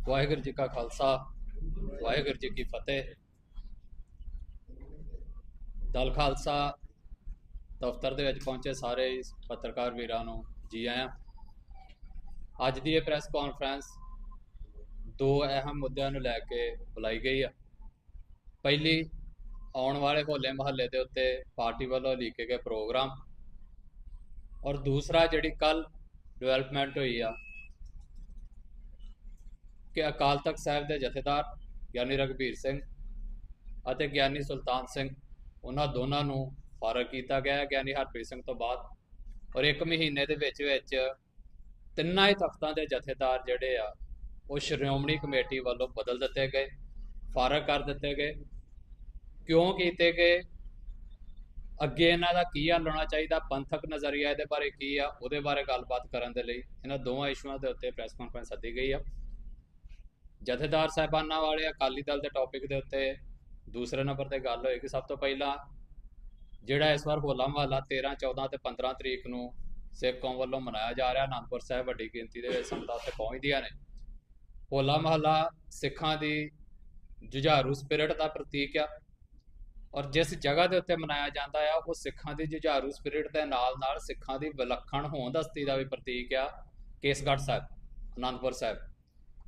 ਵਾਹਿਗੁਰੂ ਜੀ ਕਾ ਖਾਲਸਾ ਵਾਹਿਗੁਰੂ ਜੀ ਕੀ ਫਤਿਹ। ਦਲ ਖਾਲਸਾ ਦਫ਼ਤਰ ਦੇ ਵਿੱਚ ਪਹੁੰਚੇ ਸਾਰੇ ਪੱਤਰਕਾਰ ਵੀਰਾਂ ਨੂੰ ਜੀ ਆਇਆਂ। ਅੱਜ ਦੀ ਇਹ ਪ੍ਰੈਸ ਕਾਨਫਰੰਸ ਦੋ ਅਹਿਮ ਮੁੱਦਿਆਂ ਨੂੰ ਲੈ ਕੇ ਬੁਲਾਈ ਗਈ ਆ। ਪਹਿਲੀ, ਆਉਣ ਵਾਲੇ ਹੋਲੇ ਮਹੱਲੇ ਦੇ ਉੱਤੇ ਪਾਰਟੀ ਵੱਲੋਂ ਲੀਕੇ ਗਏ ਪ੍ਰੋਗਰਾਮ, ਔਰ ਦੂਸਰਾ ਜਿਹੜੀ ਕੱਲ ਡਿਵੈਲਪਮੈਂਟ ਹੋਈ ਆ ਕਿ ਅਕਾਲ ਤਖਤ ਸਾਹਿਬ ਦੇ ਜਥੇਦਾਰ ਗਿਆਨੀ ਰਘਬੀਰ ਸਿੰਘ ਅਤੇ ਗਿਆਨੀ ਸੁਲਤਾਨ ਸਿੰਘ, ਉਹਨਾਂ ਦੋਨਾਂ ਨੂੰ ਫਾਰਗ ਕੀਤਾ ਗਿਆ ਗਿਆਨੀ ਹਰਪ੍ਰੀਤ ਸਿੰਘ ਤੋਂ ਬਾਅਦ। ਔਰ 1 ਮਹੀਨੇ ਦੇ ਵਿੱਚ ਤਿੰਨਾਂ ਹੀ ਤਖਤਾਂ ਦੇ ਜਥੇਦਾਰ ਜਿਹੜੇ ਆ ਉਹ ਸ਼੍ਰੋਮਣੀ ਕਮੇਟੀ ਵੱਲੋਂ ਬਦਲ ਦਿੱਤੇ ਗਏ, ਫਾਰਗ ਕਰ ਦਿੱਤੇ ਗਏ। ਕਿਉਂ ਕੀਤੇ ਗਏ, ਅੱਗੇ ਇਹਨਾਂ ਦਾ ਕੀ ਹੱਲ ਹੋਣਾ ਚਾਹੀਦਾ, ਪੰਥਕ ਨਜ਼ਰੀਆ ਇਹਦੇ ਬਾਰੇ ਕੀ ਆ, ਉਹਦੇ ਬਾਰੇ ਗੱਲਬਾਤ ਕਰਨ ਦੇ ਲਈ ਇਹਨਾਂ ਦੋਵਾਂ ਇਸ਼ੂਆਂ ਦੇ ਉੱਤੇ ਪ੍ਰੈਸ ਕਾਨਫਰੰਸ ਸੱਦੀ ਗਈ ਆ। ਜਥੇਦਾਰ ਸਾਹਿਬਾਨਾਂ ਵਾਲੇ ਅਕਾਲੀ ਦਲ ਦੇ ਟੌਪਿਕ ਦੇ ਉੱਤੇ ਦੂਸਰੇ ਨੰਬਰ ਤੇ ਗੱਲ ਹੋਏਗੀ। ਸਭ ਤੋਂ ਪਹਿਲਾਂ ਜਿਹੜਾ ਇਸ ਵਾਰ ਹੋਲਾ ਮਹੱਲਾ 13, 14 ਤੇ 15 ਤਰੀਕ ਨੂੰ ਸਿੱਖ ਕੌਮ ਵੱਲੋਂ ਮਨਾਇਆ ਜਾ ਰਿਹਾ, ਅਨੰਦਪੁਰ ਸਾਹਿਬ ਵੱਡੀ ਗਿਣਤੀ ਦੇ ਵਿੱਚ ਸੰਗਤਾਂ ਉੱਥੇ ਪਹੁੰਚਦੀਆਂ ਨੇ। ਹੋਲਾ ਮਹੱਲਾ ਸਿੱਖਾਂ ਦੀ ਜੁਝਾਰੂ ਸਪਿਰਿਟ ਦਾ ਪ੍ਰਤੀਕ ਆ, ਔਰ ਜਿਸ ਜਗ੍ਹਾ ਦੇ ਉੱਤੇ ਮਨਾਇਆ ਜਾਂਦਾ ਆ ਉਹ ਸਿੱਖਾਂ ਦੀ ਜੁਝਾਰੂ ਸਪਿਰਿਟ ਦੇ ਨਾਲ ਨਾਲ ਸਿੱਖਾਂ ਦੀ ਵਿਲੱਖਣ ਹੋਂਦ ਹਸਤੀ ਦਾ ਵੀ ਪ੍ਰਤੀਕ ਆ। ਕੇਸਗੜ੍ਹ ਸਾਹਿਬ, ਅਨੰਦਪੁਰ ਸਾਹਿਬ,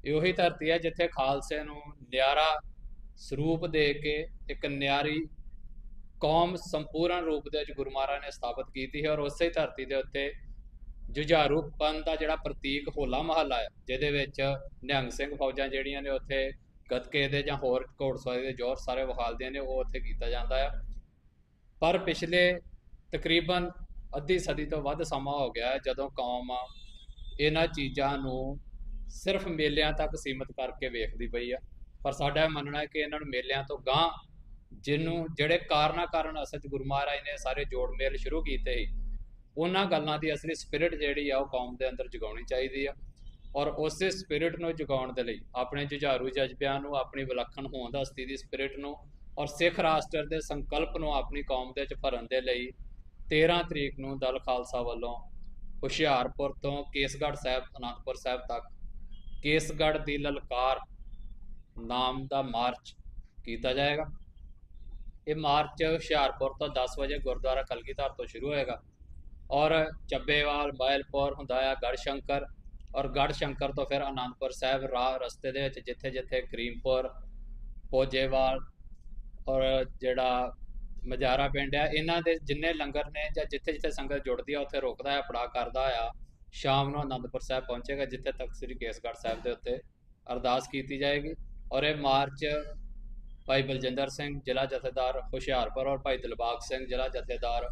ਇਹ ਉਹੀ ਧਰਤੀ ਹੈ ਜਿੱਥੇ ਖਾਲਸੇ ਨੂੰ ਨਿਆਰਾ ਸਰੂਪ ਦੇ ਕੇ ਇੱਕ ਨਿਆਰੀ ਕੌਮ ਸੰਪੂਰਨ ਰੂਪ ਦੇ ਵਿੱਚ ਗੁਰੂ ਮਹਾਰਾਜ ਨੇ ਸਥਾਪਿਤ ਕੀਤੀ ਹੈ। ਔਰ ਉਸੇ ਧਰਤੀ ਦੇ ਉੱਤੇ ਜੁਝਾਰੂਪਨ ਦਾ ਜਿਹੜਾ ਪ੍ਰਤੀਕ ਹੋਲਾ ਮਹੱਲਾ ਹੈ, ਜਿਹਦੇ ਵਿੱਚ ਨਿਹੰਗ ਸਿੰਘ ਫੌਜਾਂ ਜਿਹੜੀਆਂ ਨੇ ਉੱਥੇ ਗੱਤਕੇ ਦੇ ਜਾਂ ਹੋਰ ਘੋੜਸਵਾਰੀ ਦੇ ਜੋਰ ਸਾਰੇ ਵਿਖਾਲਦੀਆਂ ਨੇ, ਉਹ ਉੱਥੇ ਕੀਤਾ ਜਾਂਦਾ ਆ। ਪਰ ਪਿਛਲੇ ਤਕਰੀਬਨ ਅੱਧੀ ਸਦੀ ਤੋਂ ਵੱਧ ਸਮਾਂ ਹੋ ਗਿਆ ਜਦੋਂ ਕੌਮ ਇਹਨਾਂ ਚੀਜ਼ਾਂ ਨੂੰ ਸਿਰਫ ਮੇਲਿਆਂ ਤੱਕ ਸੀਮਿਤ ਕਰਕੇ ਵੇਖਦੀ ਪਈ ਆ। ਪਰ ਸਾਡਾ ਇਹ ਮੰਨਣਾ ਹੈ ਕਿ ਇਹਨਾਂ ਨੂੰ ਮੇਲਿਆਂ ਤੋਂ ਗਾਂਹ ਜਿਹੜੇ ਕਾਰਨ ਅਸਲ 'ਚ ਗੁਰੂ ਮਹਾਰਾਜ ਨੇ ਸਾਰੇ ਜੋੜ ਮੇਲ ਸ਼ੁਰੂ ਕੀਤੇ ਸੀ, ਉਹਨਾਂ ਗੱਲਾਂ ਦੀ ਅਸਲੀ ਸਪਿਰਿਟ ਜਿਹੜੀ ਆ ਉਹ ਕੌਮ ਦੇ ਅੰਦਰ ਜਗਾਉਣੀ ਚਾਹੀਦੀ ਆ। ਔਰ ਉਸੇ ਸਪਿਰਿਟ ਨੂੰ ਜਗਾਉਣ ਦੇ ਲਈ ਆਪਣੇ ਜੁਝਾਰੂ ਜਜ਼ਬਿਆਂ ਨੂੰ, ਆਪਣੀ ਵਿਲੱਖਣ ਹੋਂਦ ਹਸਤੀ ਦੀ ਸਪਿਰਿਟ ਨੂੰ ਔਰ ਸਿੱਖ ਰਾਸ਼ਟਰ ਦੇ ਸੰਕਲਪ ਨੂੰ ਆਪਣੀ ਕੌਮ ਦੇ ਵਿੱਚ ਭਰਨ ਦੇ ਲਈ 13 ਤਰੀਕ ਨੂੰ ਦਲ ਖਾਲਸਾ ਵੱਲੋਂ ਹੁਸ਼ਿਆਰਪੁਰ ਤੋਂ ਕੇਸਗੜ੍ਹ ਸਾਹਿਬ, ਅਨੰਦਪੁਰ ਸਾਹਿਬ ਤੱਕ ਕੇਸਗੜ੍ਹ ਦੀ ਲਲਕਾਰ ਨਾਮ ਦਾ ਮਾਰਚ ਕੀਤਾ ਜਾਏਗਾ। ਇਹ ਮਾਰਚ ਹੁਸ਼ਿਆਰਪੁਰ ਤੋਂ 10 ਵਜੇ ਗੁਰਦੁਆਰਾ ਕਲਗੀਧਰ ਤੋਂ ਸ਼ੁਰੂ ਹੋਏਗਾ ਔਰ ਚੱਬੇਵਾਲ, ਮਾਇਲਪੁਰ ਹੁੰਦਾ ਆ ਗੜ੍ਹਸ਼ੰਕਰ, ਔਰ ਗੜ੍ਹਸ਼ੰਕਰ ਤੋਂ ਫਿਰ ਅਨੰਦਪੁਰ ਸਾਹਿਬ ਰਾਹ ਰਸਤੇ ਦੇ ਵਿੱਚ ਜਿੱਥੇ ਜਿੱਥੇ ਕਰੀਮਪੁਰ, ਪੋਜੇਵਾਲ ਔਰ ਜਿਹੜਾ ਮਜਾਰਾ ਪਿੰਡ ਆ, ਇਹਨਾਂ ਦੇ ਜਿੰਨੇ ਲੰਗਰ ਨੇ ਜਾਂ ਜਿੱਥੇ ਜਿੱਥੇ ਸੰਗਤ ਜੁੜਦੀ ਆ ਉੱਥੇ ਰੁਕਦਾ ਹੈ, ਪੜਾ ਕਰਦਾ ਆ। ਸ਼ਾਮ ਨੂੰ ਅਨੰਦਪੁਰ ਸਾਹਿਬ ਪਹੁੰਚੇਗਾ ਜਿੱਥੇ ਤਖਤ ਸ੍ਰੀ ਕੇਸਗੜ੍ਹ ਸਾਹਿਬ ਦੇ ਉੱਤੇ ਅਰਦਾਸ ਕੀਤੀ ਜਾਏਗੀ। ਔਰ ਇਹ ਮਾਰਚ ਭਾਈ ਬਲਜਿੰਦਰ ਸਿੰਘ ਜ਼ਿਲ੍ਹਾ ਜਥੇਦਾਰ ਹੁਸ਼ਿਆਰਪੁਰ ਔਰ ਭਾਈ ਦਿਲਬਾਗ ਸਿੰਘ ਜ਼ਿਲ੍ਹਾ ਜਥੇਦਾਰ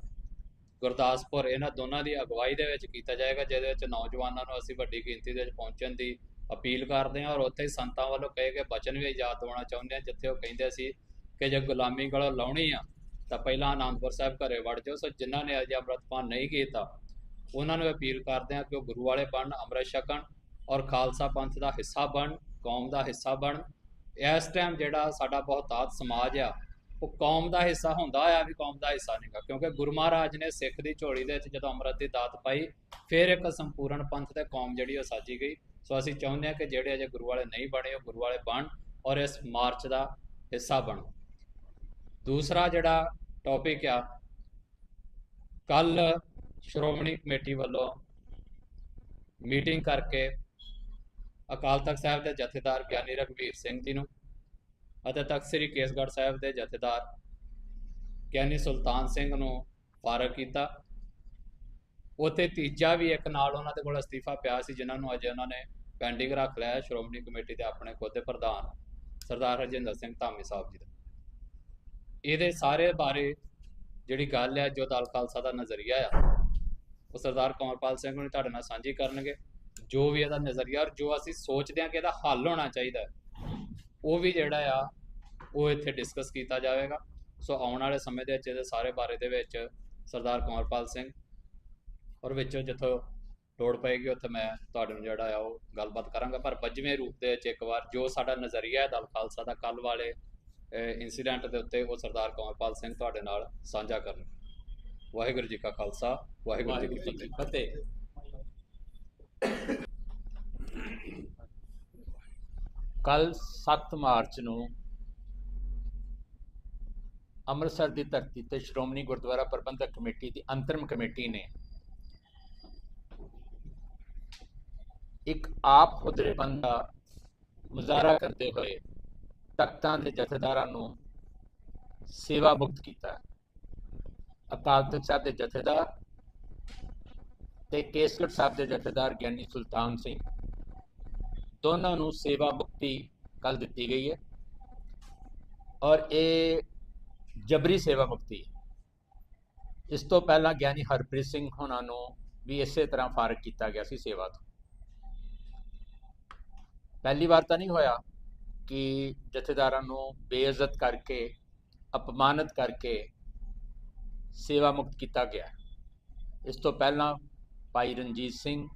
ਗੁਰਦਾਸਪੁਰ, ਇਹਨਾਂ ਦੋਨਾਂ ਦੀ ਅਗਵਾਈ ਦੇ ਵਿੱਚ ਕੀਤਾ ਜਾਏਗਾ, ਜਿਹਦੇ ਵਿੱਚ ਨੌਜਵਾਨਾਂ ਨੂੰ ਅਸੀਂ ਵੱਡੀ ਗਿਣਤੀ ਦੇ ਵਿੱਚ ਪਹੁੰਚਣ ਦੀ ਅਪੀਲ ਕਰਦੇ ਹਾਂ। ਔਰ ਉੱਥੇ ਹੀ ਸੰਤਾਂ ਵੱਲੋਂ ਕਹੇ ਗਏ ਬਚਨ ਵੀ ਯਾਦ ਦਿਵਾਉਣਾ ਚਾਹੁੰਦੇ ਹਾਂ, ਜਿੱਥੇ ਉਹ ਕਹਿੰਦੇ ਸੀ ਕਿ ਜੇ ਗੁਲਾਮੀ ਗਲੋਂ ਲਾਉਣੀ ਆ ਤਾਂ ਪਹਿਲਾਂ ਅਨੰਦਪੁਰ ਸਾਹਿਬ ਘਰੇ ਵੜ ਜਾਓ। ਸੋ ਜਿਨ੍ਹਾਂ ਨੇ ਅਜੇ ਅੰਮ੍ਰਿਤਪਾਨ ਨਹੀਂ ਕੀਤਾ ਉਹਨਾਂ ਨੂੰ ਅਪੀਲ ਕਰਦੇ ਹਾਂ ਕਿ ਉਹ ਗੁਰੂ ਵਾਲੇ ਬਣਨ, ਅੰਮ੍ਰਿਤ ਛਕਣ ਔਰ ਖਾਲਸਾ ਪੰਥ ਦਾ ਹਿੱਸਾ ਬਣਨ, ਕੌਮ ਦਾ ਹਿੱਸਾ ਬਣਨ। ਇਸ ਟਾਈਮ ਜਿਹੜਾ ਸਾਡਾ ਬਹੁਤਾਤ ਸਮਾਜ ਆ ਉਹ ਕੌਮ ਦਾ ਹਿੱਸਾ ਹੁੰਦਾ ਆ ਵੀ ਕੌਮ ਦਾ ਹਿੱਸਾ ਨਹੀਂਗਾ, ਕਿਉਂਕਿ ਗੁਰੂ ਮਹਾਰਾਜ ਨੇ ਸਿੱਖ ਦੀ ਝੋਲੀ ਦੇ ਵਿੱਚ ਜਦੋਂ ਅੰਮ੍ਰਿਤ ਦੀ ਦਾਤ ਪਾਈ ਫਿਰ ਇੱਕ ਸੰਪੂਰਨ ਪੰਥ ਤੇ ਕੌਮ ਜਿਹੜੀ ਉਹ ਸਾਜੀ ਗਈ। ਸੋ ਅਸੀਂ ਚਾਹੁੰਦੇ ਹਾਂ ਕਿ ਜਿਹੜੇ ਅਜੇ ਗੁਰੂ ਵਾਲੇ ਨਹੀਂ ਬਣੇ ਉਹ ਗੁਰੂ ਵਾਲੇ ਬਣ ਔਰ ਇਸ ਮਾਰਚ ਦਾ ਹਿੱਸਾ ਬਣ। ਦੂਸਰਾ ਜਿਹੜਾ ਟੌਪਿਕ ਆ, ਕੱਲ ਸ਼੍ਰੋਮਣੀ ਕਮੇਟੀ ਵੱਲੋਂ ਮੀਟਿੰਗ ਕਰਕੇ ਅਕਾਲ ਤਖਤ ਸਾਹਿਬ ਦੇ ਜਥੇਦਾਰ ਗਿਆਨੀ ਰਘਬੀਰ ਸਿੰਘ ਜੀ ਨੂੰ ਅਤੇ ਤਖਤ ਸ੍ਰੀ ਕੇਸਗੜ੍ਹ ਸਾਹਿਬ ਦੇ ਜਥੇਦਾਰ ਗਿਆਨੀ ਸੁਲਤਾਨ ਸਿੰਘ ਨੂੰ ਫਾਰਗ ਕੀਤਾ। ਉੱਥੇ ਤੀਜਾ ਵੀ ਇੱਕ ਨਾਲ ਉਹਨਾਂ ਦੇ ਕੋਲ ਅਸਤੀਫਾ ਪਿਆ ਸੀ, ਜਿਨ੍ਹਾਂ ਨੂੰ ਅਜੇ ਉਹਨਾਂ ਨੇ ਪੈਂਡਿੰਗ ਰੱਖ ਲਿਆ ਸ਼੍ਰੋਮਣੀ ਕਮੇਟੀ ਦੇ ਆਪਣੇ ਖੁਦ ਦੇ ਪ੍ਰਧਾਨ ਸਰਦਾਰ ਹਰਜਿੰਦਰ ਸਿੰਘ ਧਾਮੀ ਸਾਹਿਬ ਜੀ ਦਾ। ਇਹਦੇ ਸਾਰੇ ਬਾਰੇ ਜਿਹੜੀ ਗੱਲ ਹੈ, ਜੋ ਦਲ ਖਾਲਸਾ ਦਾ ਨਜ਼ਰੀਆ ਆ, ਉਹ ਸਰਦਾਰ ਕੰਵਰਪਾਲ ਸਿੰਘ ਨੂੰ ਤੁਹਾਡੇ ਨਾਲ ਸਾਂਝੀ ਕਰਨਗੇ। ਜੋ ਵੀ ਇਹਦਾ ਨਜ਼ਰੀਆ ਔਰ ਜੋ ਅਸੀਂ ਸੋਚਦੇ ਹਾਂ ਕਿ ਇਹਦਾ ਹੱਲ ਹੋਣਾ ਚਾਹੀਦਾ ਉਹ ਵੀ ਜਿਹੜਾ ਆ ਉਹ ਇੱਥੇ ਡਿਸਕਸ ਕੀਤਾ ਜਾਵੇਗਾ। ਸੋ ਆਉਣ ਵਾਲੇ ਸਮੇਂ ਦੇ ਵਿੱਚ ਇਹਦੇ ਸਾਰੇ ਬਾਰੇ ਦੇ ਵਿੱਚ ਸਰਦਾਰ ਕੰਵਰਪਾਲ ਸਿੰਘ ਔਰ ਵਿੱਚੋਂ ਜਿੱਥੋਂ ਲੋੜ ਪਏਗੀ ਉੱਥੇ ਮੈਂ ਤੁਹਾਡੇ ਨੂੰ ਜਿਹੜਾ ਆ ਉਹ ਗੱਲਬਾਤ ਕਰਾਂਗਾ। ਪਰ ਵੱਜਵੇਂ ਰੂਪ ਦੇ ਵਿੱਚ ਇੱਕ ਵਾਰ ਜੋ ਸਾਡਾ ਨਜ਼ਰੀਆ ਹੈ ਦਲ ਖਾਲਸਾ ਦਾ ਕੱਲ੍ਹ ਵਾਲੇ ਇੰਸੀਡੈਂਟ ਦੇ ਉੱਤੇ, ਉਹ ਸਰਦਾਰ ਕੰਵਰਪਾਲ ਸਿੰਘ ਤੁਹਾਡੇ ਨਾਲ ਸਾਂਝਾ ਕਰਨ। ਵਾਹਿਗੁਰੂ ਜੀ ਕਾ ਖਾਲਸਾ, ਵਾਹਿਗੁਰੂ ਜੀ ਕੀ ਫਤਿਹ। ਕੱਲ 7 ਮਾਰਚ ਨੂੰ ਅੰਮ੍ਰਿਤਸਰ ਦੀ ਧਰਤੀ ਤੇ ਸ਼੍ਰੋਮਣੀ ਗੁਰਦੁਆਰਾ ਪ੍ਰਬੰਧਕ ਕਮੇਟੀ ਦੀ ਅੰਤਰਿਮ ਕਮੇਟੀ ਨੇ ਇੱਕ ਆਪ ਹੁਦਰੇਬੰਦ ਦਾ ਮੁਜ਼ਾਹਰਾ ਕਰਦੇ ਹੋਏ ਤਖਤਾਂ ਦੇ ਜਥੇਦਾਰਾਂ ਨੂੰ ਸੇਵਾ ਮੁਕਤ ਕੀਤਾ। ਅਕਾਲ ਤਖਤ ਸਾਹਿਬ ਦੇ ਜਥੇਦਾਰ ਤੇ ਕੇਸਗੜ੍ਹ ਸਾਹਿਬ ਦੇ ਜਥੇਦਾਰ ਗਿਆਨੀ ਸੁਲਤਾਨ ਸਿੰਘ ਦੋਨਾਂ ਨੂੰ ਸੇਵਾ ਮੁਕਤੀ ਕੱਲ ਦਿੱਤੀ ਗਈ ਹੈ ਔਰ ਇਹ ਜਬਰੀ ਸੇਵਾ ਮੁਕਤੀ ਹੈ। ਇਸ ਤੋਂ ਪਹਿਲਾਂ ਗਿਆਨੀ ਹਰਪ੍ਰੀਤ ਸਿੰਘ ਹੋਣਾ ਨੂੰ ਵੀ ਇਸੇ ਤਰ੍ਹਾਂ ਫਾਰਗ ਕੀਤਾ ਗਿਆ ਸੀ ਸੇਵਾ ਤੋਂ। ਪਹਿਲੀ ਵਾਰ ਤਾਂ ਨਹੀਂ ਹੋਇਆ ਕਿ ਜਥੇਦਾਰਾਂ ਨੂੰ ਬੇਇੱਜ਼ਤ ਕਰਕੇ ਅਪਮਾਨਿਤ ਕਰਕੇ ਸੇਵਾ ਮੁਕਤ ਕੀਤਾ ਗਿਆ। ਇਸ ਤੋਂ ਪਹਿਲਾਂ ਭਾਈ ਰਣਜੀਤ ਸਿੰਘ,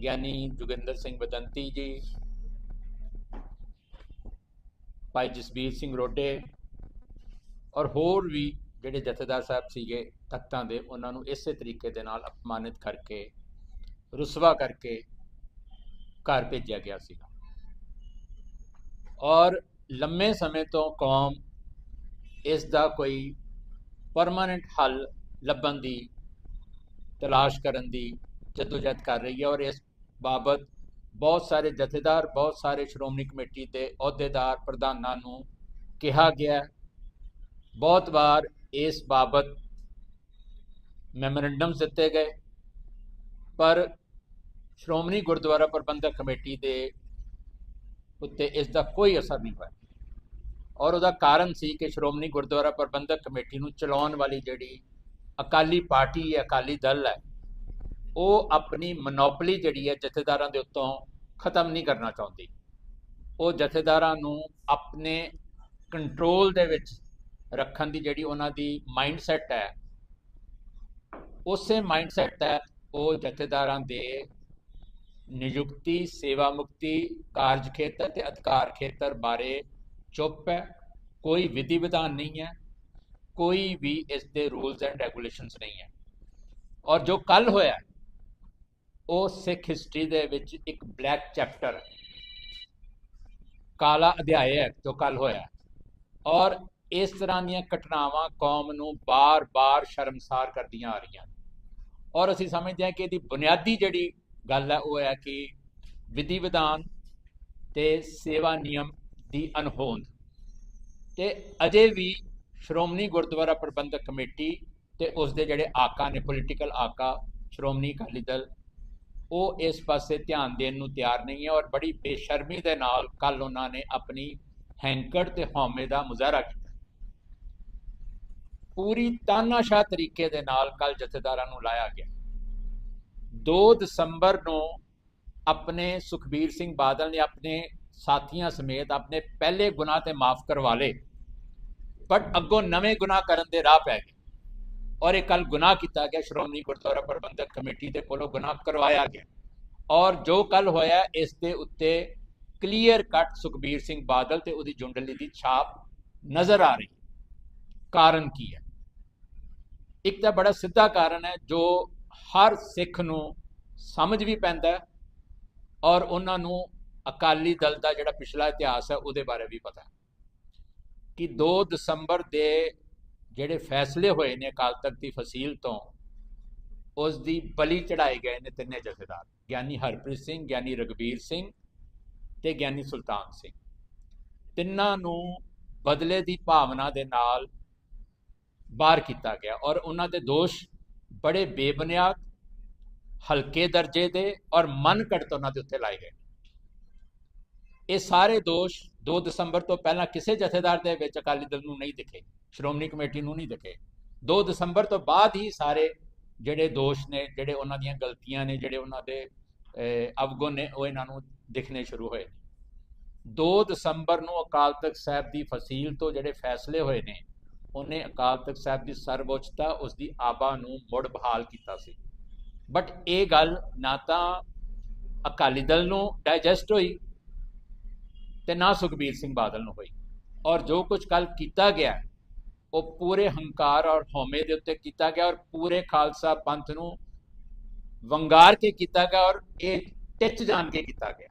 ਗਿਆਨੀ ਜੋਗਿੰਦਰ ਸਿੰਘ ਬਦੰਤੀ ਜੀ, ਭਾਈ ਜਸਬੀਰ ਸਿੰਘ ਰੋਡੇ ਔਰ ਹੋਰ ਵੀ ਜਿਹੜੇ ਜਥੇਦਾਰ ਸਾਹਿਬ ਸੀਗੇ ਤਖਤਾਂ ਦੇ, ਉਹਨਾਂ ਨੂੰ ਇਸੇ ਤਰੀਕੇ ਦੇ ਨਾਲ ਅਪਮਾਨਿਤ ਕਰਕੇ ਰੁਸਵਾ ਕਰਕੇ ਘਰ ਭੇਜਿਆ ਗਿਆ ਸੀਗਾ। ਔਰ ਲੰਮੇ ਸਮੇਂ ਤੋਂ ਕੌਮ ਇਸ ਦਾ ਕੋਈ ਪਰਮਾਨੈਂਟ ਹੱਲ ਲੱਭਣ ਦੀ ਤਲਾਸ਼ ਕਰਨ ਦੀ ਜਦੋਜਹਿਦ ਕਰ ਰਹੀ ਹੈ ਔਰ ਇਸ ਬਾਬਤ ਬਹੁਤ ਸਾਰੇ ਜਥੇਦਾਰ, ਬਹੁਤ ਸਾਰੇ ਸ਼੍ਰੋਮਣੀ ਕਮੇਟੀ ਦੇ ਅਹੁਦੇਦਾਰ, ਪ੍ਰਧਾਨਾਂ ਨੂੰ ਕਿਹਾ ਗਿਆ। ਬਹੁਤ ਵਾਰ ਇਸ ਬਾਬਤ ਮੈਮੋਰੰਡਮ ਦਿੱਤੇ ਗਏ ਪਰ ਸ਼੍ਰੋਮਣੀ ਗੁਰਦੁਆਰਾ ਪ੍ਰਬੰਧਕ ਕਮੇਟੀ ਦੇ ਉੱਤੇ ਇਸ ਦਾ ਕੋਈ ਅਸਰ ਨਹੀਂ ਹੋਇਆ ਔਰ ਉਹਦਾ ਕਾਰਨ ਸੀ ਕਿ ਸ਼੍ਰੋਮਣੀ ਗੁਰਦੁਆਰਾ ਪ੍ਰਬੰਧਕ ਕਮੇਟੀ ਨੂੰ ਚਲਾਉਣ ਵਾਲੀ ਜਿਹੜੀ ਅਕਾਲੀ ਪਾਰਟੀ ਹੈ, ਅਕਾਲੀ ਦਲ ਹੈ, ਉਹ ਆਪਣੀ ਮੋਨੋਪੋਲੀ ਜਿਹੜੀ ਹੈ ਜਥੇਦਾਰਾਂ ਦੇ ਉੱਤੋਂ ਖਤਮ ਨਹੀਂ ਕਰਨਾ ਚਾਹੁੰਦੀ। ਉਹ ਜਥੇਦਾਰਾਂ ਨੂੰ ਆਪਣੇ ਕੰਟਰੋਲ ਦੇ ਵਿੱਚ ਰੱਖਣ ਦੀ ਜਿਹੜੀ ਉਹਨਾਂ ਦੀ ਮਾਈਂਡਸੈਟ ਹੈ, ਉਸੇ ਮਾਈਂਡਸੈਟ ਤਹਿਤ ਉਹ ਜਥੇਦਾਰਾਂ ਦੇ ਨਿਯੁਕਤੀ, ਸੇਵਾ ਮੁਕਤੀ, ਕਾਰਜ ਖੇਤਰ ਤੇ ਅਧਿਕਾਰ ਖੇਤਰ ਬਾਰੇ ਚੁੱਪ ਹੈ। ਕੋਈ ਵਿਧੀ ਵਿਧਾਨ ਨਹੀਂ ਹੈ, ਕੋਈ ਵੀ ਇਸ ਦੇ ਰੂਲਸ ਐਂਡ ਰੈਗੂਲੇਸ਼ਨਸ ਨਹੀਂ ਹੈ। ਔਰ ਜੋ ਕੱਲ ਹੋਇਆ ਉਹ ਸਿੱਖ ਹਿਸਟਰੀ ਦੇ ਵਿੱਚ ਇੱਕ ਬਲੈਕ ਚੈਪਟਰ, ਕਾਲਾ ਅਧਿਆਇ ਹੈ ਜੋ ਕੱਲ ਹੋਇਆ। ਔਰ ਇਸ ਤਰ੍ਹਾਂ ਦੀਆਂ ਘਟਨਾਵਾਂ ਕੌਮ ਨੂੰ ਬਾਰ-ਬਾਰ ਸ਼ਰਮਸਾਰ ਕਰਦੀਆਂ ਆ ਰਹੀਆਂ ਔਰ ਅਸੀਂ ਸਮਝਦੇ ਹਾਂ ਕਿ ਇਹਦੀ ਬੁਨਿਆਦੀ ਜਿਹੜੀ ਗੱਲ ਹੈ ਉਹ ਹੈ ਕਿ ਵਿਧੀ ਵਿਧਾਨ ਤੇ ਸੇਵਾ ਨਿਯਮ ਦੀ ਅਣਹੋਂਦ। ਤੇ ਅਜੇ ਵੀ ਸ਼੍ਰੋਮਣੀ ਗੁਰਦੁਆਰਾ ਪ੍ਰਬੰਧਕ ਕਮੇਟੀ ਤੇ ਉਸ ਦੇ ਜਿਹੜੇ ਆਕਾ ਨੇ, ਪੋਲੀਟੀਕਲ ਆਕਾ ਸ਼੍ਰੋਮਣੀ ਅਕਾਲੀ ਦਲ, ਉਹ ਇਸ ਪਾਸੇ ਧਿਆਨ ਦੇਣ ਨੂੰ ਤਿਆਰ ਨਹੀਂ ਹੈ ਔਰ ਬੜੀ ਬੇਸ਼ਰਮੀ ਦੇ ਨਾਲ ਕੱਲ ਉਹਨਾਂ ਨੇ ਆਪਣੀ ਹੈਂਕੜ ਤੇ ਹਉਮੈ ਦਾ ਮੁਜ਼ਾਹਰਾ ਕੀਤਾ। ਪੂਰੀ ਤਾਨਾਸ਼ਾਹ ਤਰੀਕੇ ਦੇ ਨਾਲ ਕੱਲ ਜਥੇਦਾਰਾਂ ਨੂੰ ਲਾਇਆ ਗਿਆ। 2 ਦਸੰਬਰ ਨੂੰ ਆਪਣੇ ਸੁਖਬੀਰ ਸਿੰਘ ਬਾਦਲ ਨੇ ਆਪਣੇ ਸਾਥੀਆਂ ਸਮੇਤ ਆਪਣੇ ਪਹਿਲੇ ਗੁਨਾਹ ਤੇ ਮਾਫ ਕਰਵਾ ਲਏ ਬਟ ਅੱਗੋਂ ਨਵੇਂ ਗੁਨਾਹ ਕਰਨ ਦੇ ਰਾਹ ਪੈ ਗਏ ਔਰ ਇਹ ਕੱਲ ਗੁਨਾਹ ਕੀਤਾ ਗਿਆ। ਸ਼੍ਰੋਮਣੀ ਗੁਰਦੁਆਰਾ ਪ੍ਰਬੰਧਕ ਕਮੇਟੀ ਦੇ ਕੋਲੋਂ ਗੁਨਾਹ ਕਰਵਾਇਆ ਗਿਆ ਔਰ ਜੋ ਕੱਲ ਹੋਇਆ ਇਸ ਦੇ ਉੱਤੇ ਕਲੀਅਰ ਕੱਟ ਸੁਖਬੀਰ ਸਿੰਘ ਬਾਦਲ ਤੇ ਉਹਦੀ ਜੁੰਡਲੀ ਦੀ ਛਾਪ ਨਜ਼ਰ ਆ ਰਹੀ। ਕਾਰਨ ਕੀ ਹੈ? ਇੱਕ ਤਾਂ ਬੜਾ ਸਿੱਧਾ ਕਾਰਨ ਹੈ ਜੋ ਹਰ ਸਿੱਖ ਨੂੰ ਸਮਝ ਵੀ ਪੈਂਦਾ ਔਰ ਉਹਨਾਂ ਨੂੰ ਅਕਾਲੀ ਦਲ ਦਾ ਜਿਹੜਾ ਪਿਛਲਾ ਇਤਿਹਾਸ ਹੈ ਉਹਦੇ ਬਾਰੇ ਵੀ ਪਤਾ ਕਿ 2 ਦਸੰਬਰ ਦੇ ਜਿਹੜੇ ਫੈਸਲੇ ਹੋਏ ਨੇ ਅਕਾਲ ਤਖਤ ਦੀ ਫਸੀਲ ਤੋਂ, ਉਸ ਦੀ ਬਲੀ ਚੜਾਏ ਗਏ ਨੇ ਤਿੰਨੇ ਜਥੇਦਾਰ, ਗਿਆਨੀ ਹਰਪ੍ਰੀਤ ਸਿੰਘ, ਗਿਆਨੀ ਰਘਬੀਰ ਸਿੰਘ ਤੇ ਗਿਆਨੀ ਸੁਲਤਾਨ ਸਿੰਘ। ਤਿੰਨਾਂ ਨੂੰ ਬਦਲੇ ਦੀ ਭਾਵਨਾ ਦੇ ਨਾਲ ਬਾਹਰ ਕੀਤਾ ਗਿਆ ਔਰ ਉਹਨਾਂ ਦੇ ਦੋਸ਼ ਬੜੇ ਬੇਬੁਨਿਆਦ, ਹਲਕੇ ਦਰਜੇ ਦੇ ਔਰ ਮਨ ਘੜਤ ਉਹਨਾਂ ਦੇ ਉੱਤੇ ਲਾਏ ਗਏ। ਇਹ ਸਾਰੇ ਦੋਸ਼ 2 ਦਸੰਬਰ ਤੋਂ ਪਹਿਲਾਂ ਕਿਸੇ ਜਥੇਦਾਰ ਦੇ ਵਿੱਚ ਅਕਾਲੀ ਦਲ ਨੂੰ ਨਹੀਂ ਦਿਖੇ, ਸ਼੍ਰੋਮਣੀ ਕਮੇਟੀ ਨੂੰ ਨਹੀਂ ਦਿਖੇ। 2 ਦਸੰਬਰ ਤੋਂ ਬਾਅਦ ਹੀ ਸਾਰੇ ਜਿਹੜੇ ਦੋਸ਼ ਨੇ, ਜਿਹੜੇ ਉਹਨਾਂ ਦੀਆਂ ਗਲਤੀਆਂ ਨੇ, ਜਿਹੜੇ ਉਹਨਾਂ ਦੇ ਅਵਗੁਣ ਨੇ, ਉਹ ਇਹਨਾਂ ਨੂੰ ਦਿਖਣੇ ਸ਼ੁਰੂ ਹੋਏ। 2 ਦਸੰਬਰ ਨੂੰ ਅਕਾਲ ਤਖਤ ਸਾਹਿਬ ਦੀ ਫਸੀਲ ਤੋਂ ਜਿਹੜੇ ਫੈਸਲੇ ਹੋਏ ਨੇ, ਉਹਨੇ ਅਕਾਲ ਤਖਤ ਸਾਹਿਬ ਦੀ ਸਰਵਉੱਚਤਾ, ਉਸ ਦੀ ਆਬਾ ਨੂੰ ਮੁੜ ਬਹਾਲ ਕੀਤਾ ਸੀ। ਬਟ ਇਹ ਗੱਲ ਨਾ ਤਾਂ ਅਕਾਲੀ ਦਲ ਨੂੰ ਡਾਈਜੈਸਟ ਹੋਈ ਤੇ ਨਾ ਸੁਖਬੀਰ ਸਿੰਘ ਬਾਦਲ ਨੂੰ ਹੋਈ ਔਰ ਜੋ ਕੁਝ ਕੱਲ ਕੀਤਾ ਗਿਆ ਉਹ ਪੂਰੇ ਹੰਕਾਰ ਔਰ ਹਉਮੈ ਦੇ ਉੱਤੇ ਕੀਤਾ ਗਿਆ ਔਰ ਪੂਰੇ ਖਾਲਸਾ ਪੰਥ ਨੂੰ ਵੰਗਾਰ ਕੇ ਕੀਤਾ ਗਿਆ ਔਰ ਇਹ ਟਿੱਚ ਜਾਣ ਕੇ ਕੀਤਾ ਗਿਆ।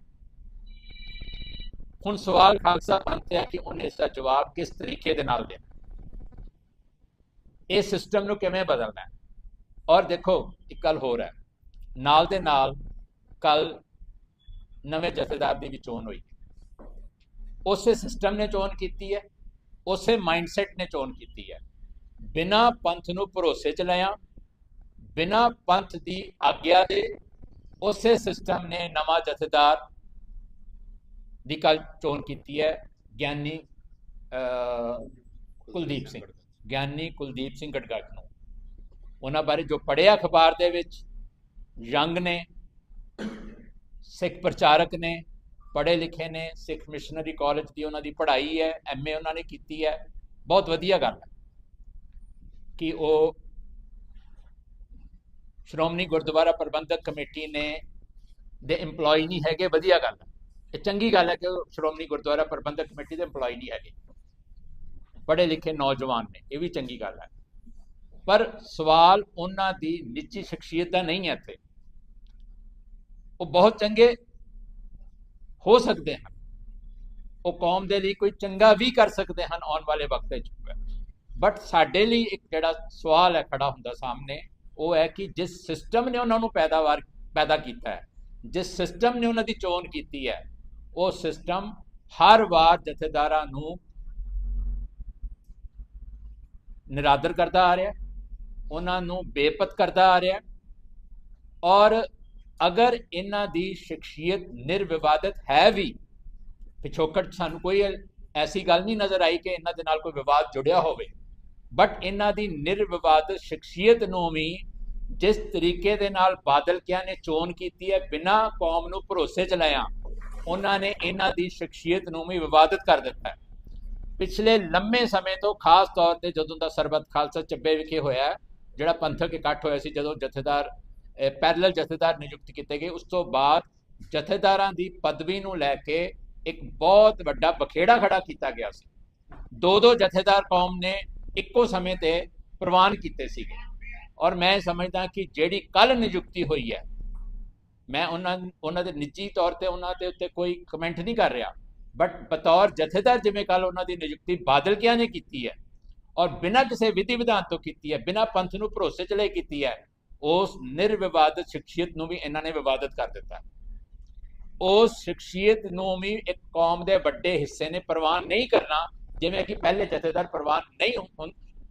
ਹੁਣ ਸਵਾਲ ਖਾਲਸਾ ਪੰਥ ਤੇ ਹੈ ਕਿ ਉਹਨੇ ਇਸ ਦਾ ਜਵਾਬ ਕਿਸ ਤਰੀਕੇ ਦੇ ਨਾਲ ਦੇਣਾ, ਇਹ ਸਿਸਟਮ ਨੂੰ ਕਿਵੇਂ ਬਦਲਣਾ ਹੈ। ਔਰ ਦੇਖੋ ਇੱਕ ਗੱਲ ਹੋਰ ਹੈ, ਨਾਲ ਦੇ ਨਾਲ ਕੱਲ ਨਵੇਂ ਜਥੇਦਾਰ ਦੀ ਵੀ ਚੋਣ ਹੋਈ, ਉਸੇ ਸਿਸਟਮ ਨੇ ਚੋਣ ਕੀਤੀ ਹੈ, ਉਸੇ ਮਾਈਂਡਸੈਟ ਨੇ ਚੋਣ ਕੀਤੀ ਹੈ, ਬਿਨਾਂ ਪੰਥ ਨੂੰ ਭਰੋਸੇ ਚ ਲਿਆ, ਬਿਨਾਂ ਪੰਥ ਦੀ ਆਗਿਆ ਦੇ ਉਸੇ ਸਿਸਟਮ ਨੇ ਨਵਾਂ ਜਥੇਦਾਰ ਦੀ ਕੱਲ ਚੋਣ ਕੀਤੀ ਹੈ, ਗਿਆਨੀ ਕੁਲਦੀਪ ਸਿੰਘ, ਗਿਆਨੀ ਕੁਲਦੀਪ ਸਿੰਘ ਗੜਗੜ ਨੂੰ। ਉਹਨਾਂ ਬਾਰੇ ਜੋ ਪੜ੍ਹਿਆ ਅਖਬਾਰ ਦੇ ਵਿੱਚ, ਯੰਗ ਨੇ, ਸਿੱਖ ਪ੍ਰਚਾਰਕ ਨੇ, ਪੜ੍ਹੇ ਲਿਖੇ ਨੇ, ਸਿੱਖ ਮਿਸ਼ਨਰੀ ਕਾਲਜ ਦੀ ਉਹਨਾਂ ਦੀ ਪੜ੍ਹਾਈ ਹੈ, MA ਉਹਨਾਂ ਨੇ ਕੀਤੀ ਹੈ, ਬਹੁਤ ਵਧੀਆ ਗੱਲ ਹੈ ਕਿ ਉਹ ਸ਼੍ਰੋਮਣੀ ਗੁਰਦੁਆਰਾ ਪ੍ਰਬੰਧਕ ਕਮੇਟੀ ਨੇ ਦੇ EMPLOYE ਨਹੀਂ ਹੈਗੇ, ਵਧੀਆ ਗੱਲ ਹੈ, ਇਹ ਚੰਗੀ ਗੱਲ ਹੈ ਕਿ ਉਹ ਸ਼੍ਰੋਮਣੀ ਗੁਰਦੁਆਰਾ ਪ੍ਰਬੰਧਕ ਕਮੇਟੀ ਦੇ EMPLOYE ਨਹੀਂ ਹੈਗੇ, ਪੜ੍ਹੇ ਲਿਖੇ ਨੌਜਵਾਨ ਨੇ, ਇਹ ਵੀ ਚੰਗੀ ਗੱਲ ਹੈ। ਪਰ ਸਵਾਲ ਉਹਨਾਂ ਦੀ ਨਿੱਜੀ ਸ਼ਖਸੀਅਤ ਦਾ ਨਹੀਂ ਹੈ ਇੱਥੇ, ਉਹ ਬਹੁਤ ਚੰਗੇ ਹੋ ਸਕਦੇ ਹਨ, ਉਹ ਕੌਮ ਦੇ ਲਈ ਕੋਈ ਚੰਗਾ ਵੀ ਕਰ ਸਕਦੇ ਹਨ ਆਉਣ ਵਾਲੇ ਵਕਤ ਵਿੱਚ, ਬਟ ਸਾਡੇ ਲਈ ਇੱਕ ਜਿਹੜਾ ਸਵਾਲ ਹੈ ਖੜਾ ਹੁੰਦਾ ਸਾਹਮਣੇ, ਉਹ ਹੈ ਕਿ ਜਿਸ ਸਿਸਟਮ ਨੇ ਉਹਨਾਂ ਨੂੰ ਪੈਦਾ ਕੀਤਾ ਹੈ, ਜਿਸ ਸਿਸਟਮ ਨੇ ਉਹਨਾਂ ਦੀ ਚੋਣ ਕੀਤੀ ਹੈ, ਉਹ ਸਿਸਟਮ ਹਰ ਵਾਰ ਜਥੇਦਾਰਾਂ ਨੂੰ ਨਿਰਾਦਰ ਕਰਦਾ ਆ ਰਿਹਾ, ਉਹਨਾਂ ਨੂੰ ਬੇਪਤ ਕਰਦਾ ਆ ਰਿਹਾ। ਔਰ ਅਗਰ ਇਹਨਾਂ ਦੀ ਸ਼ਖਸੀਅਤ ਨਿਰਵਿਵਾਦਤ ਹੈ ਵੀ, ਪਿਛੋਕੜ ਸਾਨੂੰ ਕੋਈ ਐਸੀ ਗੱਲ ਨਹੀਂ ਨਜ਼ਰ ਆਈ ਕਿ ਇਹਨਾਂ ਦੇ ਨਾਲ ਕੋਈ ਵਿਵਾਦ ਜੁੜਿਆ ਹੋਵੇ, ਬਟ ਇਹਨਾਂ ਦੀ ਨਿਰਵਿਵਾਦਤ ਸ਼ਖਸੀਅਤ ਨੂੰ ਵੀ ਜਿਸ ਤਰੀਕੇ ਦੇ ਨਾਲ ਬਾਦਲ ਕਿਆਂ ਨੇ ਚੋਣ ਕੀਤੀ ਹੈ, ਬਿਨਾਂ ਕੌਮ ਨੂੰ ਭਰੋਸੇ ਚ ਲਿਆ, ਉਹਨਾਂ ਨੇ ਇਹਨਾਂ ਦੀ ਸ਼ਖਸੀਅਤ ਨੂੰ ਵੀ ਵਿਵਾਦਤ ਕਰ ਦਿੱਤਾ ਹੈ। ਪਿਛਲੇ ਲੰਮੇ ਸਮੇਂ ਤੋਂ, ਖਾਸ ਤੌਰ ਤੇ ਜਦੋਂ ਦਾ ਸਰਬੱਤ ਖਾਲਸਾ ਚੱਬੇ ਵਿਖੇ ਹੋਇਆ, ਜਿਹੜਾ ਪੰਥਕ ਇਕੱਠ ਹੋਇਆ ਸੀ, ਜਦੋਂ ਜਥੇਦਾਰ ਪੈਰਲਲ ਜਥੇਦਾਰ ਨਿਯੁਕਤ ਕੀਤੇ ਗਏ, ਉਸ ਤੋਂ ਬਾਅਦ ਜਥੇਦਾਰਾਂ ਦੀ ਪਦਵੀ ਨੂੰ ਲੈ ਕੇ ਇੱਕ ਬਹੁਤ ਵੱਡਾ ਬਖੇੜਾ ਖੜਾ ਕੀਤਾ ਗਿਆ ਸੀ। ਦੋ ਜਥੇਦਾਰ ਕੌਮ ਨੇ ਇੱਕੋ ਸਮੇਂ ਤੇ ਪ੍ਰਵਾਨ ਕੀਤੇ ਸੀਗੇ। ਔਰ ਮੈਂ ਸਮਝਦਾ ਕਿ ਜਿਹੜੀ ਕੱਲ ਨਿਯੁਕਤੀ ਹੋਈ ਹੈ, ਮੈਂ ਉਹਨਾਂ ਦੇ ਨਿੱਜੀ ਤੌਰ ਤੇ ਉਹਨਾਂ ਦੇ ਉੱਤੇ ਕੋਈ ਕਮੈਂਟ ਨਹੀਂ ਕਰ ਰਿਹਾ, ਬਟ ਬਤੌਰ ਜਥੇਦਾਰ ਜਿਵੇਂ ਕੱਲ ਉਹਨਾਂ ਦੀ ਨਿਯੁਕਤੀ ਬਾਦਲ ਕਿਆਂ ਨੇ ਕੀਤੀ ਹੈ, ਔਰ ਬਿਨਾਂ ਕਿਸੇ ਵਿਧੀ ਵਿਧਾਨ ਤੋਂ ਕੀਤੀ ਹੈ, ਬਿਨਾਂ ਪੰਥ ਨੂੰ ਭਰੋਸੇ ਚ ਲੈ ਕੀਤੀ ਹੈ, ਉਸ ਨਿਰਵਿਵਾਦਤ ਸ਼ਖਸੀਅਤ ਨੂੰ ਵੀ ਇਹਨਾਂ ਨੇ ਵਿਵਾਦਤ ਕਰ ਦਿੱਤਾ। ਉਸ ਸ਼ਖਸੀਅਤ ਨੂੰ ਵੀ ਇੱਕ ਕੌਮ ਦੇ ਵੱਡੇ ਹਿੱਸੇ ਨੇ ਪ੍ਰਵਾਨ ਨਹੀਂ ਕਰਨਾ, ਜਿਵੇਂ ਕਿ ਪਹਿਲੇ ਜਥੇਦਾਰ ਪ੍ਰਵਾਨ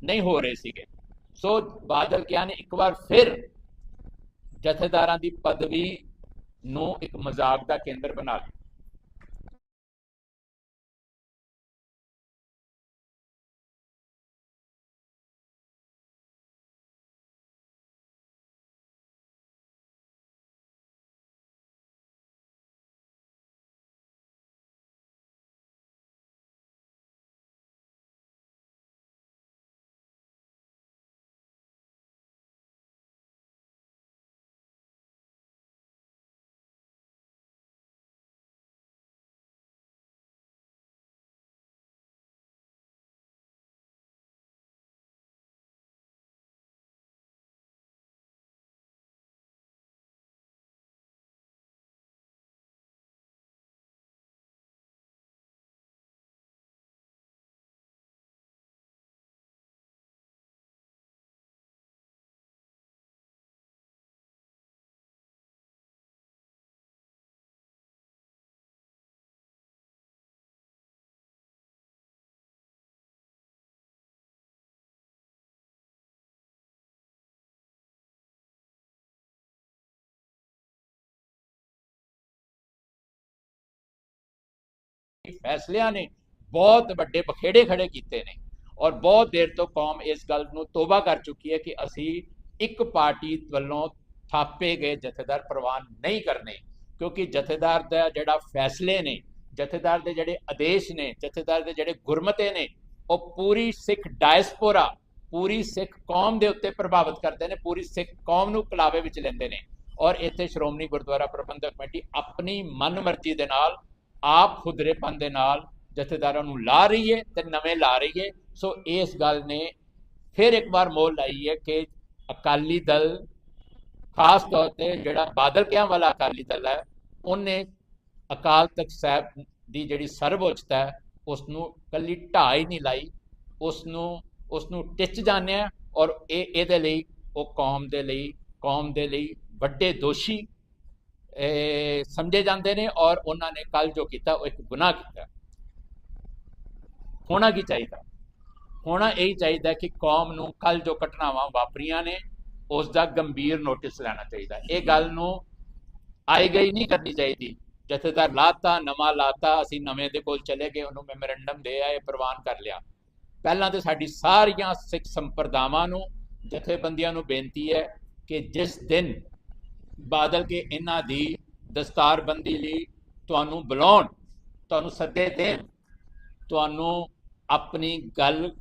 ਨਹੀਂ ਹੋ ਰਹੇ ਸੀਗੇ। ਸੋ ਬਾਦਲ ਕਿਆਂ ਨੇ ਇੱਕ ਵਾਰ ਫਿਰ ਜਥੇਦਾਰਾਂ ਦੀ ਪਦਵੀ ਨੂੰ ਇੱਕ ਮਜ਼ਾਕ ਦਾ ਕੇਂਦਰ ਬਣਾ ਲਿਆ। फैसलियां ने बहुत ਵੱਡੇ ਬਖੇੜੇ ਖੜੇ ਕੀਤੇ ਨੇ, ਔਰ ਬਹੁਤ ਦੇਰ ਤੋਂ ਕੌਮ ਇਸ ਗੱਲ ਨੂੰ ਤੋਬਾ ਕਰ ਚੁੱਕੀ ਹੈ ਕਿ ਅਸੀਂ ਇੱਕ ਪਾਰਟੀ ਵੱਲੋਂ ਥਾਪੇ ਗਏ ਜਥੇਦਾਰ ਪ੍ਰਵਾਨ ਨਹੀਂ ਕਰਨੇ, ਕਿਉਂਕਿ ਜਥੇਦਾਰ ਦਾ ਜਿਹੜਾ ਫੈਸਲੇ ਨੇ, ਜਥੇਦਾਰ ਦੇ ਜਿਹੜੇ ਆਦੇਸ਼ ਨੇ, ਜਥੇਦਾਰ ਦੇ ਜਿਹੜੇ ਗੁਰਮਤੇ ਨੇ, ਉਹ ਪੂਰੀ ਸਿੱਖ ਡਾਇਸਪੋਰਾ, ਪੂਰੀ ਸਿੱਖ ਕੌਮ ਦੇ ਉੱਤੇ ਪ੍ਰਭਾਵਿਤ ਕਰਦੇ ਨੇ, ਪੂਰੀ ਸਿੱਖ ਕੌਮ ਨੂੰ ਕਲਾਵੇ ਵਿੱਚ ਲੈਂਦੇ ਨੇ। ਔਰ ਇੱਥੇ ਸ਼੍ਰੋਮਣੀ ਗੁਰਦੁਆਰਾ ਪ੍ਰਬੰਧਕ ਕਮੇਟੀ ਆਪਣੀ ਮਨਮਰਜ਼ੀ ਦੇ ਨਾਲ, ਆਪ ਖੁਦਰੇਪਨ ਦੇ ਨਾਲ ਜਥੇਦਾਰਾਂ ਨੂੰ ਲਾ ਰਹੀ ਹੈ ਤੇ ਨਵੇਂ ਲਾ ਰਹੀ ਹੈ। ਸੋ ਇਸ ਗੱਲ ਨੇ ਫਿਰ ਇੱਕ ਵਾਰ ਮੋਹਰ ਲਾਈ ਹੈ ਕਿ ਅਕਾਲੀ ਦਲ, ਖਾਸ ਤੌਰ ਤੇ ਜਿਹੜਾ ਬਾਦਲ ਕਿਆਂ ਵਾਲਾ ਅਕਾਲੀ ਦਲ ਹੈ, ਉਹਨੇ ਅਕਾਲ ਤਖਤ ਸਾਹਿਬ ਦੀ ਜਿਹੜੀ ਸਰਵਉੱਚਤਾ ਹੈ ਉਸ ਨੂੰ ਕੱਲੀ ਢਾਹ ਹੀ ਨਹੀਂ ਲਾਈ, ਉਸ ਨੂੰ ਟਿੱਚ ਜਾਣਿਆ, ਔਰ ਇਹਦੇ ਲਈ ਉਹ ਕੌਮ ਦੇ ਲਈ ਵੱਡੇ ਦੋਸ਼ੀ ਸਮਝੇ ਜਾਂਦੇ ਨੇ, ਔਰ ਉਹਨਾਂ ਨੇ ਕੱਲ ਜੋ ਕੀਤਾ ਉਹ ਇੱਕ ਗੁਨਾਹ ਕੀਤਾ। ਹੋਣਾ ਕੀ ਚਾਹੀਦਾ? ਹੋਣਾ ਇਹੀ ਚਾਹੀਦਾ ਕਿ ਕੌਮ ਨੂੰ ਕੱਲ ਜੋ ਘਟਨਾਵਾਂ ਵਾਪਰੀਆਂ ਨੇ ਉਸ ਦਾ ਗੰਭੀਰ ਨੋਟਿਸ ਲੈਣਾ ਚਾਹੀਦਾ। ਇਹ ਗੱਲ ਨੂੰ ਆਈ ਗਈ ਨਹੀਂ ਕਰਨੀ ਚਾਹੀਦੀ। ਜਥੇਦਾਰ ਲਾਤਾ, ਨਵਾਂ ਲਾਤਾ, ਅਸੀਂ ਨਵੇਂ ਦੇ ਕੋਲ ਚਲੇ ਗਏ, ਉਹਨੂੰ ਮੈਮੋਰੈਂਡਮ ਦੇ ਆਏ, ਪ੍ਰਵਾਨ ਕਰ ਲਿਆ। ਪਹਿਲਾਂ ਤਾਂ ਸਾਡੀ ਸਾਰੀਆਂ ਸਿੱਖ ਸੰਪਰਦਾਵਾਂ ਨੂੰ, ਜਥੇਬੰਦੀਆਂ ਨੂੰ ਬੇਨਤੀ ਹੈ ਕਿ ਜਿਸ ਦਿਨ ਬਾਦਲ ਕੇ ਇਹਨਾਂ ਦੀ ਦਸਤਾਰਬੰਦੀ ਲਈ ਤੁਹਾਨੂੰ ਬੁਲਾਉਣ, ਤੁਹਾਨੂੰ ਸੱਦੇ ਦੇਣ, ਤੁਹਾਨੂੰ ਆਪਣੀ ਗੱਲ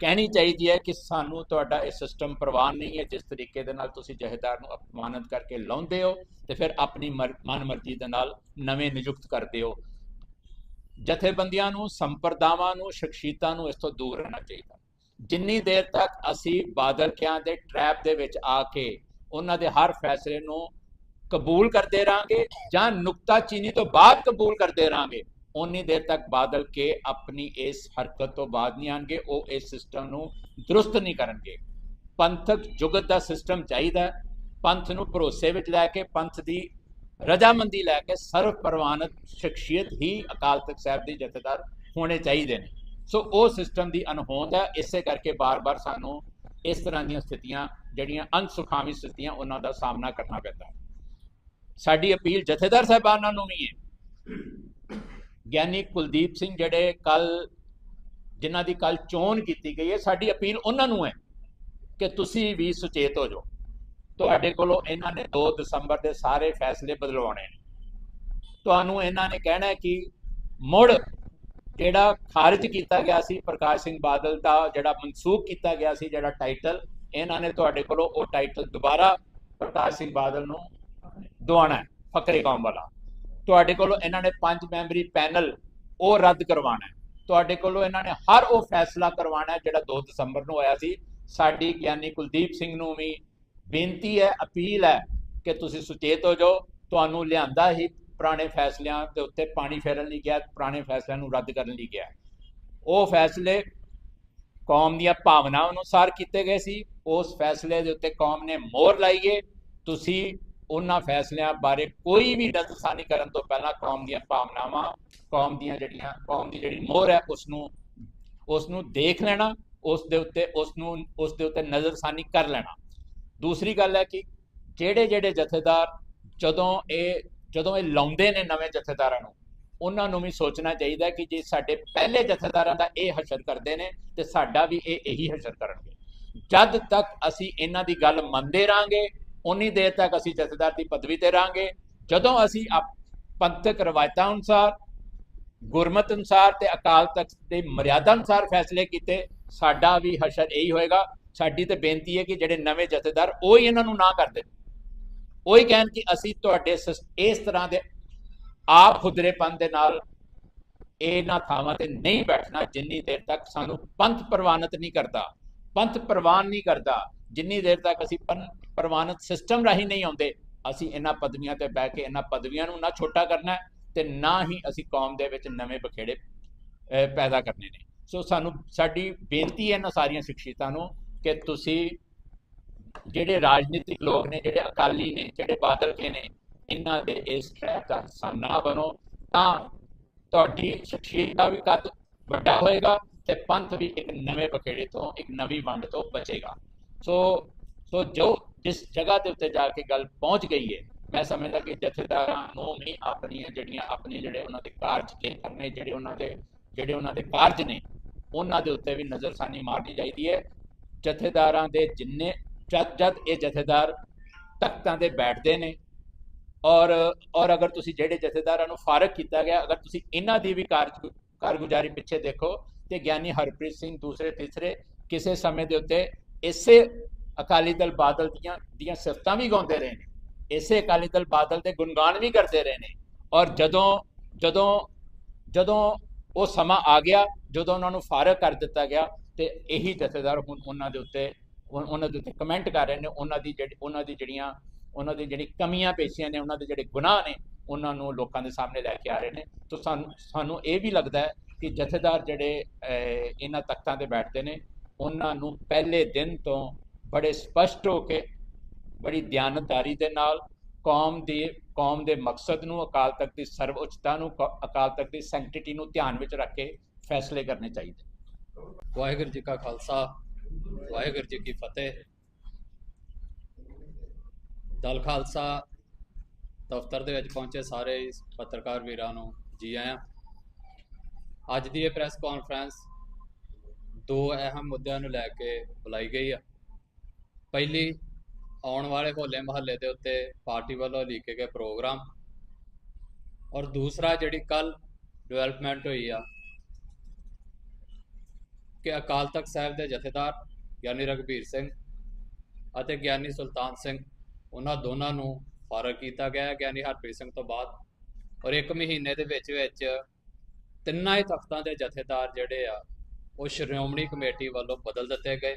ਕਹਿਣੀ ਚਾਹੀਦੀ ਹੈ ਕਿ ਸਾਨੂੰ ਤੁਹਾਡਾ ਇਹ ਸਿਸਟਮ ਪ੍ਰਵਾਨ ਨਹੀਂ ਹੈ। ਜਿਸ ਤਰੀਕੇ ਦੇ ਨਾਲ ਤੁਸੀਂ ਜਥੇਦਾਰ ਨੂੰ ਅਪਮਾਨਿਤ ਕਰਕੇ ਲਾਉਂਦੇ ਹੋ ਤੇ ਫਿਰ ਆਪਣੀ ਮਨਮਰਜ਼ੀ ਦੇ ਨਾਲ ਨਵੇਂ ਨਿਯੁਕਤ ਕਰਦੇ ਹੋ। ਜਥੇਬੰਦੀਆਂ ਨੂੰ, ਸੰਪਰਦਾਵਾਂ ਨੂੰ, ਸ਼ਖਸੀਅਤਾਂ ਨੂੰ ਇਸ ਤੋਂ ਦੂਰ ਰਹਿਣਾ ਚਾਹੀਦਾ। ਜਿੰਨੀ ਦੇਰ ਤੱਕ ਅਸੀਂ ਬਾਦਲਕਿਆਂ ਦੇ ਟਰੈਪ ਦੇ ਵਿੱਚ ਆ ਕੇ ਉਹਨਾਂ ਦੇ ਹਰ ਫੈਸਲੇ ਨੂੰ ਕਬੂਲ ਕਰਦੇ ਰਹਾਂਗੇ ਜਾਂ ਨੁਕਤਾਚੀਨੀ ਤੋਂ ਬਾਅਦ ਕਬੂਲ ਕਰਦੇ ਰਹਾਂਗੇ, ਉਨੀ ਦੇਰ ਤੱਕ ਬਾਦਲ ਕੇ ਆਪਣੀ ਇਸ ਹਰਕਤ ਤੋਂ ਬਾਅਦ ਨਹੀਂ ਆਣਗੇ। ਉਹ ਇਸ ਸਿਸਟਮ ਨੂੰ ਦਰੁਸਤ ਨਹੀਂ ਕਰਨਗੇ। ਪੰਥਕ ਜੁਗਤ ਦਾ ਸਿਸਟਮ ਚਾਹੀਦਾ। ਪੰਥ ਨੂੰ ਭਰੋਸੇ ਵਿੱਚ ਲੈ ਕੇ, ਪੰਥ ਦੀ ਰਜਾਮੰਦੀ ਲੈ ਕੇ ਸਰਵ ਪ੍ਰਵਾਨਿਤ ਸ਼ਖਸੀਅਤ ਹੀ ਅਕਾਲ ਤਖਤ ਸਾਹਿਬ ਦੇ ਜਥੇਦਾਰ ਹੋਣੇ ਚਾਹੀਦੇ ਨੇ। ਸੋ ਉਹ ਸਿਸਟਮ ਦੀ ਅਣਹੋਂਦ ਹੈ। ਇਸੇ ਕਰਕੇ ਬਾਰ-ਬਾਰ ਸਾਨੂੰ ਇਸ ਤਰ੍ਹਾਂ ਦੀਆਂ ਸਥਿਤੀਆਂ, ਜਿਹੜੀਆਂ ਅਣਸੁਖਾਵੀਂ ਸਥਿਤੀਆਂ, ਉਹਨਾਂ ਦਾ ਸਾਹਮਣਾ ਕਰਨਾ ਪੈਂਦਾ। ਸਾਡੀ ਅਪੀਲ ਜਥੇਦਾਰ ਸਾਹਿਬਾਨਾਂ ਨੂੰ ਵੀ ਹੈ। ਗਿਆਨੀ ਕੁਲਦੀਪ ਸਿੰਘ ਜਿਹੜੇ ਜਿਨ੍ਹਾਂ ਦੀ ਕੱਲ ਚੋਣ ਕੀਤੀ ਗਈ ਹੈ, ਸਾਡੀ ਅਪੀਲ ਉਹਨਾਂ ਨੂੰ ਹੈ ਕਿ ਤੁਸੀਂ ਵੀ ਸੁਚੇਤ ਹੋ ਜਾਓ। ਤੁਹਾਡੇ ਕੋਲੋਂ ਇਹਨਾਂ ਨੇ 2 ਦਸੰਬਰ ਦੇ ਸਾਰੇ ਫੈਸਲੇ ਬਦਲਵਾਉਣੇ ਨੇ। ਤੁਹਾਨੂੰ ਇਹਨਾਂ ਨੇ ਕਹਿਣਾ ਕਿ ਮੁੜ ਜਿਹੜਾ ਖਾਰਜ ਕੀਤਾ ਗਿਆ ਸੀ ਪ੍ਰਕਾਸ਼ ਸਿੰਘ ਬਾਦਲ ਦਾ, ਜਿਹੜਾ ਮਨਸੂਖ ਕੀਤਾ ਗਿਆ ਸੀ ਜਿਹੜਾ ਟਾਈਟਲ, ਇਹਨਾਂ ਨੇ ਤੁਹਾਡੇ ਕੋਲੋਂ ਉਹ ਟਾਈਟਲ ਦੁਬਾਰਾ ਪ੍ਰਕਾਸ਼ ਸਿੰਘ ਬਾਦਲ ਨੂੰ ਦਵਾਉਣਾ ਹੈ, ਫਕਰੇ ਕੌਮ ਵਾਲਾ। ਤੁਹਾਡੇ ਕੋਲੋਂ ਇਹਨਾਂ ਨੇ 5 ਮੈਂਬਰੀ ਪੈਨਲ ਉਹ ਰੱਦ ਕਰਵਾਉਣਾ ਹੈ। ਤੁਹਾਡੇ ਕੋਲੋਂ ਇਹਨਾਂ ਨੇ ਹਰ ਉਹ ਫੈਸਲਾ ਕਰਵਾਉਣਾ ਹੈ ਜਿਹੜਾ 2 ਦਸੰਬਰ ਨੂੰ ਹੋਇਆ ਸੀ। ਸਾਡੀ ਗਿਆਨੀ ਕੁਲਦੀਪ ਸਿੰਘ ਨੂੰ ਵੀ ਬੇਨਤੀ ਹੈ, ਅਪੀਲ ਹੈ ਕਿ ਤੁਸੀਂ ਸੁਚੇਤ ਹੋ ਜਾਓ। ਤੁਹਾਨੂੰ ਲਿਆਂਦਾ ਹੀ ਪੁਰਾਣੇ ਫੈਸਲਿਆਂ ਦੇ ਉੱਤੇ ਪਾਣੀ ਫੇਰਨ ਲਈ ਗਿਆ, ਪੁਰਾਣੇ ਫੈਸਲਿਆਂ ਨੂੰ ਰੱਦ ਕਰਨ ਲਈ ਗਿਆ। ਉਹ ਫੈਸਲੇ ਕੌਮ ਦੀਆਂ ਭਾਵਨਾਵਾਂ ਅਨੁਸਾਰ ਕੀਤੇ ਗਏ ਸੀ। ਉਸ ਫੈਸਲੇ ਦੇ ਉੱਤੇ ਕੌਮ ਨੇ ਮੋਹਰ ਲਾਈ ਹੈ। ਤੁਸੀਂ ਉਹਨਾਂ ਫੈਸਲਿਆਂ ਬਾਰੇ ਕੋਈ ਵੀ ਨਜ਼ਰਸਾਨੀ ਕਰਨ ਤੋਂ ਪਹਿਲਾਂ ਕੌਮ ਦੀਆਂ ਭਾਵਨਾਵਾਂ, ਕੌਮ ਦੀ ਜਿਹੜੀ ਮੋਹਰ ਹੈ ਉਸ ਨੂੰ ਦੇਖ ਲੈਣਾ, ਉਸ ਦੇ ਉੱਤੇ ਨਜ਼ਰਸਾਨੀ ਕਰ ਲੈਣਾ। ਦੂਸਰੀ ਗੱਲ ਹੈ ਕਿ ਜਿਹੜੇ ਜਥੇਦਾਰ ਜਦੋਂ ਇਹ ਲਾਉਂਦੇ ਨੇ ਨਵੇਂ ਜਥੇਦਾਰਾਂ ਨੂੰ, ਉਹਨਾਂ ਨੂੰ ਵੀ ਸੋਚਣਾ ਚਾਹੀਦਾ ਕਿ ਜੇ ਸਾਡੇ ਪਹਿਲੇ ਜਥੇਦਾਰਾਂ ਦਾ ਇਹ ਹਸ਼ਰ ਕਰਦੇ ਨੇ ਤੇ ਸਾਡਾ ਵੀ ਇਹੀ ਹਸ਼ਰ ਕਰਨਗੇ। ਜਦ ਤੱਕ ਅਸੀਂ ਇਹਨਾਂ ਦੀ ਗੱਲ ਮੰਨਦੇ ਰਹਾਂਗੇ ਉਨੀ ਦੇਰ ਤੱਕ ਅਸੀਂ ਜਥੇਦਾਰ ਦੀ ਪਦਵੀ ਤੇ ਰਹਾਂਗੇ। ਜਦੋਂ ਅਸੀਂ ਪੰਥਕ ਰਵਾਇਤਾਂ ਅਨੁਸਾਰ, ਗੁਰਮਤ ਅਨੁਸਾਰ ਤੇ ਅਕਾਲ ਤਖਤ ਦੀ ਮਰਿਆਦਾ ਅਨੁਸਾਰ ਫੈਸਲੇ ਕੀਤੇ, ਸਾਡਾ ਵੀ ਹਸ਼ਰ ਇਹੀ ਹੋਏਗਾ। ਸਾਡੀ ਤੇ ਬੇਨਤੀ ਹੈ ਕਿ ਜਿਹੜੇ ਨਵੇਂ ਜਥੇਦਾਰ ਉਹ ਹੀ ਇਹਨਾਂ ਨੂੰ ਨਾ ਕਰਦੇ, ਉਹ ਹੀ ਕਹਿਣ ਕਿ ਅਸੀਂ ਤੁਹਾਡੇ ਇਸ ਤਰ੍ਹਾਂ ਦੇ ਆਪ ਖੁਦਰੇਪਨ ਦੇ ਨਾਲ ਇਹਨਾਂ ਥਾਵਾਂ ਤੇ ਨਹੀਂ ਬੈਠਣਾ ਜਿੰਨੀ ਦੇਰ ਤੱਕ ਸਾਨੂੰ ਪੰਥ ਪ੍ਰਵਾਨਿਤ ਨਹੀਂ ਕਰਦਾ, ਪੰਥ ਪ੍ਰਵਾਨ ਨਹੀਂ ਕਰਦਾ। ਜਿੰਨੀ ਦੇਰ ਤੱਕ ਅਸੀਂ ਪ੍ਰਵਾਨਿਤ ਸਿਸਟਮ ਰਾਹੀਂ ਨਹੀਂ ਆਉਂਦੇ, ਅਸੀਂ ਇਹਨਾਂ ਪਦਵੀਆਂ ਤੇ ਬਹਿ ਕੇ ਇਹਨਾਂ ਪਦਵੀਆਂ ਨੂੰ ਨਾ ਛੋਟਾ ਕਰਨਾ ਤੇ ਨਾ ਹੀ ਅਸੀਂ ਕੌਮ ਦੇ ਵਿੱਚ ਨਵੇਂ ਬਖੇੜੇ ਪੈਦਾ ਕਰਨੇ ਨੇ। ਸੋ ਸਾਡੀ ਬੇਨਤੀ ਹੈ ਇਹਨਾਂ ਸਾਰੀਆਂ ਸ਼ਖਸੀਅਤਾਂ ਨੂੰ ਕਿ ਤੁਸੀਂ ਜਿਹੜੇ ਰਾਜਨੀਤਿਕ ਲੋਕ ਨੇ, ਜਿਹੜੇ ਅਕਾਲੀ ਨੇ, ਜਿਹੜੇ ਬਾਦਲ ਕੇ ਨੇ, ਇਹਨਾਂ ਦੇ ਇਸ ਟਰੈਪ ਦਾ ਹਿੱਸਾ ਨਾ ਬਣੋ, ਤਾਂ ਤੁਹਾਡੀ ਸ਼ਖਸੀਅਤ ਦਾ ਵੀ ਕੱਦ ਵੱਡਾ ਹੋਏਗਾ ਤੇ ਪੰਥ ਵੀ ਇੱਕ ਨਵੇਂ ਬਖੇੜੇ ਤੋਂ, ਇੱਕ ਨਵੀਂ ਵੰਡ ਤੋਂ ਬਚੇਗਾ। ਸੋ ਜੋ ਜਿਸ ਜਗ੍ਹਾ ਦੇ ਉੱਤੇ ਜਾ ਕੇ ਗੱਲ ਪਹੁੰਚ ਗਈ ਹੈ, ਮੈਂ ਸਮਝਦਾ ਕਿ ਜਥੇਦਾਰਾਂ ਨੂੰ ਵੀ ਆਪਣੇ ਜਿਹੜੇ ਉਹਨਾਂ ਦੇ ਕਾਰਜ ਕਰਨੇ, ਜਿਹੜੇ ਉਹਨਾਂ ਦੇ ਕਾਰਜ ਨੇ, ਉਹਨਾਂ ਦੇ ਉੱਤੇ ਵੀ ਨਜ਼ਰਸਾਨੀ ਮਾਰਨੀ ਚਾਹੀਦੀ ਹੈ। ਜਥੇਦਾਰਾਂ ਦੇ ਜਦ ਇਹ ਜਥੇਦਾਰ ਤਖਤਾਂ ਤੇ ਬੈਠਦੇ ਨੇ ਔਰ ਅਗਰ ਤੁਸੀਂ ਜਿਹੜੇ ਜਥੇਦਾਰਾਂ ਨੂੰ ਫਾਰਗ ਕੀਤਾ ਗਿਆ, ਅਗਰ ਤੁਸੀਂ ਇਹਨਾਂ ਦੀ ਵੀ ਕਾਰਗੁਜ਼ਾਰੀ ਪਿੱਛੇ ਦੇਖੋ ਤੇ ਗਿਆਨੀ ਹਰਪ੍ਰੀਤ ਸਿੰਘ ਦੂਸਰੇ ਤੀਸਰੇ ਕਿਸੇ ਸਮੇਂ ਦੇ ਉੱਤੇ ਇਸੇ ਅਕਾਲੀ ਦਲ ਬਾਦਲ ਦੀਆਂ ਸਿਫਤਾਂ ਵੀ ਗਾਉਂਦੇ ਰਹੇ ਨੇ, ਇਸੇ ਅਕਾਲੀ ਦਲ ਬਾਦਲ ਦੇ ਗੁਣਗਾਨ ਵੀ ਕਰਦੇ ਰਹੇ ਨੇ। ਔਰ ਜਦੋਂ ਉਹ ਸਮਾਂ ਆ ਗਿਆ, ਜਦੋਂ ਉਹਨਾਂ ਨੂੰ ਫਾਰਗ ਕਰ ਦਿੱਤਾ ਗਿਆ, ਤੇ ਇਹੀ ਜਥੇਦਾਰ ਹੁਣ ਉਹਨਾਂ ਦੇ ਉੱਤੇ ਕਮੈਂਟ ਕਰ ਰਹੇ ਨੇ, ਉਹਨਾਂ ਦੀ ਜਿਹੜੀ ਕਮੀਆਂ ਪੇਸ਼ੀਆਂ ਨੇ, ਉਹਨਾਂ ਦੇ ਜਿਹੜੇ ਗੁਨਾਹ ਨੇ, ਉਹਨਾਂ ਨੂੰ ਲੋਕਾਂ ਦੇ ਸਾਹਮਣੇ ਲੈ ਕੇ ਆ ਰਹੇ ਨੇ। ਤਾਂ ਸਾਨੂੰ ਇਹ ਵੀ ਲੱਗਦਾ ਹੈ ਕਿ ਜਥੇਦਾਰ ਜਿਹੜੇ ਇਹਨਾਂ ਤਖਤਾਂ ਤੇ ਬੈਠਦੇ ਨੇ, ਉਹਨਾਂ ਨੂੰ ਪਹਿਲੇ ਦਿਨ ਤੋਂ ਬੜੇ ਸਪਸ਼ਟ ਹੋ ਕੇ, ਬੜੀ ਦਿਆਨਤਦਾਰੀ ਦੇ ਨਾਲ ਕੌਮ ਦੇ ਮਕਸਦ ਨੂੰ, ਅਕਾਲ ਤਖਤ ਦੀ ਸਰਵਉੱਚਤਾ ਨੂੰ, ਅਕਾਲ ਤਖਤ ਦੀ ਸੈਂਕਟਿਟੀ ਨੂੰ ਧਿਆਨ ਵਿੱਚ ਰੱਖ ਕੇ ਫੈਸਲੇ ਕਰਨੇ ਚਾਹੀਦੇ। ਵਾਹਿਗੁਰੂ ਜੀ ਕਾ ਖਾਲਸਾ, ਵਾਹਿਗੁਰੂ ਜੀ ਕੀ ਫਤਿਹ। ਦਲ ਖਾਲਸਾ ਦਫ਼ਤਰ ਦੇ ਵਿੱਚ ਪਹੁੰਚੇ ਸਾਰੇ ਪੱਤਰਕਾਰ ਵੀਰਾਂ ਨੂੰ ਜੀ ਆਇਆਂ। ਅੱਜ ਦੀ ਇਹ ਪ੍ਰੈਸ ਕਾਨਫਰੰਸ ਦੋ ਅਹਿਮ ਮੁੱਦਿਆਂ ਨੂੰ ਲੈ ਕੇ ਬੁਲਾਈ ਗਈ ਆ। ਪਹਿਲੀ, ਆਉਣ ਵਾਲੇ ਹੋਲੇ ਮਹੱਲੇ ਦੇ ਉੱਤੇ ਪਾਰਟੀ ਵੱਲੋਂ ਲੀਕੇ ਗਏ ਪ੍ਰੋਗਰਾਮ, ਔਰ ਦੂਸਰਾ ਜਿਹੜੀ ਕੱਲ ਡਿਵੈਲਪਮੈਂਟ ਹੋਈ ਆ ਕਿ ਅਕਾਲ ਤਖਤ ਸਾਹਿਬ ਦੇ ਜਥੇਦਾਰ ਗਿਆਨੀ ਰਘਬੀਰ ਸਿੰਘ ਅਤੇ ਗਿਆਨੀ ਸੁਲਤਾਨ ਸਿੰਘ, ਉਹਨਾਂ ਦੋਨਾਂ ਨੂੰ ਫਾਰਗ ਕੀਤਾ ਗਿਆ ਗਿਆਨੀ ਹਰਪ੍ਰੀਤ ਸਿੰਘ ਤੋਂ ਬਾਅਦ। ਔਰ 1 ਮਹੀਨੇ ਦੇ ਵਿੱਚ ਤਿੰਨਾਂ ਹੀ ਤਖਤਾਂ ਦੇ ਜਥੇਦਾਰ ਜਿਹੜੇ ਆ ਉਹ ਸ਼੍ਰੋਮਣੀ ਕਮੇਟੀ ਵੱਲੋਂ ਬਦਲ ਦਿੱਤੇ ਗਏ,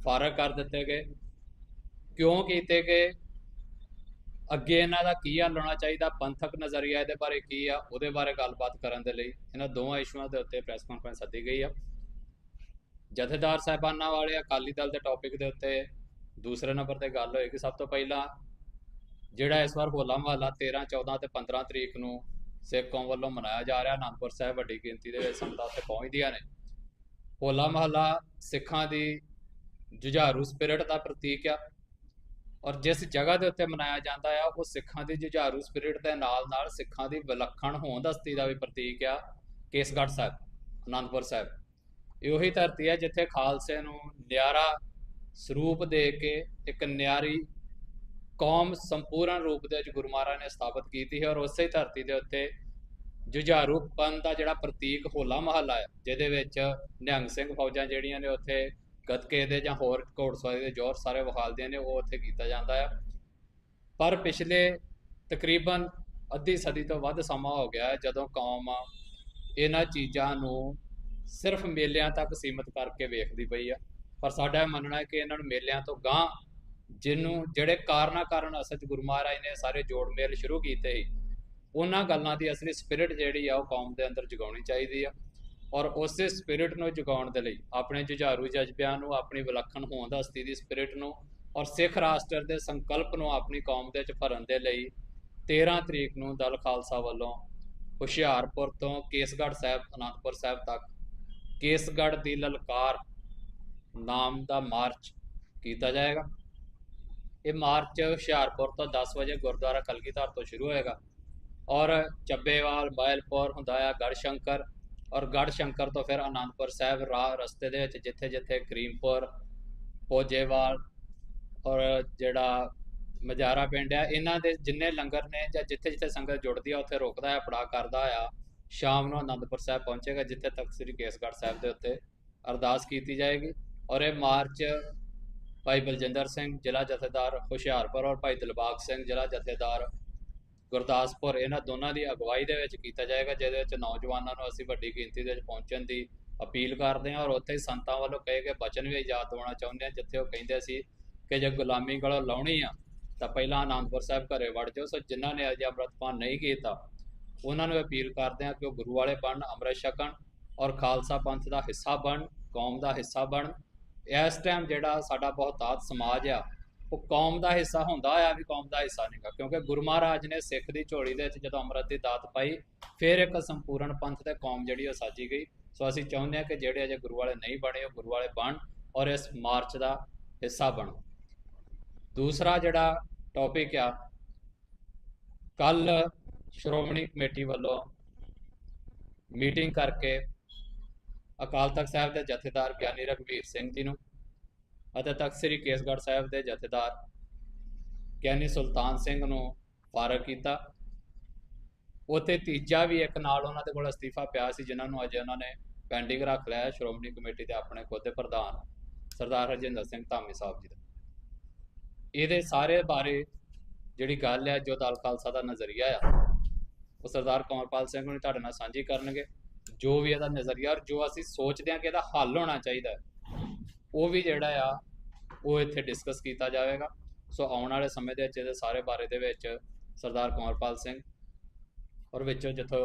ਫਾਰਗ ਕਰ ਦਿੱਤੇ ਗਏ। ਕਿਉਂ ਕੀਤੇ ਗਏ, ਅੱਗੇ ਇਹਨਾਂ ਦਾ ਕੀ ਹੱਲ ਹੋਣਾ ਚਾਹੀਦਾ, ਪੰਥਕ ਨਜ਼ਰੀਆ ਇਹਦੇ ਬਾਰੇ ਕੀ ਆ, ਉਹਦੇ ਬਾਰੇ ਗੱਲਬਾਤ ਕਰਨ ਦੇ ਲਈ ਇਹਨਾਂ ਦੋਵਾਂ ਇਸ਼ੂਆਂ ਦੇ ਉੱਤੇ ਪ੍ਰੈਸ ਕਾਨਫਰੰਸ ਸੱਦੀ ਗਈ ਆ। ਜਥੇਦਾਰ ਸਾਹਿਬਾਨਾਂ ਵਾਲੇ ਅਕਾਲੀ ਦਲ ਦੇ ਟੌਪਿਕ ਦੇ ਉੱਤੇ ਦੂਸਰੇ ਨੰਬਰ ਤੇ ਗੱਲ ਹੋਏਗੀ। ਸਭ ਤੋਂ ਪਹਿਲਾਂ ਜਿਹੜਾ ਇਸ ਵਾਰ ਹੋਲਾ ਮਹੱਲਾ 13, 14 ਤੇ 15 ਤਰੀਕ ਨੂੰ ਸਿੱਖ ਕੌਮ ਵੱਲੋਂ ਮਨਾਇਆ ਜਾ ਰਿਹਾ, ਅਨੰਦਪੁਰ ਸਾਹਿਬ ਵੱਡੀ ਗਿਣਤੀ ਦੇ ਵਿੱਚ ਸੰਗਤਾਂ ਉੱਥੇ ਪਹੁੰਚਦੀਆਂ ਨੇ। ਹੋਲਾ ਮਹੱਲਾ ਸਿੱਖਾਂ ਦੀ ਜੁਝਾਰੂ ਸਪਿਰਿਟ ਦਾ ਪ੍ਰਤੀਕ ਆ, ਔਰ ਜਿਸ ਜਗ੍ਹਾ ਦੇ ਉੱਤੇ ਮਨਾਇਆ ਜਾਂਦਾ ਆ ਉਹ ਸਿੱਖਾਂ ਦੀ ਜੁਝਾਰੂ ਸਪਿਰਿਟ ਦੇ ਨਾਲ ਨਾਲ ਸਿੱਖਾਂ ਦੀ ਵਿਲੱਖਣ ਹੋਂਦ ਹਸਤੀ ਦਾ ਵੀ ਪ੍ਰਤੀਕ ਆ। ਕੇਸਗੜ੍ਹ ਸਾਹਿਬ, ਅਨੰਦਪੁਰ ਸਾਹਿਬ, ਇਹ ਉਹੀ ਧਰਤੀ ਹੈ ਜਿੱਥੇ ਖਾਲਸੇ ਨੂੰ ਨਿਆਰਾ ਸਰੂਪ ਦੇ ਕੇ ਇੱਕ ਨਿਆਰੀ ਕੌਮ ਸੰਪੂਰਨ ਰੂਪ ਦੇ ਵਿੱਚ ਗੁਰੂ ਮਹਾਰਾਜ ਨੇ ਸਥਾਪਿਤ ਕੀਤੀ ਹੈ। ਔਰ ਉਸੇ ਧਰਤੀ ਦੇ ਉੱਤੇ ਜੁਝਾਰੂਪਨ ਦਾ ਜਿਹੜਾ ਪ੍ਰਤੀਕ ਹੋਲਾ ਮਹੱਲਾ ਹੈ, ਜਿਹਦੇ ਵਿੱਚ ਨਿਹੰਗ ਸਿੰਘ ਫੌਜਾਂ ਜਿਹੜੀਆਂ ਨੇ ਉੱਥੇ ਗੱਤਕੇ ਦੇ ਜਾਂ ਹੋਰ ਘੋੜਸਵਾਰੀ ਦੇ ਜ਼ੋਰ ਸਾਰੇ ਵਿਖਾਲਦੀਆਂ ਨੇ, ਉਹ ਉੱਥੇ ਕੀਤਾ ਜਾਂਦਾ ਆ। ਪਰ ਪਿਛਲੇ ਤਕਰੀਬਨ ਅੱਧੀ ਸਦੀ ਤੋਂ ਵੱਧ ਸਮਾਂ ਹੋ ਗਿਆ ਜਦੋਂ ਕੌਮ ਇਹਨਾਂ ਚੀਜ਼ਾਂ ਨੂੰ ਸਿਰਫ ਮੇਲਿਆਂ ਤੱਕ ਸੀਮਿਤ ਕਰਕੇ ਵੇਖਦੀ ਪਈ ਆ। ਪਰ ਸਾਡਾ ਇਹ ਮੰਨਣਾ ਹੈ ਕਿ ਇਹਨਾਂ ਨੂੰ ਮੇਲਿਆਂ ਤੋਂ ਗਾਂਹ ਜਿਹੜੇ ਕਾਰਨ ਅਸਲ 'ਚ ਗੁਰੂ ਮਹਾਰਾਜ ਨੇ ਸਾਰੇ ਜੋੜ ਮੇਲ ਸ਼ੁਰੂ ਕੀਤੇ ਸੀ, ਉਹਨਾਂ ਗੱਲਾਂ ਦੀ ਅਸਲੀ ਸਪਿਰਿਟ ਜਿਹੜੀ ਆ ਉਹ ਕੌਮ ਦੇ ਅੰਦਰ ਜਗਾਉਣੀ ਚਾਹੀਦੀ ਆ। ਔਰ ਉਸੇ ਸਪਿਰਿਟ ਨੂੰ ਜਗਾਉਣ ਦੇ ਲਈ, ਆਪਣੇ ਜੁਝਾਰੂ ਜਜ਼ਬਿਆਂ ਨੂੰ, ਆਪਣੀ ਵਿਲੱਖਣ ਹੋਂਦ ਹਸਤੀ ਦੀ ਸਪਿਰਿਟ ਨੂੰ ਔਰ ਸਿੱਖ ਰਾਸ਼ਟਰ ਦੇ ਸੰਕਲਪ ਨੂੰ ਆਪਣੀ ਕੌਮ ਦੇ ਵਿੱਚ ਭਰਨ ਦੇ ਲਈ 13 ਤਰੀਕ ਨੂੰ ਦਲ ਖਾਲਸਾ ਵੱਲੋਂ ਹੁਸ਼ਿਆਰਪੁਰ ਤੋਂ ਕੇਸਗੜ੍ਹ ਸਾਹਿਬ, ਅਨੰਦਪੁਰ ਸਾਹਿਬ ਤੱਕ ਕੇਸਗੜ੍ਹ ਦੀ ਲਲਕਾਰ ਨਾਮ ਦਾ ਮਾਰਚ ਕੀਤਾ ਜਾਏਗਾ। ਇਹ ਮਾਰਚ ਹੁਸ਼ਿਆਰਪੁਰ ਤੋਂ 10 ਵਜੇ ਗੁਰਦੁਆਰਾ ਕਲਗੀਧਰ ਤੋਂ ਸ਼ੁਰੂ ਹੋਏਗਾ ਔਰ ਚੱਬੇਵਾਲ, ਮਾਇਲਪੁਰ ਹੁੰਦਾ ਆ ਗੜ੍ਹਸ਼ੰਕਰ, ਔਰ ਗੜ੍ਹਸ਼ੰਕਰ ਤੋਂ ਫਿਰ ਅਨੰਦਪੁਰ ਸਾਹਿਬ ਰਸਤੇ ਦੇ ਵਿੱਚ ਜਿੱਥੇ ਜਿੱਥੇ ਕਰੀਮਪੁਰ, ਪੋਜੇਵਾਲ ਔਰ ਜਿਹੜਾ ਮਜਾਰਾ ਪਿੰਡ ਆ, ਇਹਨਾਂ ਦੇ ਜਿੰਨੇ ਲੰਗਰ ਨੇ ਜਾਂ ਜਿੱਥੇ ਜਿੱਥੇ ਸੰਗਤ ਜੁੜਦੀ ਆ ਉੱਥੇ ਰੁਕਦਾ ਹੈ, ਪੜਾ ਕਰਦਾ ਆ। ਸ਼ਾਮ ਨੂੰ ਅਨੰਦਪੁਰ ਸਾਹਿਬ ਪਹੁੰਚੇਗਾ ਜਿੱਥੇ ਤਖਤ ਸ੍ਰੀ ਕੇਸਗੜ੍ਹ ਸਾਹਿਬ ਦੇ ਉੱਤੇ ਅਰਦਾਸ ਕੀਤੀ ਜਾਏਗੀ। ਔਰ ਇਹ ਮਾਰਚ ਭਾਈ ਬਲਜਿੰਦਰ ਸਿੰਘ ਜ਼ਿਲ੍ਹਾ ਜਥੇਦਾਰ ਹੁਸ਼ਿਆਰਪੁਰ ਔਰ ਭਾਈ ਦਿਲਬਾਗ ਸਿੰਘ ਜ਼ਿਲ੍ਹਾ ਜਥੇਦਾਰ ਗੁਰਦਾਸਪੁਰ, ਇਹਨਾਂ ਦੋਨਾਂ ਦੀ ਅਗਵਾਈ ਦੇ ਵਿੱਚ ਕੀਤਾ ਜਾਏਗਾ, ਜਿਹਦੇ ਵਿੱਚ ਨੌਜਵਾਨਾਂ ਨੂੰ ਅਸੀਂ ਵੱਡੀ ਗਿਣਤੀ ਦੇ ਵਿੱਚ ਪਹੁੰਚਣ ਦੀ ਅਪੀਲ ਕਰਦੇ ਹਾਂ। ਔਰ ਉੱਥੇ ਹੀ ਸੰਤਾਂ ਵੱਲੋਂ ਕਹੇ ਗਏ ਬਚਨ ਵੀ ਯਾਦ ਦਿਵਾਉਣਾ ਚਾਹੁੰਦੇ ਹਾਂ, ਜਿੱਥੇ ਉਹ ਕਹਿੰਦੇ ਸੀ ਕਿ ਜੇ ਗੁਲਾਮੀ ਗਲੋਂ ਲਾਉਣੀ ਆ ਤਾਂ ਪਹਿਲਾਂ ਅਨੰਦਪੁਰ ਸਾਹਿਬ ਘਰੇ ਵੜ ਜਾਓ। ਸੋ ਜਿਨ੍ਹਾਂ ਨੇ ਅਜੇ ਅੰਮ੍ਰਿਤਪਾਨ ਨਹੀਂ ਕੀਤਾ ਉਹਨਾਂ ਨੂੰ ਅਪੀਲ ਕਰਦੇ ਹਾਂ ਕਿ ਉਹ ਗੁਰੂ ਵਾਲੇ ਬਣਨ, ਅੰਮ੍ਰਿਤ ਛਕਣ ਔਰ ਖਾਲਸਾ ਪੰਥ ਦਾ ਹਿੱਸਾ ਬਣਨ, ਕੌਮ ਦਾ ਹਿੱਸਾ ਬਣਨ। ਇਸ ਟਾਈਮ ਜਿਹੜਾ ਸਾਡਾ ਬਹੁਤਾਤ ਸਮਾਜ ਆ ਉਹ ਕੌਮ ਦਾ ਹਿੱਸਾ ਹੁੰਦਾ ਆ ਵੀ ਕੌਮ ਦਾ ਹਿੱਸਾ ਨਹੀਂਗਾ, ਕਿਉਂਕਿ ਗੁਰੂ ਮਹਾਰਾਜ ਨੇ ਸਿੱਖ ਦੀ ਝੋਲੀ ਦੇ ਵਿੱਚ ਜਦੋਂ ਅੰਮ੍ਰਿਤ ਦੀ ਦਾਤ ਪਾਈ ਫਿਰ ਇੱਕ ਸੰਪੂਰਨ ਪੰਥ ਤੇ ਕੌਮ ਜਿਹੜੀ ਉਹ ਸਾਜੀ ਗਈ। ਸੋ ਅਸੀਂ ਚਾਹੁੰਦੇ ਹਾਂ ਕਿ ਜਿਹੜੇ ਅਜੇ ਗੁਰੂ ਵਾਲੇ ਨਹੀਂ ਬਣੇ ਉਹ ਗੁਰੂ ਵਾਲੇ ਬਣ ਔਰ ਇਸ ਮਾਰਚ ਦਾ ਹਿੱਸਾ ਬਣਨ। ਦੂਸਰਾ ਜਿਹੜਾ ਟੌਪਿਕ ਆ, ਕੱਲ ਸ਼੍ਰੋਮਣੀ ਕਮੇਟੀ ਵੱਲੋਂ ਮੀਟਿੰਗ ਕਰਕੇ ਅਕਾਲ ਤਖਤ ਸਾਹਿਬ ਦੇ ਜਥੇਦਾਰ ਗਿਆਨੀ ਰਘਬੀਰ ਸਿੰਘ ਜੀ ਨੂੰ ਅਤੇ ਤਖਤ ਸ੍ਰੀ ਕੇਸਗੜ੍ਹ ਸਾਹਿਬ ਦੇ ਜਥੇਦਾਰ ਗਿਆਨੀ ਸੁਲਤਾਨ ਸਿੰਘ ਨੂੰ ਫਾਰਗ ਕੀਤਾ। ਉੱਥੇ ਤੀਜਾ ਵੀ ਇੱਕ ਨਾਲ ਉਹਨਾਂ ਦੇ ਕੋਲ ਅਸਤੀਫਾ ਪਿਆ ਸੀ, ਜਿਨ੍ਹਾਂ ਨੂੰ ਅਜੇ ਉਹਨਾਂ ਨੇ ਪੈਂਡਿੰਗ ਰੱਖ ਲਿਆ ਸ਼੍ਰੋਮਣੀ ਕਮੇਟੀ ਦੇ ਆਪਣੇ ਖੁਦ ਦੇ ਪ੍ਰਧਾਨ ਸਰਦਾਰ ਹਰਜਿੰਦਰ ਸਿੰਘ ਧਾਮੀ ਸਾਹਿਬ ਜੀ ਦਾ। ਇਹਦੇ ਸਾਰੇ ਬਾਰੇ ਜਿਹੜੀ ਗੱਲ ਹੈ, ਜੋ ਦਲ ਖਾਲਸਾ ਦਾ ਨਜ਼ਰੀਆ ਆ, ਉਹ ਸਰਦਾਰ ਕੰਵਰਪਾਲ ਸਿੰਘ ਨੂੰ ਤੁਹਾਡੇ ਨਾਲ ਸਾਂਝੀ ਕਰਨਗੇ। ਜੋ ਵੀ ਇਹਦਾ ਨਜ਼ਰੀਆ ਔਰ ਜੋ ਅਸੀਂ ਸੋਚਦੇ ਹਾਂ ਕਿ ਇਹਦਾ ਹੱਲ ਹੋਣਾ ਚਾਹੀਦਾ ਉਹ ਵੀ ਜਿਹੜਾ ਆ ਉਹ ਇੱਥੇ ਡਿਸਕਸ ਕੀਤਾ ਜਾਵੇਗਾ। ਸੋ ਆਉਣ ਵਾਲੇ ਸਮੇਂ ਦੇ ਵਿੱਚ ਇਹਦੇ ਸਾਰੇ ਬਾਰੇ ਦੇ ਵਿੱਚ ਸਰਦਾਰ ਕੰਵਰਪਾਲ ਸਿੰਘ ਔਰ ਵਿੱਚੋਂ ਜਿੱਥੋਂ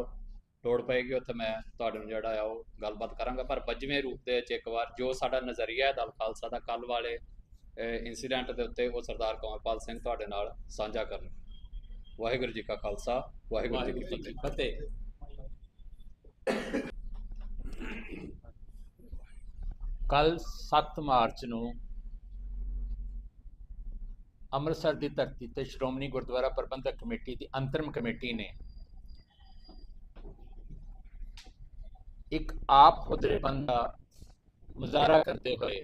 ਲੋੜ ਪਏਗੀ ਉੱਥੇ ਮੈਂ ਤੁਹਾਡੇ ਨੂੰ ਜਿਹੜਾ ਆ ਉਹ ਗੱਲਬਾਤ ਕਰਾਂਗਾ। ਪਰ ਵੱਜਵੇਂ ਰੂਪ ਦੇ ਵਿੱਚ ਇੱਕ ਵਾਰ ਜੋ ਸਾਡਾ ਨਜ਼ਰੀਆ ਹੈ ਦਲ ਖਾਲਸਾ ਦਾ ਕੱਲ ਵਾਲੇ ਇੰਸੀਡੈਂਟ ਦੇ ਉੱਤੇ, ਉਹ ਸਰਦਾਰ ਕੰਵਰਪਾਲ ਸਿੰਘ ਤੁਹਾਡੇ ਨਾਲ ਸਾਂਝਾ ਕਰਨ। ਵਾਹਿਗੁਰੂ ਜੀ ਕਾ ਖਾਲਸਾ, ਵਾਹਿਗੁਰੂ ਜੀ ਕੀ ਫਤਿਹ। ਕੱਲ 7 ਮਾਰਚ ਨੂੰ ਅੰਮ੍ਰਿਤਸਰ ਦੀ ਧਰਤੀ ਤੇ ਸ਼੍ਰੋਮਣੀ ਗੁਰਦੁਆਰਾ ਪ੍ਰਬੰਧਕ ਕਮੇਟੀ ਦੀ ਅੰਤਰਿਮ ਕਮੇਟੀ ਨੇ ਇੱਕ ਆਪ ਹੁਦਰੇਬੰਦ ਦਾ ਮੁਜ਼ਾਹਰਾ ਕਰਦੇ ਹੋਏ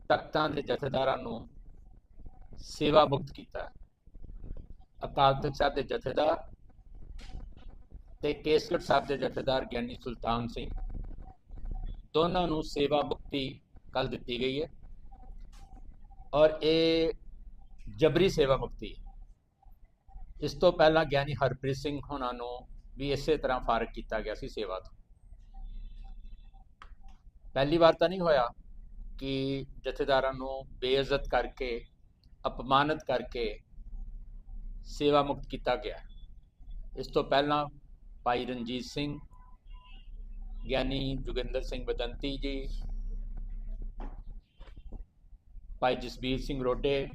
ਤਖਤਾਂ ਦੇ ਜਥੇਦਾਰਾਂ ਨੂੰ ਸੇਵਾ ਮੁਕਤ ਕੀਤਾ। ਅਕਾਲ ਤਖਤ ਸਾਹਿਬ ਦੇ ਜਥੇਦਾਰ ਤੇ ਕੇਸਗੜ੍ਹ ਸਾਹਿਬ ਦੇ ਜਥੇਦਾਰ ਗਿਆਨੀ ਸੁਲਤਾਨ ਸਿੰਘ ਦੋਨਾਂ ਨੂੰ ਸੇਵਾ ਮੁਕਤੀ ਕੱਲ ਦਿੱਤੀ ਗਈ ਹੈ ਔਰ ਇਹ ਜਬਰੀ ਸੇਵਾ ਮੁਕਤੀ ਹੈ। ਇਸ ਤੋਂ ਪਹਿਲਾਂ ਗਿਆਨੀ ਹਰਪ੍ਰੀਤ ਸਿੰਘ ਹੋਣਾ ਨੂੰ ਵੀ ਇਸੇ ਤਰ੍ਹਾਂ ਫਾਰਗ ਕੀਤਾ ਗਿਆ ਸੀ ਸੇਵਾ ਤੋਂ। ਪਹਿਲੀ ਵਾਰ ਤਾਂ ਨਹੀਂ ਹੋਇਆ ਕਿ ਜਥੇਦਾਰਾਂ ਨੂੰ ਬੇਇੱਜ਼ਤ ਕਰਕੇ, ਅਪਮਾਨਿਤ ਕਰਕੇ ਸੇਵਾ ਮੁਕਤ ਕੀਤਾ ਗਿਆ। ਇਸ ਤੋਂ ਪਹਿਲਾਂ ਭਾਈ ਰਣਜੀਤ ਸਿੰਘ, ਗਿਆਨੀ ਜੋਗਿੰਦਰ ਸਿੰਘ ਬਦੰਤੀ ਜੀ, ਭਾਈ ਜਸਬੀਰ ਸਿੰਘ ਰੋਡੇ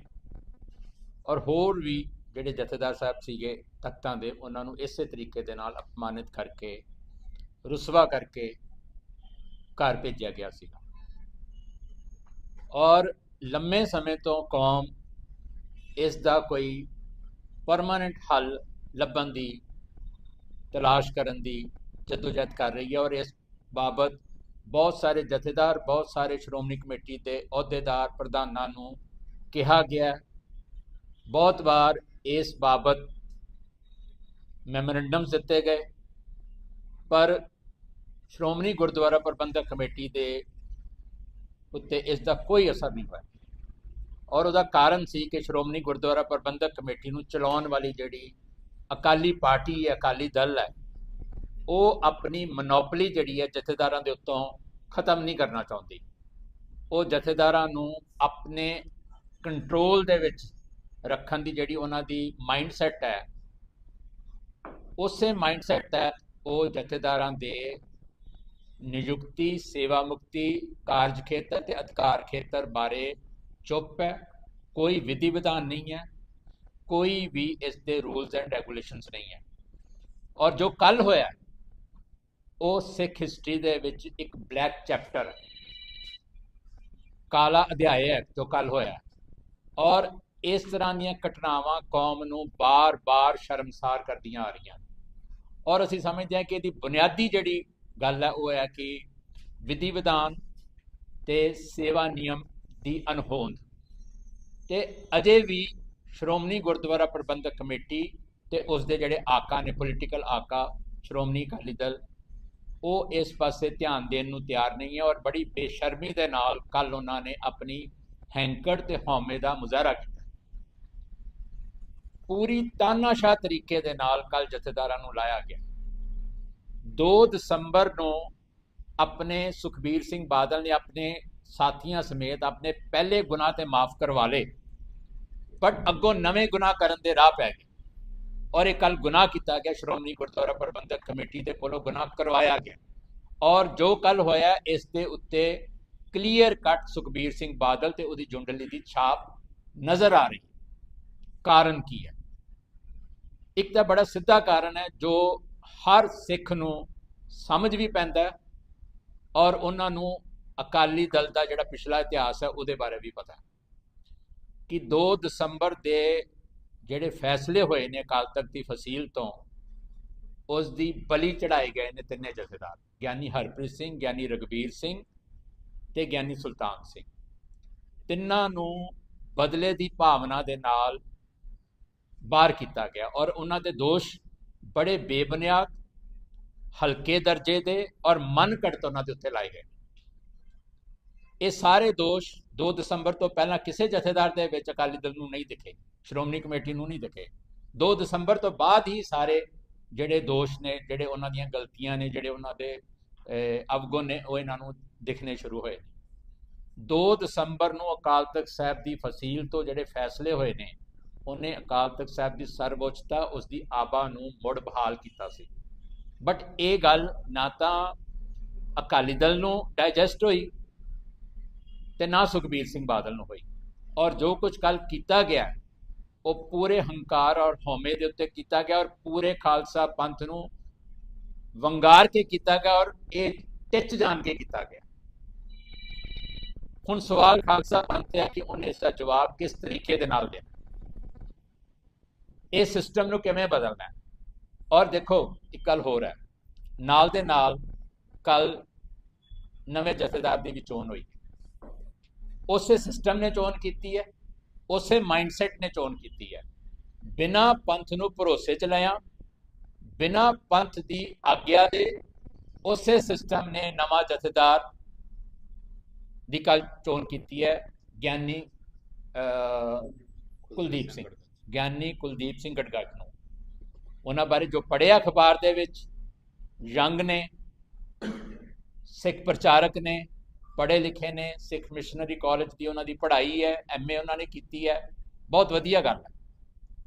ਔਰ ਹੋਰ ਵੀ ਜਿਹੜੇ ਜਥੇਦਾਰ ਸਾਹਿਬ ਸੀਗੇ ਤਖਤਾਂ ਦੇ, ਉਹਨਾਂ ਨੂੰ ਇਸੇ ਤਰੀਕੇ ਦੇ ਨਾਲ ਅਪਮਾਨਿਤ ਕਰਕੇ, ਰੁਸਵਾ ਕਰਕੇ ਘਰ ਭੇਜਿਆ ਗਿਆ ਸੀਗਾ। ਔਰ ਲੰਮੇ ਸਮੇਂ ਤੋਂ ਕੌਮ ਇਸ ਦਾ ਕੋਈ ਪਰਮਾਨੈਂਟ ਹੱਲ ਲੱਭਣ ਦੀ ਤਲਾਸ਼ ਕਰਨ ਦੀ ਜਦੋਜਹਿਦ ਕਰ ਰਹੀ ਹੈ ਔਰ ਇਸ ਬਾਬਤ ਬਹੁਤ ਸਾਰੇ ਜਥੇਦਾਰ, ਬਹੁਤ ਸਾਰੇ ਸ਼੍ਰੋਮਣੀ ਕਮੇਟੀ ਦੇ ਅਹੁਦੇਦਾਰ, ਪ੍ਰਧਾਨਾਂ ਨੂੰ ਕਿਹਾ ਗਿਆ। ਬਹੁਤ ਵਾਰ ਇਸ ਬਾਬਤ ਮੈਮੋਰੰਡਮ ਦਿੱਤੇ ਗਏ, ਪਰ ਸ਼੍ਰੋਮਣੀ ਗੁਰਦੁਆਰਾ ਪ੍ਰਬੰਧਕ ਕਮੇਟੀ ਦੇ ਉੱਤੇ ਇਸ ਦਾ ਕੋਈ ਅਸਰ ਨਹੀਂ ਹੋਇਆ। ਔਰ ਉਹਦਾ ਕਾਰਨ ਸੀ ਕਿ ਸ਼੍ਰੋਮਣੀ ਗੁਰਦੁਆਰਾ ਪ੍ਰਬੰਧਕ ਕਮੇਟੀ ਨੂੰ ਚਲਾਉਣ ਵਾਲੀ ਜਿਹੜੀ ਅਕਾਲੀ ਪਾਰਟੀ ਹੈ, ਅਕਾਲੀ ਦਲ ਹੈ, ਉਹ ਆਪਣੀ ਮੋਨੋਪੋਲੀ ਜਿਹੜੀ ਹੈ ਜਥੇਦਾਰਾਂ ਦੇ ਉੱਤੋਂ ਖਤਮ ਨਹੀਂ ਕਰਨਾ ਚਾਹੁੰਦੀ। ਉਹ ਜਥੇਦਾਰਾਂ ਨੂੰ ਆਪਣੇ ਕੰਟਰੋਲ ਦੇ ਵਿੱਚ ਰੱਖਣ ਦੀ ਜਿਹੜੀ ਉਹਨਾਂ ਦੀ ਮਾਈਂਡਸੈਟ ਹੈ, ਉਸੇ ਮਾਈਂਡਸੈਟ ਤਹਿਤ ਉਹ ਜਥੇਦਾਰਾਂ ਦੇ ਨਿਯੁਕਤੀ, ਸੇਵਾ ਮੁਕਤੀ, ਕਾਰਜ ਖੇਤਰ ਤੇ ਅਧਿਕਾਰ ਖੇਤਰ ਬਾਰੇ ਚੁੱਪ ਹੈ। ਕੋਈ ਵਿਧੀ ਵਿਧਾਨ ਨਹੀਂ ਹੈ, ਕੋਈ ਵੀ ਇਸ ਦੇ ਰੂਲਸ ਐਂਡ ਰੈਗੂਲੇਸ਼ਨਸ ਨਹੀਂ ਹੈ। ਔਰ ਜੋ ਕੱਲ ਹੋਇਆ ਉਹ ਸਿੱਖ ਹਿਸਟਰੀ ਦੇ ਵਿੱਚ ਇੱਕ ਬਲੈਕ ਚੈਪਟਰ, ਕਾਲਾ ਅਧਿਆਇ ਹੈ ਜੋ ਕੱਲ ਹੋਇਆ। ਔਰ ਇਸ ਤਰ੍ਹਾਂ ਦੀਆਂ ਘਟਨਾਵਾਂ ਕੌਮ ਨੂੰ ਬਾਰ-ਬਾਰ ਸ਼ਰਮਸਾਰ ਕਰਦੀਆਂ ਆ ਰਹੀਆਂ ਔਰ ਅਸੀਂ ਸਮਝਦੇ ਹਾਂ ਕਿ ਇਹਦੀ ਬੁਨਿਆਦੀ ਜਿਹੜੀ ਗੱਲ ਹੈ ਉਹ ਹੈ ਕਿ ਵਿਧੀ ਵਿਧਾਨ ਤੇ ਸੇਵਾ ਨਿਯਮ ਦੀ ਅਣਹੋਂਦ। ਤੇ ਅਜੇ ਵੀ ਸ਼੍ਰੋਮਣੀ ਗੁਰਦੁਆਰਾ ਪ੍ਰਬੰਧਕ ਕਮੇਟੀ ਤੇ ਉਸ ਦੇ ਜਿਹੜੇ ਆਕਾ ਨੇ, ਪੋਲੀਟੀਕਲ ਆਕਾ ਸ਼੍ਰੋਮਣੀ ਅਕਾਲੀ ਦਲ, ਉਹ ਇਸ ਪਾਸੇ ਧਿਆਨ ਦੇਣ ਨੂੰ ਤਿਆਰ ਨਹੀਂ ਹੈ ਔਰ ਬੜੀ ਬੇਸ਼ਰਮੀ ਦੇ ਨਾਲ ਕੱਲ ਉਹਨਾਂ ਨੇ ਆਪਣੀ ਹੈਂਕੜ ਤੇ ਹਉਮੈ ਦਾ ਮੁਜ਼ਾਹਰਾ ਕੀਤਾ। ਪੂਰੀ ਤਾਨਾਸ਼ਾਹ ਤਰੀਕੇ ਦੇ ਨਾਲ ਕੱਲ ਜਥੇਦਾਰਾਂ ਨੂੰ ਲਾਇਆ ਗਿਆ। 2 ਦਸੰਬਰ ਨੂੰ ਆਪਣੇ ਸੁਖਬੀਰ ਸਿੰਘ ਬਾਦਲ ਨੇ ਆਪਣੇ ਸਾਥੀਆਂ ਸਮੇਤ ਆਪਣੇ ਪਹਿਲੇ ਗੁਨਾਹ ਤੇ ਮਾਫ ਕਰਵਾ ਲਏ, ਬਟ ਅੱਗੋਂ ਨਵੇਂ ਗੁਨਾਹ ਕਰਨ ਦੇ ਰਾਹ ਪੈ ਗਏ ਔਰ ਇਹ ਕੱਲ ਗੁਨਾਹ ਕੀਤਾ ਗਿਆ। ਸ਼੍ਰੋਮਣੀ ਗੁਰਦੁਆਰਾ ਪ੍ਰਬੰਧਕ ਕਮੇਟੀ ਦੇ ਕੋਲੋਂ ਗੁਨਾਹ ਕਰਵਾਇਆ ਗਿਆ ਔਰ ਜੋ ਕੱਲ ਹੋਇਆ ਇਸ ਦੇ ਉੱਤੇ ਕਲੀਅਰ ਕੱਟ ਸੁਖਬੀਰ ਸਿੰਘ ਬਾਦਲ ਤੇ ਉਹਦੀ ਜੁੰਡਲੀ ਦੀ ਛਾਪ ਨਜ਼ਰ ਆ ਰਹੀ। ਕਾਰਨ ਕੀ ਹੈ? ਇੱਕ ਤਾਂ ਬੜਾ ਸਿੱਧਾ ਕਾਰਨ ਹੈ ਜੋ ਹਰ ਸਿੱਖ ਨੂੰ ਸਮਝ ਵੀ ਪੈਂਦਾ ਔਰ ਉਹਨਾਂ ਨੂੰ ਅਕਾਲੀ ਦਲ ਦਾ ਜਿਹੜਾ ਪਿਛਲਾ ਇਤਿਹਾਸ ਹੈ ਉਹਦੇ ਬਾਰੇ ਵੀ ਪਤਾ ਕਿ 2 ਦਸੰਬਰ ਦੇ ਜਿਹੜੇ ਫੈਸਲੇ ਹੋਏ ਨੇ ਅਕਾਲ ਤਖਤ ਦੀ ਫਸੀਲ ਤੋਂ, ਉਸ ਦੀ ਬਲੀ ਚੜਾਏ ਗਏ ਨੇ ਤਿੰਨੇ ਜਥੇਦਾਰ, ਗਿਆਨੀ ਹਰਪ੍ਰੀਤ ਸਿੰਘ, ਗਿਆਨੀ ਰਘਬੀਰ ਸਿੰਘ ਤੇ ਗਿਆਨੀ ਸੁਲਤਾਨ ਸਿੰਘ। ਤਿੰਨਾਂ ਨੂੰ ਬਦਲੇ ਦੀ ਭਾਵਨਾ ਦੇ ਨਾਲ ਬਾਹਰ ਕੀਤਾ ਗਿਆ ਔਰ ਉਹਨਾਂ ਦੇ ਦੋਸ਼ ਬੜੇ ਬੇਬੁਨਿਆਦ, ਹਲਕੇ ਦਰਜੇ ਦੇ ਔਰ ਮਨ ਘੜਤ ਉਹਨਾਂ ਦੇ ਉੱਤੇ ਲਾਏ ਗਏ। ਇਹ ਸਾਰੇ ਦੋਸ਼ 2 ਦਸੰਬਰ ਤੋਂ ਪਹਿਲਾਂ ਕਿਸੇ ਜਥੇਦਾਰ ਦੇ ਵਿੱਚ ਅਕਾਲੀ ਦਲ ਨੂੰ ਨਹੀਂ ਦਿਖੇ, ਸ਼੍ਰੋਮਣੀ ਕਮੇਟੀ ਨੂੰ ਨਹੀਂ ਦਿਖੇ। 2 ਦਸੰਬਰ ਤੋਂ ਬਾਅਦ ਹੀ ਸਾਰੇ ਜਿਹੜੇ ਦੋਸ਼ ਨੇ, ਜਿਹੜੇ ਉਹਨਾਂ ਦੀਆਂ ਗਲਤੀਆਂ ਨੇ, ਜਿਹੜੇ ਉਹਨਾਂ ਦੇ ਅਵਗੁਣ ਨੇ, ਉਹ ਇਹਨਾਂ ਨੂੰ ਦਿਖਣੇ ਸ਼ੁਰੂ ਹੋਏ। 2 ਦਸੰਬਰ ਨੂੰ ਅਕਾਲ ਤਖਤ ਸਾਹਿਬ ਦੀ ਫਸੀਲ ਤੋਂ ਜਿਹੜੇ ਫੈਸਲੇ ਹੋਏ ਨੇ ਉਹਨੇ ਅਕਾਲ ਤਖਤ ਸਾਹਿਬ ਦੀ ਸਰਵਉੱਚਤਾ ਉਸ ਦੀ ਆਬਾ ਨੂੰ ਮੁੜ ਬਹਾਲ ਕੀਤਾ ਸੀ। ਬਟ ਇਹ ਗੱਲ ਨਾ ਤਾਂ ਅਕਾਲੀ ਦਲ ਨੂੰ ਡਾਈਜੈਸਟ ਹੋਈ ਤੇ ਨਾ ਸੁਖਬੀਰ ਸਿੰਘ ਬਾਦਲ ਨੂੰ ਹੋਈ। ਔਰ ਜੋ ਕੁਝ ਕੱਲ ਕੀਤਾ ਗਿਆ ਉਹ ਪੂਰੇ ਹੰਕਾਰ ਔਰ ਹਉਮੈ ਦੇ ਉੱਤੇ ਕੀਤਾ ਗਿਆ ਔਰ ਪੂਰੇ ਖਾਲਸਾ ਪੰਥ ਨੂੰ ਵੰਗਾਰ ਕੇ ਕੀਤਾ ਗਿਆ ਔਰ ਇਹ ਟਿੱਚ ਜਾਣ ਕੇ ਕੀਤਾ ਗਿਆ। ਹੁਣ ਸਵਾਲ ਖਾਲਸਾ ਪੰਥ ਤੇ ਹੈ ਕਿ ਉਹਨੇ ਇਸ ਦਾ ਜਵਾਬ ਕਿਸ ਤਰੀਕੇ ਦੇ ਨਾਲ ਦੇਣਾ, ਇਹ ਸਿਸਟਮ ਨੂੰ ਕਿਵੇਂ ਬਦਲਣਾ ਹੈ। ਔਰ ਦੇਖੋ ਇੱਕ ਗੱਲ ਹੋਰ ਹੈ, ਨਾਲ ਦੇ ਨਾਲ ਕੱਲ ਨਵੇਂ ਜਥੇਦਾਰ ਦੀ ਵੀ ਚੋਣ ਹੋਈ, ਉਸੇ ਸਿਸਟਮ ਨੇ ਚੋਣ ਕੀਤੀ ਹੈ, ਉਸੇ ਮਾਈਂਡਸੈਟ ਨੇ ਚੋਣ ਕੀਤੀ ਹੈ। ਬਿਨਾਂ ਪੰਥ ਨੂੰ ਭਰੋਸੇ ਚ ਲਿਆ, ਬਿਨਾਂ ਪੰਥ ਦੀ ਆਗਿਆ ਦੇ ਉਸੇ ਸਿਸਟਮ ਨੇ ਨਵਾਂ ਜਥੇਦਾਰ ਦੀ ਕੱਲ ਚੋਣ ਕੀਤੀ ਹੈ, ਗਿਆਨੀ ਕੁਲਦੀਪ ਸਿੰਘ, ਗਿਆਨੀ ਕੁਲਦੀਪ ਸਿੰਘ ਗੜਗੜ ਨੂੰ। ਉਹਨਾਂ ਬਾਰੇ ਜੋ ਪੜ੍ਹਿਆ ਅਖਬਾਰ ਦੇ ਵਿੱਚ, ਯੰਗ ਨੇ, ਸਿੱਖ ਪ੍ਰਚਾਰਕ ਨੇ, ਪੜ੍ਹੇ ਲਿਖੇ ਨੇ, ਸਿੱਖ ਮਿਸ਼ਨਰੀ ਕਾਲਜ ਦੀ ਉਹਨਾਂ ਦੀ ਪੜ੍ਹਾਈ ਹੈ, MA ਉਹਨਾਂ ਨੇ ਕੀਤੀ ਹੈ, ਬਹੁਤ ਵਧੀਆ ਗੱਲ ਹੈ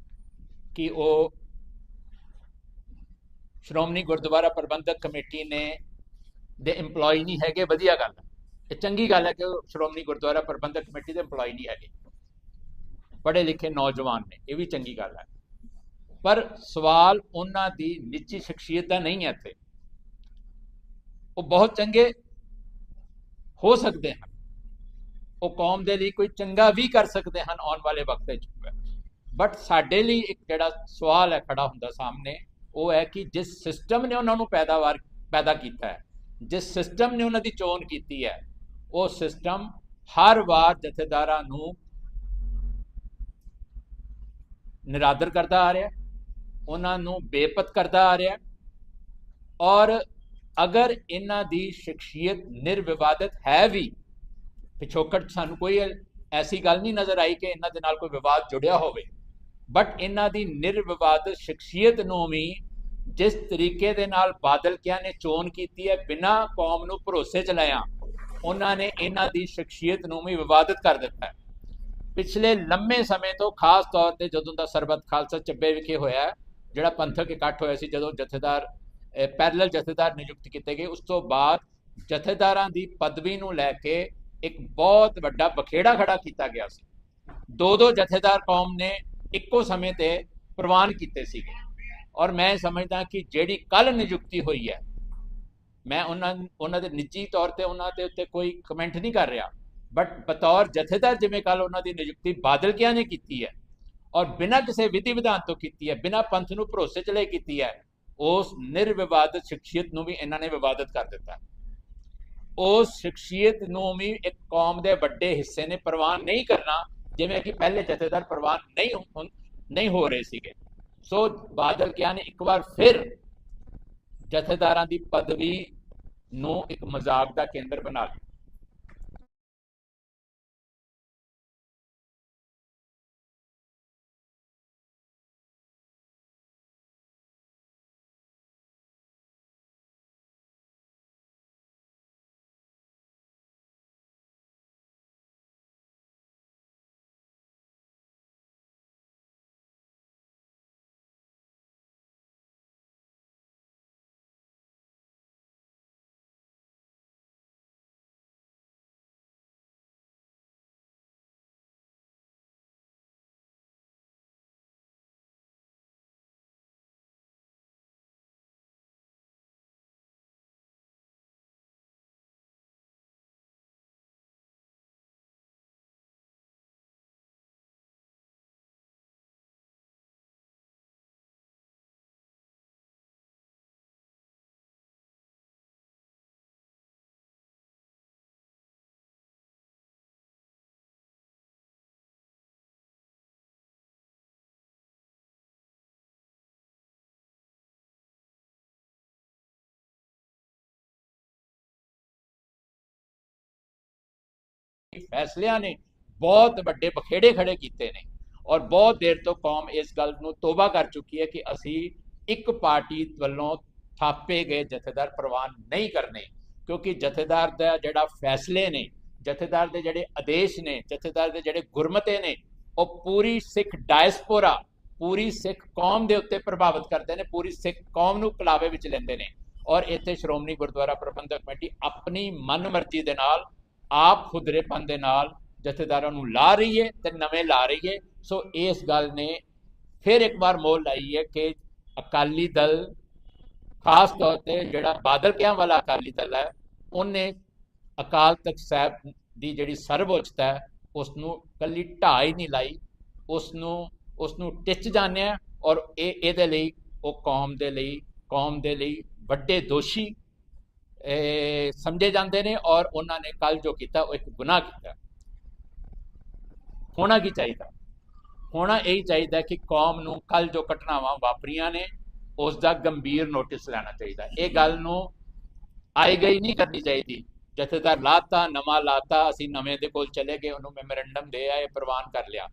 ਕਿ ਉਹ ਸ਼੍ਰੋਮਣੀ ਗੁਰਦੁਆਰਾ ਪ੍ਰਬੰਧਕ ਕਮੇਟੀ ਨੇ ਦੇ EMPLOYE ਨਹੀਂ ਹੈਗੇ, ਵਧੀਆ ਗੱਲ ਹੈ, ਇਹ ਚੰਗੀ ਗੱਲ ਹੈ ਕਿ ਉਹ ਸ਼੍ਰੋਮਣੀ ਗੁਰਦੁਆਰਾ ਪ੍ਰਬੰਧਕ ਕਮੇਟੀ ਦੇ EMPLOYE ਨਹੀਂ ਹੈਗੇ, ਪੜ੍ਹੇ ਲਿਖੇ ਨੌਜਵਾਨ ਨੇ, ਇਹ ਵੀ ਚੰਗੀ ਗੱਲ ਹੈ। ਪਰ ਸਵਾਲ ਉਹਨਾਂ ਦੀ ਨਿੱਜੀ ਸ਼ਖਸੀਅਤ ਦਾ ਨਹੀਂ ਹੈ ਇੱਥੇ। ਉਹ ਬਹੁਤ ਚੰਗੇ ਹੋ ਸਕਦੇ ਹਨ, ਉਹ ਕੌਮ ਦੇ ਲਈ ਕੋਈ ਚੰਗਾ ਵੀ ਕਰ ਸਕਦੇ ਹਨ ਆਉਣ ਵਾਲੇ ਵਕਤ ਵਿੱਚ, ਬਟ ਸਾਡੇ ਲਈ ਇੱਕ ਜਿਹੜਾ ਸਵਾਲ ਹੈ ਖੜਾ ਹੁੰਦਾ ਸਾਹਮਣੇ, ਉਹ ਹੈ ਕਿ ਜਿਸ ਸਿਸਟਮ ਨੇ ਉਹਨਾਂ ਨੂੰ ਪੈਦਾ ਕੀਤਾ ਹੈ, ਜਿਸ ਸਿਸਟਮ ਨੇ ਉਹਨਾਂ ਦੀ ਚੋਣ ਕੀਤੀ ਹੈ, ਉਹ ਸਿਸਟਮ ਹਰ ਵਾਰ ਜਥੇਦਾਰਾਂ ਨੂੰ ਨਿਰਾਦਰ ਕਰਦਾ ਆ ਰਿਹਾ, ਉਹਨਾਂ ਨੂੰ ਬੇਪਤ ਕਰਦਾ ਆ ਰਿਹਾ। ਔਰ ਅਗਰ ਇਹਨਾਂ ਦੀ ਸ਼ਖਸੀਅਤ ਨਿਰਵਿਵਾਦਤ ਹੈ ਵੀ, ਪਿਛੋਕੜ ਸਾਨੂੰ ਕੋਈ ਐਸੀ ਗੱਲ ਨਹੀਂ ਨਜ਼ਰ ਆਈ ਕਿ ਇਹਨਾਂ ਦੇ ਨਾਲ ਕੋਈ ਵਿਵਾਦ ਜੁੜਿਆ ਹੋਵੇ, ਬਟ ਇਹਨਾਂ ਦੀ ਨਿਰਵਿਵਾਦਤ ਸ਼ਖਸੀਅਤ ਨੂੰ ਵੀ ਜਿਸ ਤਰੀਕੇ ਦੇ ਨਾਲ ਬਾਦਲ ਕਿਆਂ ਨੇ ਚੋਣ ਕੀਤੀ ਹੈ, ਬਿਨਾਂ ਕੌਮ ਨੂੰ ਭਰੋਸੇ ਚ ਲਿਆ, ਉਹਨਾਂ ਨੇ ਇਹਨਾਂ ਦੀ ਸ਼ਖਸੀਅਤ ਨੂੰ ਵੀ ਵਿਵਾਦਤ ਕਰ ਦਿੱਤਾ ਹੈ। ਪਿਛਲੇ ਲੰਮੇ ਸਮੇਂ ਤੋਂ, ਖਾਸ ਤੌਰ ਤੇ ਜਦੋਂ ਦਾ ਸਰਬੱਤ ਖਾਲਸਾ ਚੱਬੇ ਵਿਖੇ ਹੋਇਆ, ਜਿਹੜਾ ਪੰਥਕ ਇਕੱਠ ਹੋਇਆ ਸੀ, ਜਦੋਂ ਜਥੇਦਾਰ ਪੈਰਲਲ ਜਥੇਦਾਰ ਨਿਯੁਕਤ ਕੀਤੇ ਗਏ, ਉਸ ਤੋਂ ਬਾਅਦ ਜਥੇਦਾਰਾਂ ਦੀ ਪਦਵੀ ਨੂੰ ਲੈ ਕੇ ਇੱਕ ਬਹੁਤ ਵੱਡਾ ਬਖੇੜਾ ਖੜਾ ਕੀਤਾ ਗਿਆ ਸੀ। ਦੋ ਜਥੇਦਾਰ ਕੌਮ ਨੇ ਇੱਕੋ ਸਮੇਂ ਤੇ ਪ੍ਰਵਾਨ ਕੀਤੇ ਸੀਗੇ। ਔਰ ਮੈਂ ਸਮਝਦਾ ਕਿ ਜਿਹੜੀ ਕੱਲ ਨਿਯੁਕਤੀ ਹੋਈ ਹੈ, ਮੈਂ ਉਹਨਾਂ ਦੇ ਨਿੱਜੀ ਤੌਰ ਤੇ ਉਹਨਾਂ ਦੇ ਉੱਤੇ ਕੋਈ ਕਮੈਂਟ ਨਹੀਂ ਕਰ ਰਿਹਾ, ਬਟ ਬਤੌਰ ਜਥੇਦਾਰ ਜਿਵੇਂ ਕੱਲ ਉਹਨਾਂ ਦੀ ਨਿਯੁਕਤੀ ਬਾਦਲ ਕਿਆਂ ਨੇ ਕੀਤੀ ਹੈ ਔਰ ਬਿਨਾਂ ਕਿਸੇ ਵਿਧੀ ਵਿਧਾਨ ਤੋਂ ਕੀਤੀ ਹੈ, ਬਿਨਾਂ ਪੰਥ ਨੂੰ ਭਰੋਸੇ ਚ ਲੈ ਕੀਤੀ ਹੈ, ਉਸ ਨਿਰਵਿਵਾਦਤ ਸ਼ਖਸੀਅਤ ਨੂੰ ਵੀ ਇਹਨਾਂ ਨੇ ਵਿਵਾਦਤ ਕਰ ਦਿੱਤਾ। ਉਸ ਸ਼ਖਸੀਅਤ ਨੂੰ ਵੀ ਇੱਕ ਕੌਮ ਦੇ ਵੱਡੇ ਹਿੱਸੇ ਨੇ ਪ੍ਰਵਾਨ ਨਹੀਂ ਕਰਨਾ, ਜਿਵੇਂ ਕਿ ਪਹਿਲੇ ਜਥੇਦਾਰ ਪ੍ਰਵਾਨ ਨਹੀਂ ਹੋ ਰਹੇ ਸੀਗੇ। ਸੋ ਬਾਦਲ ਕਿਆਂ ਨੇ ਇੱਕ ਵਾਰ ਫਿਰ ਜਥੇਦਾਰਾਂ ਦੀ ਪਦਵੀ ਨੂੰ ਇੱਕ ਮਜ਼ਾਕ ਦਾ ਕੇਂਦਰ ਬਣਾ ਲਿਆ। फैसलियां ने बहुत ਵੱਡੇ ਬਖੇੜੇ ਖੜੇ ਕੀਤੇ ਨੇ ਔਰ ਬਹੁਤ ਦੇਰ ਤੋਂ ਕੌਮ ਇਸ ਗੱਲ ਨੂੰ ਤੋਬਾ ਕਰ ਚੁੱਕੀ ਹੈ ਕਿ ਅਸੀਂ ਇੱਕ ਪਾਰਟੀ ਵੱਲੋਂ ਥਾਪੇ ਗਏ ਜਥੇਦਾਰ ਪ੍ਰਵਾਨ ਨਹੀਂ ਕਰਨੇ, ਕਿਉਂਕਿ ਜਥੇਦਾਰ ਦਾ ਜਿਹੜਾ ਫੈਸਲੇ ਨੇ, ਜਥੇਦਾਰ ਦੇ ਜਿਹੜੇ ਆਦੇਸ਼ ਨੇ, ਜਥੇਦਾਰ ਦੇ ਜਿਹੜੇ ਗੁਰਮਤੇ ਨੇ, ਉਹ ਪੂਰੀ ਸਿੱਖ ਡਾਇਸਪੋਰਾ, ਪੂਰੀ ਸਿੱਖ ਕੌਮ ਦੇ ਉੱਤੇ ਪ੍ਰਭਾਵਿਤ ਕਰਦੇ ਨੇ, ਪੂਰੀ ਸਿੱਖ ਕੌਮ ਨੂੰ ਕਲਾਵੇ ਵਿੱਚ ਲੈਂਦੇ ਨੇ। ਔਰ ਇੱਥੇ ਸ਼੍ਰੋਮਣੀ ਗੁਰਦੁਆਰਾ ਪ੍ਰਬੰਧਕ ਕਮੇਟੀ ਆਪਣੀ ਮਨਮਰਜ਼ੀ ਦੇ ਨਾਲ, ਆਪ ਖੁਦਰੇਪਨ ਦੇ ਨਾਲ ਜਥੇਦਾਰਾਂ ਨੂੰ ਲਾ ਰਹੀ ਹੈ ਤੇ ਨਵੇਂ ਲਾ ਰਹੀ ਹੈ। ਸੋ ਇਸ ਗੱਲ ਨੇ ਫਿਰ ਇੱਕ ਵਾਰ ਮੋਹਰ ਲਾਈ ਹੈ ਕਿ ਅਕਾਲੀ ਦਲ, ਖਾਸ ਤੌਰ ਤੇ ਜਿਹੜਾ ਬਾਦਲ ਕਿਆਂ ਵਾਲਾ ਅਕਾਲੀ ਦਲ ਹੈ, ਉਹਨੇ ਅਕਾਲ ਤਖਤ ਸਾਹਿਬ ਦੀ ਜਿਹੜੀ ਸਰਵਉੱਚਤਾ ਹੈ ਉਸ ਨੂੰ ਕੱਲੀ ਢਾਹ ਹੀ ਨਹੀਂ ਲਾਈ, ਉਸ ਨੂੰ ਟਿੱਚ ਜਾਣਿਆ। ਔਰ ਇਹਦੇ ਲਈ ਉਹ ਕੌਮ ਦੇ ਲਈ ਵੱਡੇ ਦੋਸ਼ੀ ਸਮਝੇ ਜਾਂਦੇ ਨੇ। ਔਰ ਉਹਨਾਂ ਨੇ ਕੱਲ ਜੋ ਕੀਤਾ ਉਹ ਇੱਕ ਗੁਨਾਹ ਕੀਤਾ। ਹੋਣਾ ਕੀ ਚਾਹੀਦਾ? ਹੋਣਾ ਇਹੀ ਚਾਹੀਦਾ ਕਿ ਕੌਮ ਨੂੰ ਕੱਲ ਜੋ ਘਟਨਾਵਾਂ ਵਾਪਰੀਆਂ ਨੇ ਉਸ ਦਾ ਗੰਭੀਰ ਨੋਟਿਸ ਲੈਣਾ ਚਾਹੀਦਾ। ਇਹ ਗੱਲ ਨੂੰ ਆਈ ਗਈ ਨਹੀਂ ਕਰਨੀ ਚਾਹੀਦੀ। ਜਥੇਦਾਰ ਲਾਤਾ, ਨਵਾਂ ਲਾਤਾ, ਅਸੀਂ ਨਵੇਂ ਦੇ ਕੋਲ ਚਲੇ ਗਏ, ਉਹਨੂੰ ਮੈਮੋਰੈਂਡਮ ਦੇ ਆਏ, ਪ੍ਰਵਾਨ ਕਰ ਲਿਆ।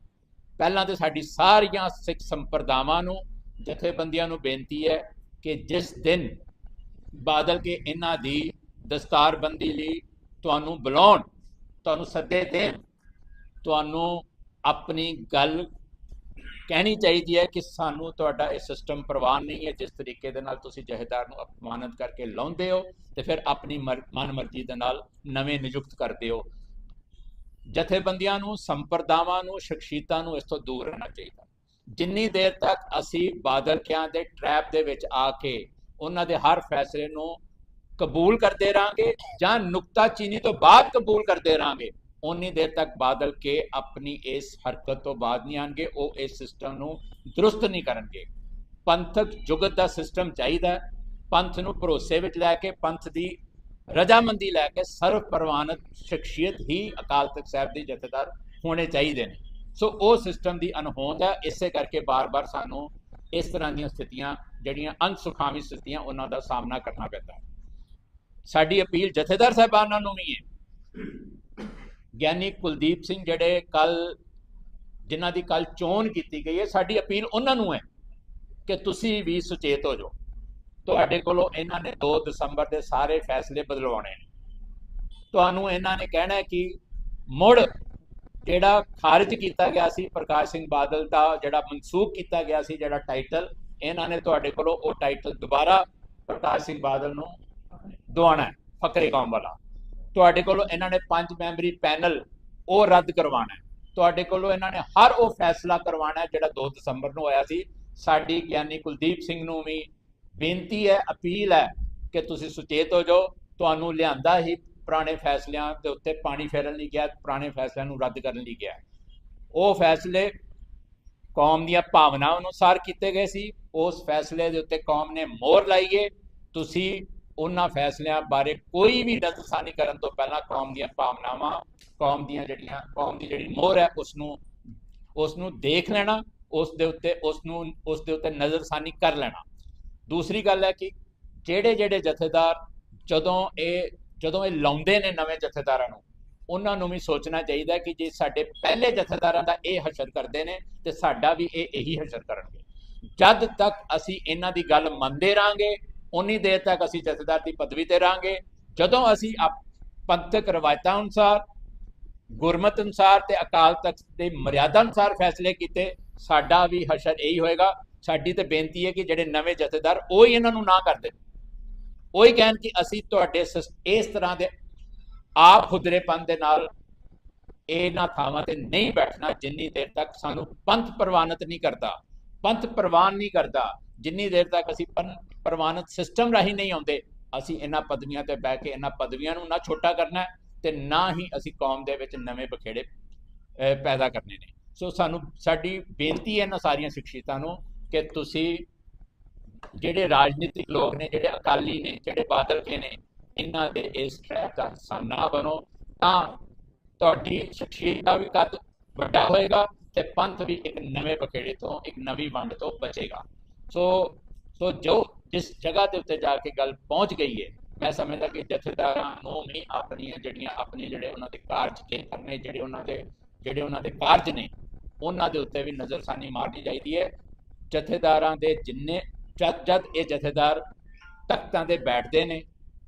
ਪਹਿਲਾਂ ਤਾਂ ਸਾਡੀ ਸਾਰੀਆਂ ਸਿੱਖ ਸੰਪਰਦਾਵਾਂ ਨੂੰ, ਜਥੇਬੰਦੀਆਂ ਨੂੰ ਬੇਨਤੀ ਹੈ ਕਿ ਜਿਸ ਦਿਨ ਬਾਦਲ ਕੇ ਇਹਨਾਂ ਦੀ ਦਸਤਾਰਬੰਦੀ ਲਈ ਤੁਹਾਨੂੰ ਬੁਲਾਉਣ, ਤੁਹਾਨੂੰ ਸੱਦੇ ਦੇਣ, ਤੁਹਾਨੂੰ ਆਪਣੀ ਗੱਲ ਕਹਿਣੀ ਚਾਹੀਦੀ ਹੈ ਕਿ ਸਾਨੂੰ ਤੁਹਾਡਾ ਇਹ ਸਿਸਟਮ ਪ੍ਰਵਾਨ ਨਹੀਂ ਹੈ। ਜਿਸ ਤਰੀਕੇ ਦੇ ਨਾਲ ਤੁਸੀਂ ਜਥੇਦਾਰ ਨੂੰ ਅਪਮਾਨਿਤ ਕਰਕੇ ਲਾਉਂਦੇ ਹੋ ਤੇ ਫਿਰ ਆਪਣੀ ਮਨਮਰਜ਼ੀ ਦੇ ਨਾਲ ਨਵੇਂ ਨਿਯੁਕਤ ਕਰਦੇ ਹੋ। ਜਥੇਬੰਦੀਆਂ ਨੂੰ, ਸੰਪਰਦਾਵਾਂ ਨੂੰ, ਸ਼ਖਸੀਅਤਾਂ ਨੂੰ ਇਸ ਤੋਂ ਦੂਰ ਰਹਿਣਾ ਚਾਹੀਦਾ। ਜਿੰਨੀ ਦੇਰ ਤੱਕ ਅਸੀਂ ਬਾਦਲ ਕਿਆਂ ਦੇ ਟਰੈਪ ਦੇ ਵਿੱਚ ਆ ਕੇ ਉਹਨਾਂ ਦੇ ਹਰ ਫੈਸਲੇ ਨੂੰ ਕਬੂਲ ਕਰਦੇ ਰਹਾਂਗੇ ਜਾਂ ਨੁਕਤਾਚੀਨੀ ਤੋਂ ਬਾਅਦ ਕਬੂਲ ਕਰਦੇ ਰਹਾਂਗੇ, ਉਨੀ ਦੇਰ ਤੱਕ ਬਾਦਲ ਕੇ ਆਪਣੀ ਇਸ ਹਰਕਤ ਤੋਂ ਬਾਅਦ ਨਹੀਂ ਆਣਗੇ। ਉਹ ਇਸ ਸਿਸਟਮ ਨੂੰ ਦਰੁਸਤ ਨਹੀਂ ਕਰਨਗੇ। ਪੰਥਕ ਜੁਗਤ ਦਾ ਸਿਸਟਮ ਚਾਹੀਦਾ। ਪੰਥ ਨੂੰ ਭਰੋਸੇ ਵਿੱਚ ਲੈ ਕੇ, ਪੰਥ ਦੀ ਰਜਾਮੰਦੀ ਲੈ ਕੇ ਸਰਵ ਪ੍ਰਵਾਨਿਤ ਸ਼ਖਸੀਅਤ ਹੀ ਅਕਾਲ ਤਖਤ ਸਾਹਿਬ ਦੇ ਜਥੇਦਾਰ ਹੋਣੇ ਚਾਹੀਦੇ ਨੇ। ਸੋ ਉਹ ਸਿਸਟਮ ਦੀ ਅਣਹੋਂਦ ਹੈ। ਇਸੇ ਕਰਕੇ ਬਾਰ-ਬਾਰ ਸਾਨੂੰ ਇਸ ਤਰ੍ਹਾਂ ਦੀਆਂ ਸਥਿਤੀਆਂ, ਜਿਹੜੀਆਂ ਅਣਸੁਖਾਵੀਂ ਸਥਿਤੀਆਂ, ਉਹਨਾਂ ਦਾ ਸਾਹਮਣਾ ਕਰਨਾ ਪੈਂਦਾ। ਸਾਡੀ ਅਪੀਲ ਜਥੇਦਾਰ ਸਾਹਿਬਾਨਾਂ ਨੂੰ ਵੀ ਹੈ। ਗਿਆਨੀ ਕੁਲਦੀਪ ਸਿੰਘ ਜਿਹੜੇ ਜਿਨ੍ਹਾਂ ਦੀ ਕੱਲ ਚੋਣ ਕੀਤੀ ਗਈ ਹੈ, ਸਾਡੀ ਅਪੀਲ ਉਹਨਾਂ ਨੂੰ ਹੈ ਕਿ ਤੁਸੀਂ ਵੀ ਸੁਚੇਤ ਹੋ ਜਾਓ। ਤੁਹਾਡੇ ਕੋਲੋਂ ਇਹਨਾਂ ਨੇ 2 ਦਸੰਬਰ ਦੇ ਸਾਰੇ ਫੈਸਲੇ ਬਦਲਵਾਉਣੇ ਨੇ। ਤੁਹਾਨੂੰ ਇਹਨਾਂ ਨੇ ਕਹਿਣਾ ਕਿ ਮੁੜ ਜਿਹੜਾ ਖਾਰਜ ਕੀਤਾ ਗਿਆ ਸੀ ਪ੍ਰਕਾਸ਼ ਸਿੰਘ ਬਾਦਲ ਦਾ, ਜਿਹੜਾ ਮਨਸੂਖ ਕੀਤਾ ਗਿਆ ਸੀ ਜਿਹੜਾ ਟਾਈਟਲ, ਇਹਨਾਂ ਨੇ ਤੁਹਾਡੇ ਕੋਲੋਂ ਉਹ ਟਾਈਟਲ ਦੁਬਾਰਾ ਪ੍ਰਕਾਸ਼ ਸਿੰਘ ਬਾਦਲ ਨੂੰ ਦਵਾਉਣਾ ਹੈ, ਫਕਰੇ ਕੌਮ ਵਾਲਾ। ਤੁਹਾਡੇ ਕੋਲੋਂ ਇਹਨਾਂ ਨੇ 5 ਮੈਂਬਰੀ ਪੈਨਲ ਉਹ ਰੱਦ ਕਰਵਾਉਣਾ ਹੈ। ਤੁਹਾਡੇ ਕੋਲੋਂ ਇਹਨਾਂ ਨੇ ਹਰ ਉਹ ਫੈਸਲਾ ਕਰਵਾਉਣਾ ਹੈ ਜਿਹੜਾ 2 ਦਸੰਬਰ ਨੂੰ ਹੋਇਆ ਸੀ। ਸਾਡੀ ਗਿਆਨੀ ਕੁਲਦੀਪ ਸਿੰਘ ਨੂੰ ਵੀ ਬੇਨਤੀ ਹੈ, ਅਪੀਲ ਹੈ ਕਿ ਤੁਸੀਂ ਸੁਚੇਤ ਹੋ ਜਾਓ। ਤੁਹਾਨੂੰ ਲਿਆਂਦਾ ਹੀ ਪੁਰਾਣੇ ਫੈਸਲਿਆਂ ਦੇ ਉੱਤੇ ਪਾਣੀ ਫੇਰਨ ਲਈ ਗਿਆ, ਪੁਰਾਣੇ ਫੈਸਲਿਆਂ ਨੂੰ ਰੱਦ ਕਰਨ ਲਈ ਗਿਆ। ਉਹ ਫੈਸਲੇ ਕੌਮ ਦੀਆਂ ਭਾਵਨਾਵਾਂ ਅਨੁਸਾਰ ਕੀਤੇ ਗਏ ਸੀ। ਉਸ ਫੈਸਲੇ ਦੇ ਉੱਤੇ ਕੌਮ ਨੇ ਮੋਹਰ ਲਾਈ ਹੈ। ਤੁਸੀਂ ਉਹਨਾਂ ਫੈਸਲਿਆਂ ਬਾਰੇ ਕੋਈ ਵੀ ਨਜ਼ਰਸਾਨੀ ਕਰਨ ਤੋਂ ਪਹਿਲਾਂ ਕੌਮ ਦੀਆਂ ਭਾਵਨਾਵਾਂ, ਕੌਮ ਦੀ ਜਿਹੜੀ ਮੋਹਰ ਹੈ ਉਸ ਨੂੰ ਦੇਖ ਲੈਣਾ, ਉਸ ਦੇ ਉੱਤੇ ਨਜ਼ਰਸਾਨੀ ਕਰ ਲੈਣਾ। ਦੂਸਰੀ ਗੱਲ ਹੈ ਕਿ ਜਿਹੜੇ ਜਥੇਦਾਰ ਜਦੋਂ ਇਹ ਲਾਉਂਦੇ ਨੇ ਨਵੇਂ ਜਥੇਦਾਰਾਂ ਨੂੰ, ਉਹਨਾਂ ਨੂੰ ਵੀ ਸੋਚਣਾ ਚਾਹੀਦਾ ਕਿ ਜੇ ਸਾਡੇ ਪਹਿਲੇ ਜਥੇਦਾਰਾਂ ਦਾ ਇਹ ਹਸ਼ਰ ਕਰਦੇ ਨੇ ਤੇ ਸਾਡਾ ਵੀ ਇਹੀ ਹਸ਼ਰ ਕਰਨਗੇ। ਜਦ ਤੱਕ ਅਸੀਂ ਇਹਨਾਂ ਦੀ ਗੱਲ ਮੰਨਦੇ ਰਹਾਂਗੇ ਉਨੀ ਦੇਰ ਤੱਕ ਅਸੀਂ ਜਥੇਦਾਰ ਦੀ ਪਦਵੀ ਤੇ ਰਹਾਂਗੇ। ਜਦੋਂ ਅਸੀਂ ਪੰਥਕ ਰਵਾਇਤਾਂ ਅਨੁਸਾਰ, ਗੁਰਮਤ ਅਨੁਸਾਰ ਤੇ ਅਕਾਲ ਤਖਤ ਦੀ ਮਰਿਆਦਾ ਅਨੁਸਾਰ ਫੈਸਲੇ ਕੀਤੇ, ਸਾਡਾ ਵੀ ਹਸ਼ਰ ਇਹੀ ਹੋਏਗਾ। ਸਾਡੀ ਤੇ ਬੇਨਤੀ ਹੈ ਕਿ ਜਿਹੜੇ ਨਵੇਂ ਜਥੇਦਾਰ ਉਹ ਹੀ ਇਹਨਾਂ ਨੂੰ ਨਾ ਕਰਦੇ, ਉਹ ਹੀ ਕਹਿਣ ਕਿ ਅਸੀਂ ਤੁਹਾਡੇ ਇਸ ਤਰ੍ਹਾਂ ਦੇ ਆਪ ਖੁਦਰੇਪਨ ਦੇ ਨਾਲ ਇਹਨਾਂ ਥਾਵਾਂ ਤੇ ਨਹੀਂ ਬੈਠਣਾ ਜਿੰਨੀ ਦੇਰ ਤੱਕ ਸਾਨੂੰ ਪੰਥ ਪ੍ਰਵਾਨਿਤ ਨਹੀਂ ਕਰਦਾ, ਪੰਥ ਪ੍ਰਵਾਨ ਨਹੀਂ ਕਰਦਾ। ਜਿੰਨੀ ਦੇਰ ਤੱਕ ਅਸੀਂ ਪ੍ਰਵਾਨਿਤ ਸਿਸਟਮ ਰਾਹੀਂ ਨਹੀਂ ਆਉਂਦੇ, ਅਸੀਂ ਇਹਨਾਂ ਪਦਵੀਆਂ ਤੇ ਬਹਿ ਕੇ ਇਹਨਾਂ ਪਦਵੀਆਂ ਨੂੰ ਨਾ ਛੋਟਾ ਕਰਨਾ ਤੇ ਨਾ ਹੀ ਅਸੀਂ ਕੌਮ ਦੇ ਵਿੱਚ ਨਵੇਂ ਬਖੇੜੇ ਪੈਦਾ ਕਰਨੇ ਨੇ। ਸੋ ਸਾਡੀ ਬੇਨਤੀ ਹੈ ਇਹਨਾਂ ਸਾਰੀਆਂ ਸ਼ਖਸੀਅਤਾਂ ਨੂੰ ਕਿ ਤੁਸੀਂ ਜਿਹੜੇ ਰਾਜਨੀਤਿਕ ਲੋਕ ਨੇ, ਜਿਹੜੇ ਅਕਾਲੀ ਨੇ, ਜਿਹੜੇ ਬਾਦਲ ਕੇ ਨੇ, ਇਹਨਾਂ ਦੇ ਇਸ ਟਰੈਪ ਦਾ ਹਿੱਸਾ ਨਾ ਬਣੋ, ਤਾਂ ਤੁਹਾਡੀ ਸ਼ਖਸੀਅਤ ਦਾ ਵੀ ਕੱਦ ਵੱਡਾ ਹੋਏਗਾ ਤੇ ਪੰਥ ਵੀ ਇੱਕ ਨਵੇਂ ਬਖੇੜੇ ਤੋਂ, ਇੱਕ ਨਵੀਂ ਵੰਡ ਤੋਂ ਬਚੇਗਾ। ਸੋ ਜੋ ਜਿਸ ਜਗ੍ਹਾ ਦੇ ਉੱਤੇ ਜਾ ਕੇ ਗੱਲ ਪਹੁੰਚ ਗਈ ਹੈ, ਮੈਂ ਸਮਝਦਾ ਕਿ ਜਥੇਦਾਰਾਂ ਨੂੰ ਵੀ ਜਿਹੜੇ ਉਹਨਾਂ ਦੇ ਕਾਰਜ ਕਰਨੇ, ਜਿਹੜੇ ਉਹਨਾਂ ਦੇ ਕਾਰਜ ਨੇ, ਉਹਨਾਂ ਦੇ ਉੱਤੇ ਵੀ ਨਜ਼ਰਸਾਨੀ ਮਾਰਨੀ ਚਾਹੀਦੀ ਹੈ। ਜਥੇਦਾਰਾਂ ਦੇ ਜਦ ਇਹ ਜਥੇਦਾਰ ਤਖਤਾਂ ਤੇ ਬੈਠਦੇ ਨੇ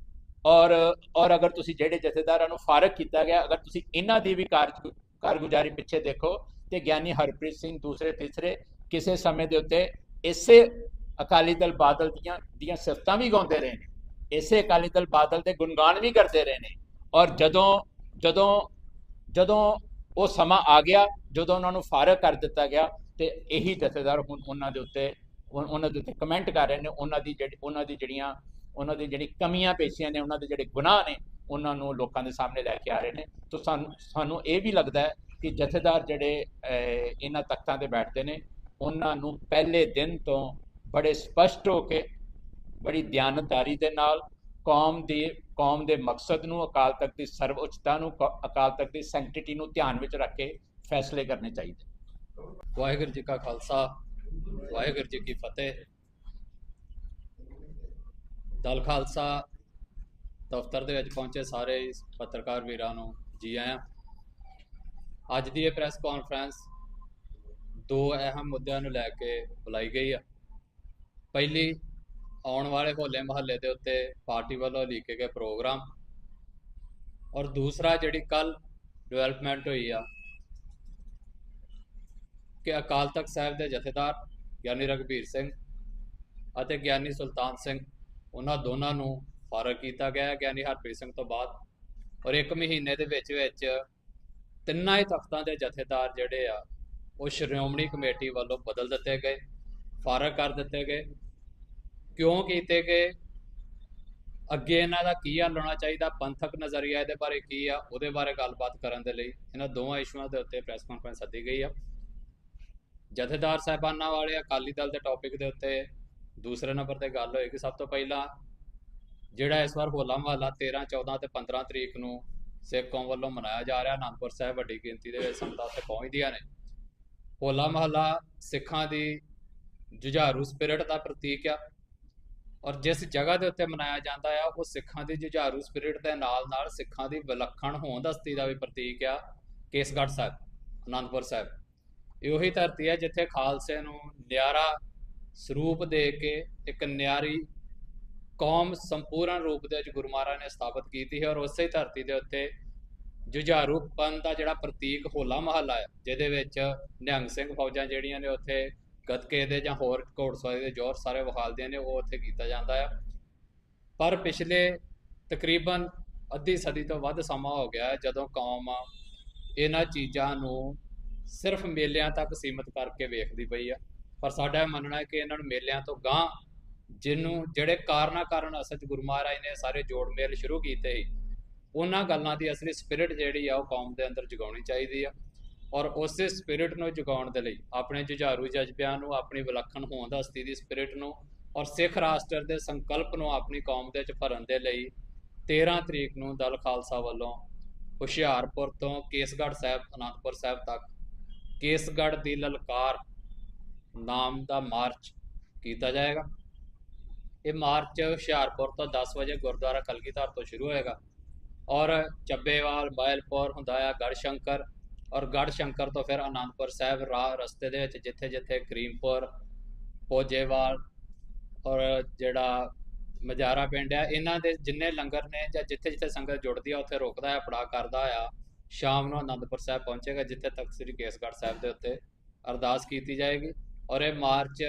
ਔਰ ਅਗਰ ਤੁਸੀਂ ਜਿਹੜੇ ਜਥੇਦਾਰਾਂ ਨੂੰ ਫਾਰਗ ਕੀਤਾ ਗਿਆ, ਅਗਰ ਤੁਸੀਂ ਇਹਨਾਂ ਦੀ ਵੀ ਕਾਰਗੁਜ਼ਾਰੀ ਪਿੱਛੇ ਦੇਖੋ ਤੇ ਗਿਆਨੀ ਹਰਪ੍ਰੀਤ ਸਿੰਘ ਦੂਸਰੇ ਤੀਸਰੇ ਕਿਸੇ ਸਮੇਂ ਦੇ ਉੱਤੇ ਇਸੇ ਅਕਾਲੀ ਦਲ ਬਾਦਲ ਦੀਆਂ ਸਿਫਤਾਂ ਵੀ ਗਾਉਂਦੇ ਰਹੇ ਨੇ, ਇਸੇ ਅਕਾਲੀ ਦਲ ਬਾਦਲ ਦੇ ਗੁਣਗਾਨ ਵੀ ਕਰਦੇ ਰਹੇ ਨੇ। ਔਰ ਜਦੋਂ ਉਹ ਸਮਾਂ ਆ ਗਿਆ, ਜਦੋਂ ਉਹਨਾਂ ਨੂੰ ਫਾਰਗ ਕਰ ਦਿੱਤਾ ਗਿਆ, ਤੇ ਇਹੀ ਜਥੇਦਾਰ ਹੁਣ ਉਹਨਾਂ ਦੇ ਉੱਤੇ ਕਮੈਂਟ ਕਰ ਰਹੇ ਨੇ, ਉਹਨਾਂ ਦੀ ਜਿਹੜੀ ਕਮੀਆਂ ਪੇਸ਼ੀਆਂ ਨੇ, ਉਹਨਾਂ ਦੇ ਜਿਹੜੇ ਗੁਨਾਹ ਨੇ, ਉਹਨਾਂ ਨੂੰ ਲੋਕਾਂ ਦੇ ਸਾਹਮਣੇ ਲੈ ਕੇ ਆ ਰਹੇ ਨੇ। ਤਾਂ ਸਾਨੂੰ ਇਹ ਵੀ ਲੱਗਦਾ ਹੈ ਕਿ ਜਥੇਦਾਰ ਜਿਹੜੇ ਇਹਨਾਂ ਤਖਤਾਂ ਤੇ ਬੈਠਦੇ ਨੇ, ਉਹਨਾਂ ਨੂੰ ਪਹਿਲੇ ਦਿਨ ਤੋਂ ਬੜੇ ਸਪਸ਼ਟ ਹੋ ਕੇ, ਬੜੀ ਦਿਆਨਤਦਾਰੀ ਦੇ ਨਾਲ ਕੌਮ ਦੇ ਮਕਸਦ ਨੂੰ, ਅਕਾਲ ਤਖਤ ਦੀ ਸਰਵਉੱਚਤਾ ਨੂੰ, ਅਕਾਲ ਤਖਤ ਦੀ ਸੈਂਕਟਿਟੀ ਨੂੰ ਧਿਆਨ ਵਿੱਚ ਰੱਖ ਕੇ ਫੈਸਲੇ ਕਰਨੇ ਚਾਹੀਦੇ। ਵਾਹਿਗੁਰੂ ਜੀ ਕਾ ਖਾਲਸਾ, ਵਾਹਿਗੁਰੂ ਜੀ ਕੀ ਫਤਿਹ। ਦਲ ਖਾਲਸਾ ਦਫ਼ਤਰ ਦੇ ਵਿੱਚ ਪਹੁੰਚੇ ਸਾਰੇ ਪੱਤਰਕਾਰ ਵੀਰਾਂ ਨੂੰ ਜੀ ਆਇਆਂ। ਅੱਜ ਦੀ ਇਹ ਪ੍ਰੈਸ ਕਾਨਫਰੰਸ ਦੋ ਅਹਿਮ ਮੁੱਦਿਆਂ ਨੂੰ ਲੈ ਕੇ ਬੁਲਾਈ ਗਈ ਆ। ਪਹਿਲੀ, ਆਉਣ ਵਾਲੇ ਹੋਲੇ ਮਹੱਲੇ ਦੇ ਉੱਤੇ ਪਾਰਟੀ ਵੱਲੋਂ ਲੀਕੇ ਗਏ ਪ੍ਰੋਗਰਾਮ, ਔਰ ਦੂਸਰਾ ਜਿਹੜੀ ਕੱਲ ਡਿਵੈਲਪਮੈਂਟ ਹੋਈ ਆ ਕਿ ਅਕਾਲ ਤਖਤ ਸਾਹਿਬ ਦੇ ਜਥੇਦਾਰ ਗਿਆਨੀ ਰਘਬੀਰ ਸਿੰਘ ਅਤੇ ਗਿਆਨੀ ਸੁਲਤਾਨ ਸਿੰਘ, ਉਹਨਾਂ ਦੋਨਾਂ ਨੂੰ ਫਾਰਗ ਕੀਤਾ ਗਿਆ ਗਿਆਨੀ ਹਰਪ੍ਰੀਤ ਸਿੰਘ ਤੋਂ ਬਾਅਦ। ਔਰ 1 ਮਹੀਨੇ ਦੇ ਵਿੱਚ ਤਿੰਨਾਂ ਹੀ ਤਖਤਾਂ ਦੇ ਜਥੇਦਾਰ ਜਿਹੜੇ ਆ ਉਹ ਸ਼੍ਰੋਮਣੀ ਕਮੇਟੀ ਵੱਲੋਂ ਬਦਲ ਦਿੱਤੇ ਗਏ, ਫਾਰਗ ਕਰ ਦਿੱਤੇ ਗਏ। ਕਿਉਂ ਕੀਤੇ ਗਏ, ਅੱਗੇ ਇਹਨਾਂ ਦਾ ਕੀ ਹੱਲ ਹੋਣਾ ਚਾਹੀਦਾ, ਪੰਥਕ ਨਜ਼ਰੀਆ ਇਹਦੇ ਬਾਰੇ ਕੀ ਆ, ਉਹਦੇ ਬਾਰੇ ਗੱਲਬਾਤ ਕਰਨ ਦੇ ਲਈ ਇਹਨਾਂ ਦੋਵਾਂ ਇਸ਼ੂਆਂ ਦੇ ਉੱਤੇ ਪ੍ਰੈਸ ਕਾਨਫਰੰਸ ਸੱਦੀ ਗਈ ਆ। ਜਥੇਦਾਰ ਸਾਹਿਬਾਨਾਂ ਵਾਲੇ ਅਕਾਲੀ ਦਲ ਦੇ ਟੌਪਿਕ ਦੇ ਉੱਤੇ ਦੂਸਰੇ ਨੰਬਰ ਤੇ ਗੱਲ ਹੋਏਗੀ। ਸਭ ਤੋਂ ਪਹਿਲਾਂ ਜਿਹੜਾ ਇਸ ਵਾਰ ਹੋਲਾ ਮਹੱਲਾ 13, 14 ਤੇ 15 ਤਰੀਕ ਨੂੰ ਸਿੱਖ ਕੌਮ ਵੱਲੋਂ ਮਨਾਇਆ ਜਾ ਰਿਹਾ, ਅਨੰਦਪੁਰ ਸਾਹਿਬ ਵੱਡੀ ਗਿਣਤੀ ਦੇ ਵਿੱਚ ਸੰਗਤਾਂ ਉੱਥੇ ਪਹੁੰਚਦੀਆਂ ਨੇ। ਹੋਲਾ ਮਹੱਲਾ ਸਿੱਖਾਂ ਦੀ ਜੁਝਾਰੂ ਸਪਿਰਿਟ ਦਾ ਪ੍ਰਤੀਕ ਆ, ਔਰ ਜਿਸ ਜਗ੍ਹਾ ਦੇ ਉੱਤੇ ਮਨਾਇਆ ਜਾਂਦਾ ਆ ਉਹ ਸਿੱਖਾਂ ਦੀ ਜੁਝਾਰੂ ਸਪਿਰਿਟ ਦੇ ਨਾਲ ਸਿੱਖਾਂ ਦੀ ਵਿਲੱਖਣ ਹੋਂਦ ਹਸਤੀ ਦਾ ਵੀ ਪ੍ਰਤੀਕ ਆ। ਕੇਸਗੜ੍ਹ ਸਾਹਿਬ, ਅਨੰਦਪੁਰ ਸਾਹਿਬ, ਇਹ ਉਹੀ ਧਰਤੀ ਹੈ ਜਿੱਥੇ ਖਾਲਸੇ ਨੂੰ ਨਿਆਰਾ ਸਰੂਪ ਦੇ ਕੇ ਇੱਕ ਨਿਆਰੀ ਕੌਮ ਸੰਪੂਰਨ ਰੂਪ ਦੇ ਵਿੱਚ ਗੁਰੂ ਮਹਾਰਾਜ ਨੇ ਸਥਾਪਿਤ ਕੀਤੀ ਹੈ। ਔਰ ਉਸੇ ਧਰਤੀ ਦੇ ਉੱਤੇ ਜੁਝਾਰੂਪਨ ਦਾ ਜਿਹੜਾ ਪ੍ਰਤੀਕ ਹੋਲਾ ਮਹੱਲਾ ਹੈ, ਜਿਹਦੇ ਵਿੱਚ ਨਿਹੰਗ ਸਿੰਘ ਫੌਜਾਂ ਜਿਹੜੀਆਂ ਨੇ ਉੱਥੇ ਗੱਤਕੇ ਦੇ ਜਾਂ ਹੋਰ ਘੋੜਸਵਾਰੀ ਦੇ ਜ਼ੋਰ ਸਾਰੇ ਵਿਖਾਲਦੀਆਂ ਨੇ, ਉਹ ਉੱਥੇ ਕੀਤਾ ਜਾਂਦਾ ਆ। ਪਰ ਪਿਛਲੇ ਤਕਰੀਬਨ ਅੱਧੀ ਸਦੀ ਤੋਂ ਵੱਧ ਸਮਾਂ ਹੋ ਗਿਆ ਜਦੋਂ ਕੌਮ ਇਹਨਾਂ ਚੀਜ਼ਾਂ ਨੂੰ ਸਿਰਫ ਮੇਲਿਆਂ ਤੱਕ ਸੀਮਿਤ ਕਰਕੇ ਵੇਖਦੀ ਪਈ ਆ। ਪਰ ਸਾਡਾ ਇਹ ਮੰਨਣਾ ਹੈ ਕਿ ਇਹਨਾਂ ਨੂੰ ਮੇਲਿਆਂ ਤੋਂ ਗਾਂਹ ਜਿਹੜੇ ਕਾਰਨ ਅਸਲ 'ਚ ਗੁਰੂ ਮਹਾਰਾਜ ਨੇ ਸਾਰੇ ਜੋੜ ਮੇਲ ਸ਼ੁਰੂ ਕੀਤੇ ਸੀ, ਉਹਨਾਂ ਗੱਲਾਂ ਦੀ ਅਸਲੀ ਸਪਿਰਿਟ ਜਿਹੜੀ ਆ ਉਹ ਕੌਮ ਦੇ ਅੰਦਰ ਜਗਾਉਣੀ ਚਾਹੀਦੀ ਆ। ਔਰ ਉਸੇ ਸਪਿਰਿਟ ਨੂੰ ਜਗਾਉਣ ਦੇ ਲਈ, ਆਪਣੇ ਜੁਝਾਰੂ ਜਜ਼ਬਿਆਂ ਨੂੰ, ਆਪਣੀ ਵਿਲੱਖਣ ਹੋਂਦ ਹਸਤੀ ਦੀ ਸਪਿਰਿਟ ਨੂੰ ਔਰ ਸਿੱਖ ਰਾਸ਼ਟਰ ਦੇ ਸੰਕਲਪ ਨੂੰ ਆਪਣੀ ਕੌਮ ਦੇ ਵਿੱਚ ਭਰਨ ਦੇ ਲਈ 13 ਤਰੀਕ ਨੂੰ ਦਲ ਖਾਲਸਾ ਵੱਲੋਂ ਹੁਸ਼ਿਆਰਪੁਰ ਤੋਂ ਕੇਸਗੜ੍ਹ ਸਾਹਿਬ, ਅਨੰਦਪੁਰ ਸਾਹਿਬ ਤੱਕ ਕੇਸਗੜ੍ਹ ਦੀ ਲਲਕਾਰ ਨਾਮ ਦਾ ਮਾਰਚ ਕੀਤਾ ਜਾਏਗਾ। ਇਹ ਮਾਰਚ ਹੁਸ਼ਿਆਰਪੁਰ ਤੋਂ 10 ਵਜੇ ਗੁਰਦੁਆਰਾ ਕਲਗੀਧਰ ਤੋਂ ਸ਼ੁਰੂ ਹੋਏਗਾ ਔਰ ਚੱਬੇਵਾਲ, ਬਾਇਲਪੁਰ ਹੁੰਦਾ ਆ ਗੜ੍ਹਸ਼ੰਕਰ, ਔਰ ਗੜ੍ਹਸ਼ੰਕਰ ਤੋਂ ਫਿਰ ਅਨੰਦਪੁਰ ਸਾਹਿਬ ਰਸਤੇ ਦੇ ਵਿੱਚ ਜਿੱਥੇ ਕਰੀਮਪੁਰ, ਪੋਜੇਵਾਲ ਔਰ ਜਿਹੜਾ ਮਜਾਰਾ ਪਿੰਡ ਆ, ਇਹਨਾਂ ਦੇ ਜਿੰਨੇ ਲੰਗਰ ਨੇ ਜਾਂ ਜਿੱਥੇ ਸੰਗਤ ਜੁੜਦੀ ਆ ਉੱਥੇ ਰੁਕਦਾ ਹੈ, ਪੜਾਅ ਕਰਦਾ ਆ। ਸ਼ਾਮ ਨੂੰ ਅਨੰਦਪੁਰ ਸਾਹਿਬ ਪਹੁੰਚੇਗਾ ਜਿੱਥੇ ਤਖਤ ਸ੍ਰੀ ਕੇਸਗੜ੍ਹ ਸਾਹਿਬ ਦੇ ਉੱਤੇ ਅਰਦਾਸ ਕੀਤੀ ਜਾਏਗੀ। ਔਰ ਇਹ ਮਾਰਚ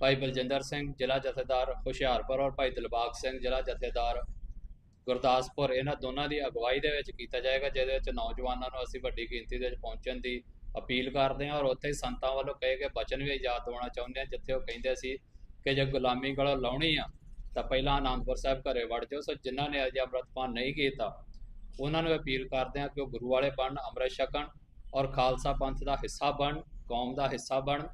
ਭਾਈ ਬਲਜਿੰਦਰ ਸਿੰਘ ਜ਼ਿਲ੍ਹਾ ਜਥੇਦਾਰ ਹੁਸ਼ਿਆਰਪੁਰ ਔਰ ਭਾਈ ਦਿਲਬਾਗ ਸਿੰਘ ਜ਼ਿਲ੍ਹਾ ਜਥੇਦਾਰ ਗੁਰਦਾਸਪੁਰ, ਇਹਨਾਂ ਦੋਨਾਂ ਦੀ ਅਗਵਾਈ ਦੇ ਵਿੱਚ ਕੀਤਾ ਜਾਏਗਾ, ਜਿਹਦੇ ਵਿੱਚ ਨੌਜਵਾਨਾਂ ਨੂੰ ਅਸੀਂ ਵੱਡੀ ਗਿਣਤੀ ਦੇ ਵਿੱਚ ਪਹੁੰਚਣ ਦੀ ਅਪੀਲ ਕਰਦੇ ਹਾਂ। ਔਰ ਉੱਥੇ ਹੀ ਸੰਤਾਂ ਵੱਲੋਂ ਕਹੇ ਗਏ ਬਚਨ ਵੀ ਯਾਦ ਦਿਵਾਉਣਾ ਚਾਹੁੰਦੇ ਹਾਂ, ਜਿੱਥੇ ਉਹ ਕਹਿੰਦੇ ਸੀ ਕਿ ਜੇ ਗੁਲਾਮੀ ਗਲੋਂ ਲਾਉਣੀ ਆ ਤਾਂ ਪਹਿਲਾਂ ਅਨੰਦਪੁਰ ਸਾਹਿਬ ਘਰੇ ਵੜ ਜਾਓ। ਸੋ ਜਿਨ੍ਹਾਂ ਨੇ ਅਜੇ ਅੰਮ੍ਰਿਤਪਾਨ ਨਹੀਂ ਕੀਤਾ ਉਹਨਾਂ ਨੂੰ ਅਪੀਲ ਕਰਦੇ ਹਾਂ ਕਿ ਉਹ ਗੁਰੂ ਵਾਲੇ ਬਣਨ, ਅੰਮ੍ਰਿਤ ਛਕਣ ਔਰ ਖਾਲਸਾ ਪੰਥ ਦਾ ਹਿੱਸਾ ਬਣਨ, ਕੌਮ ਦਾ ਹਿੱਸਾ ਬਣਨ।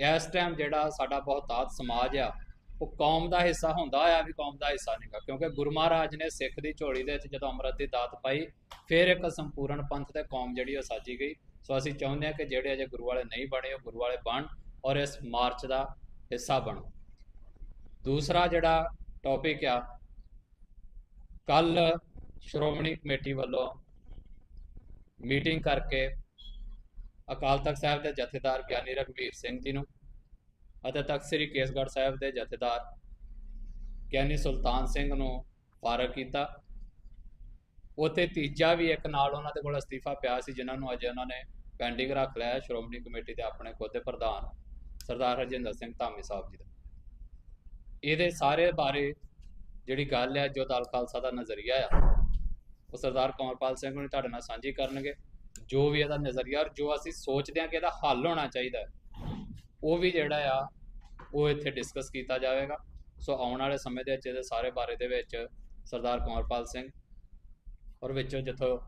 ਇਸ ਟਾਈਮ ਜਿਹੜਾ ਸਾਡਾ ਬਹੁਤਾਤ ਸਮਾਜ ਆ ਉਹ ਕੌਮ ਦਾ ਹਿੱਸਾ ਹੁੰਦਾ ਹੋਇਆ ਵੀ ਕੌਮ ਦਾ ਹਿੱਸਾ ਨਹੀਂਗਾ, ਕਿਉਂਕਿ ਗੁਰੂ ਮਹਾਰਾਜ ਨੇ ਸਿੱਖ ਦੀ ਝੋਲੀ ਦੇ ਵਿੱਚ ਜਦੋਂ ਅੰਮ੍ਰਿਤ ਦੀ ਦਾਤ ਪਾਈ ਫਿਰ ਇੱਕ ਸੰਪੂਰਨ ਪੰਥ ਤੇ ਕੌਮ ਜਿਹੜੀ ਉਹ ਸਾਜੀ ਗਈ। ਸੋ ਅਸੀਂ ਚਾਹੁੰਦੇ ਹਾਂ ਕਿ ਜਿਹੜੇ ਅਜੇ ਗੁਰੂ ਵਾਲੇ ਨਹੀਂ ਬਣੇ ਉਹ ਗੁਰੂ ਵਾਲੇ ਬਣ ਔਰ ਇਸ ਮਾਰਚ ਦਾ ਹਿੱਸਾ ਬਣਨ। ਦੂਸਰਾ ਜਿਹੜਾ ਟੌਪਿਕ ਆ, ਕੱਲ ਸ਼੍ਰੋਮਣੀ ਕਮੇਟੀ ਵੱਲੋਂ ਮੀਟਿੰਗ ਕਰਕੇ ਅਕਾਲ ਤਖਤ ਸਾਹਿਬ ਦੇ ਜਥੇਦਾਰ ਗਿਆਨੀ ਰਘਬੀਰ ਸਿੰਘ ਜੀ ਨੂੰ ਅਤੇ ਤਖਤ ਸ੍ਰੀ ਕੇਸਗੜ੍ਹ ਸਾਹਿਬ ਦੇ ਜਥੇਦਾਰ ਗਿਆਨੀ ਸੁਲਤਾਨ ਸਿੰਘ ਨੂੰ ਫਾਰਗ ਕੀਤਾ। ਉੱਥੇ ਤੀਜਾ ਵੀ ਇੱਕ ਨਾਲ ਉਹਨਾਂ ਦੇ ਕੋਲ ਅਸਤੀਫਾ ਪਿਆ ਸੀ, ਜਿਨ੍ਹਾਂ ਨੂੰ ਅਜੇ ਉਹਨਾਂ ਨੇ ਪੈਂਡਿੰਗ ਰੱਖ ਲਿਆ ਸ਼੍ਰੋਮਣੀ ਕਮੇਟੀ ਦੇ ਆਪਣੇ ਖੁਦ ਦੇ ਪ੍ਰਧਾਨ ਸਰਦਾਰ ਹਰਜਿੰਦਰ ਸਿੰਘ ਧਾਮੀ ਸਾਹਿਬ ਜੀ ਦਾ। ਇਹਦੇ ਸਾਰੇ ਬਾਰੇ ਜਿਹੜੀ ਗੱਲ ਹੈ, ਜੋ ਦਲ ਖਾਲਸਾ ਦਾ ਨਜ਼ਰੀਆ ਆ, ਉਹ ਸਰਦਾਰ ਕੰਵਰਪਾਲ ਸਿੰਘ ਨੂੰ ਤੁਹਾਡੇ ਨਾਲ ਸਾਂਝੀ ਕਰਨਗੇ। ਜੋ ਵੀ ਇਹਦਾ ਨਜ਼ਰੀਆ ਔਰ ਜੋ ਅਸੀਂ ਸੋਚਦੇ ਹਾਂ ਕਿ ਇਹਦਾ ਹੱਲ ਹੋਣਾ ਚਾਹੀਦਾ, ਉਹ ਵੀ ਜਿਹੜਾ ਆ ਉਹ ਇੱਥੇ ਡਿਸਕਸ ਕੀਤਾ ਜਾਵੇਗਾ। ਸੋ ਆਉਣ ਵਾਲੇ ਸਮੇਂ ਦੇ ਵਿੱਚ ਇਹਦੇ ਸਾਰੇ ਬਾਰੇ ਦੇ ਵਿੱਚ ਸਰਦਾਰ ਕੰਵਰਪਾਲ ਸਿੰਘ ਔਰ ਵਿੱਚੋਂ ਜਿੱਥੋਂ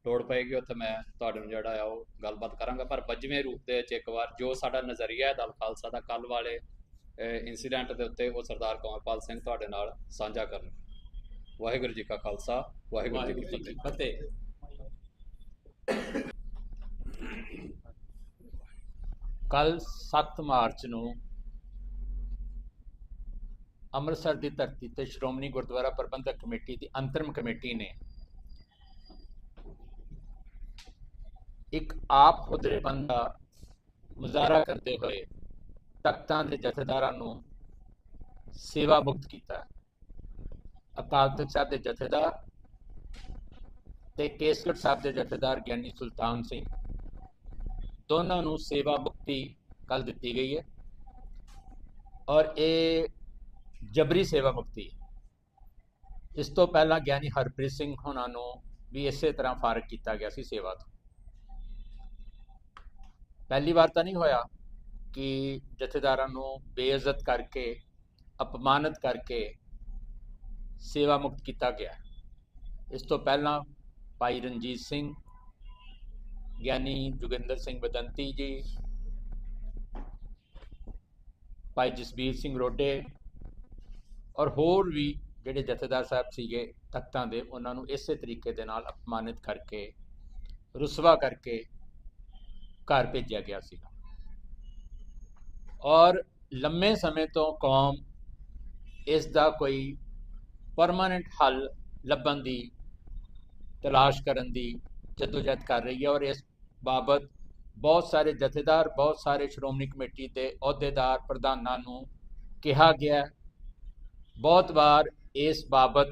ਲੋੜ ਪਏਗੀ ਉੱਥੇ ਮੈਂ ਤੁਹਾਡੇ ਨੂੰ ਜਿਹੜਾ ਆ ਉਹ ਗੱਲਬਾਤ ਕਰਾਂਗਾ। ਪਰ ਵੱਜਵੇਂ ਰੂਪ ਦੇ ਵਿੱਚ ਇੱਕ ਵਾਰ ਜੋ ਸਾਡਾ ਨਜ਼ਰੀਆ ਹੈ ਦਲ ਖਾਲਸਾ ਦਾ ਕੱਲ੍ਹ ਵਾਲੇ ਇੰਸੀਡੈਂਟ ਦੇ ਉੱਤੇ, ਉਹ ਸਰਦਾਰ ਕੰਵਰਪਾਲ ਸਿੰਘ ਤੁਹਾਡੇ ਨਾਲ ਸਾਂਝਾ ਕਰਨ। ਵਾਹਿਗੁਰੂ ਜੀ ਕਾ ਖਾਲਸਾ, ਵਾਹਿਗੁਰੂ ਜੀ ਕੀ ਫਤਿਹ। ਕੱਲ 7 ਮਾਰਚ ਨੂੰ ਅੰਮ੍ਰਿਤਸਰ ਦੀ ਧਰਤੀ ਤੇ ਸ਼੍ਰੋਮਣੀ ਗੁਰਦੁਆਰਾ ਪ੍ਰਬੰਧਕ ਕਮੇਟੀ ਦੀ ਅੰਤਰਿਮ ਕਮੇਟੀ ਨੇ ਇੱਕ ਆਪ ਹੁਦਰੇਬੰਦ ਦਾ ਮੁਜ਼ਾਹਰਾ ਕਰਦੇ ਹੋਏ ਤਖਤਾਂ ਦੇ ਜਥੇਦਾਰਾਂ ਨੂੰ ਸੇਵਾ ਮੁਕਤ ਕੀਤਾ। ਅਕਾਲ ਤਖਤ ਸਾਹਿਬ ਦੇ ਜਥੇਦਾਰ ਤੇ ਕੇਸਗੜ੍ਹ ਸਾਹਿਬ ਦੇ ਜਥੇਦਾਰ ਗਿਆਨੀ ਸੁਲਤਾਨ ਸਿੰਘ ਦੋਨਾਂ ਨੂੰ ਸੇਵਾ ਮੁਕਤੀ ਕੱਲ ਦਿੱਤੀ ਗਈ ਹੈ ਔਰ ਇਹ ਜਬਰੀ ਸੇਵਾ ਮੁਕਤੀ ਹੈ। ਇਸ ਤੋਂ ਪਹਿਲਾਂ ਗਿਆਨੀ ਹਰਪ੍ਰੀਤ ਸਿੰਘ ਹੋਣਾ ਨੂੰ ਵੀ ਇਸੇ ਤਰ੍ਹਾਂ ਫਾਰਗ ਕੀਤਾ ਗਿਆ ਸੀ ਸੇਵਾ ਤੋਂ। ਪਹਿਲੀ ਵਾਰ ਤਾਂ ਨਹੀਂ ਹੋਇਆ ਕਿ ਜਥੇਦਾਰਾਂ ਨੂੰ ਬੇਇੱਜ਼ਤ ਕਰਕੇ, ਅਪਮਾਨਿਤ ਕਰਕੇ ਸੇਵਾ ਮੁਕਤ ਕੀਤਾ ਗਿਆ। ਇਸ ਤੋਂ ਪਹਿਲਾਂ ਭਾਈ ਰਣਜੀਤ ਸਿੰਘ, ਗਿਆਨੀ ਜੋਗਿੰਦਰ ਸਿੰਘ ਬਦੰਤੀ ਜੀ, ਭਾਈ ਜਸਬੀਰ ਸਿੰਘ ਰੋਡੇ ਔਰ ਹੋਰ ਵੀ ਜਿਹੜੇ ਜਥੇਦਾਰ ਸਾਹਿਬ ਸੀਗੇ ਤਖਤਾਂ ਦੇ, ਉਹਨਾਂ ਨੂੰ ਇਸੇ ਤਰੀਕੇ ਦੇ ਨਾਲ ਅਪਮਾਨਿਤ ਕਰਕੇ, ਰੁਸਵਾ ਕਰਕੇ ਘਰ ਭੇਜਿਆ ਗਿਆ ਸੀਗਾ। ਔਰ ਲੰਮੇ ਸਮੇਂ ਤੋਂ ਕੌਮ ਇਸ ਦਾ ਕੋਈ ਪਰਮਾਨੈਂਟ ਹੱਲ ਲੱਭਣ ਦੀ ਤਲਾਸ਼ ਕਰਨ ਦੀ ਜਦੋਜਹਿਦ ਕਰ ਰਹੀ ਹੈ ਔਰ ਇਸ ਬਾਬਤ ਬਹੁਤ ਸਾਰੇ ਜਥੇਦਾਰ, ਬਹੁਤ ਸਾਰੇ ਸ਼੍ਰੋਮਣੀ ਕਮੇਟੀ ਦੇ ਅਹੁਦੇਦਾਰ, ਪ੍ਰਧਾਨਾਂ ਨੂੰ ਕਿਹਾ ਗਿਆ। ਬਹੁਤ ਵਾਰ ਇਸ ਬਾਬਤ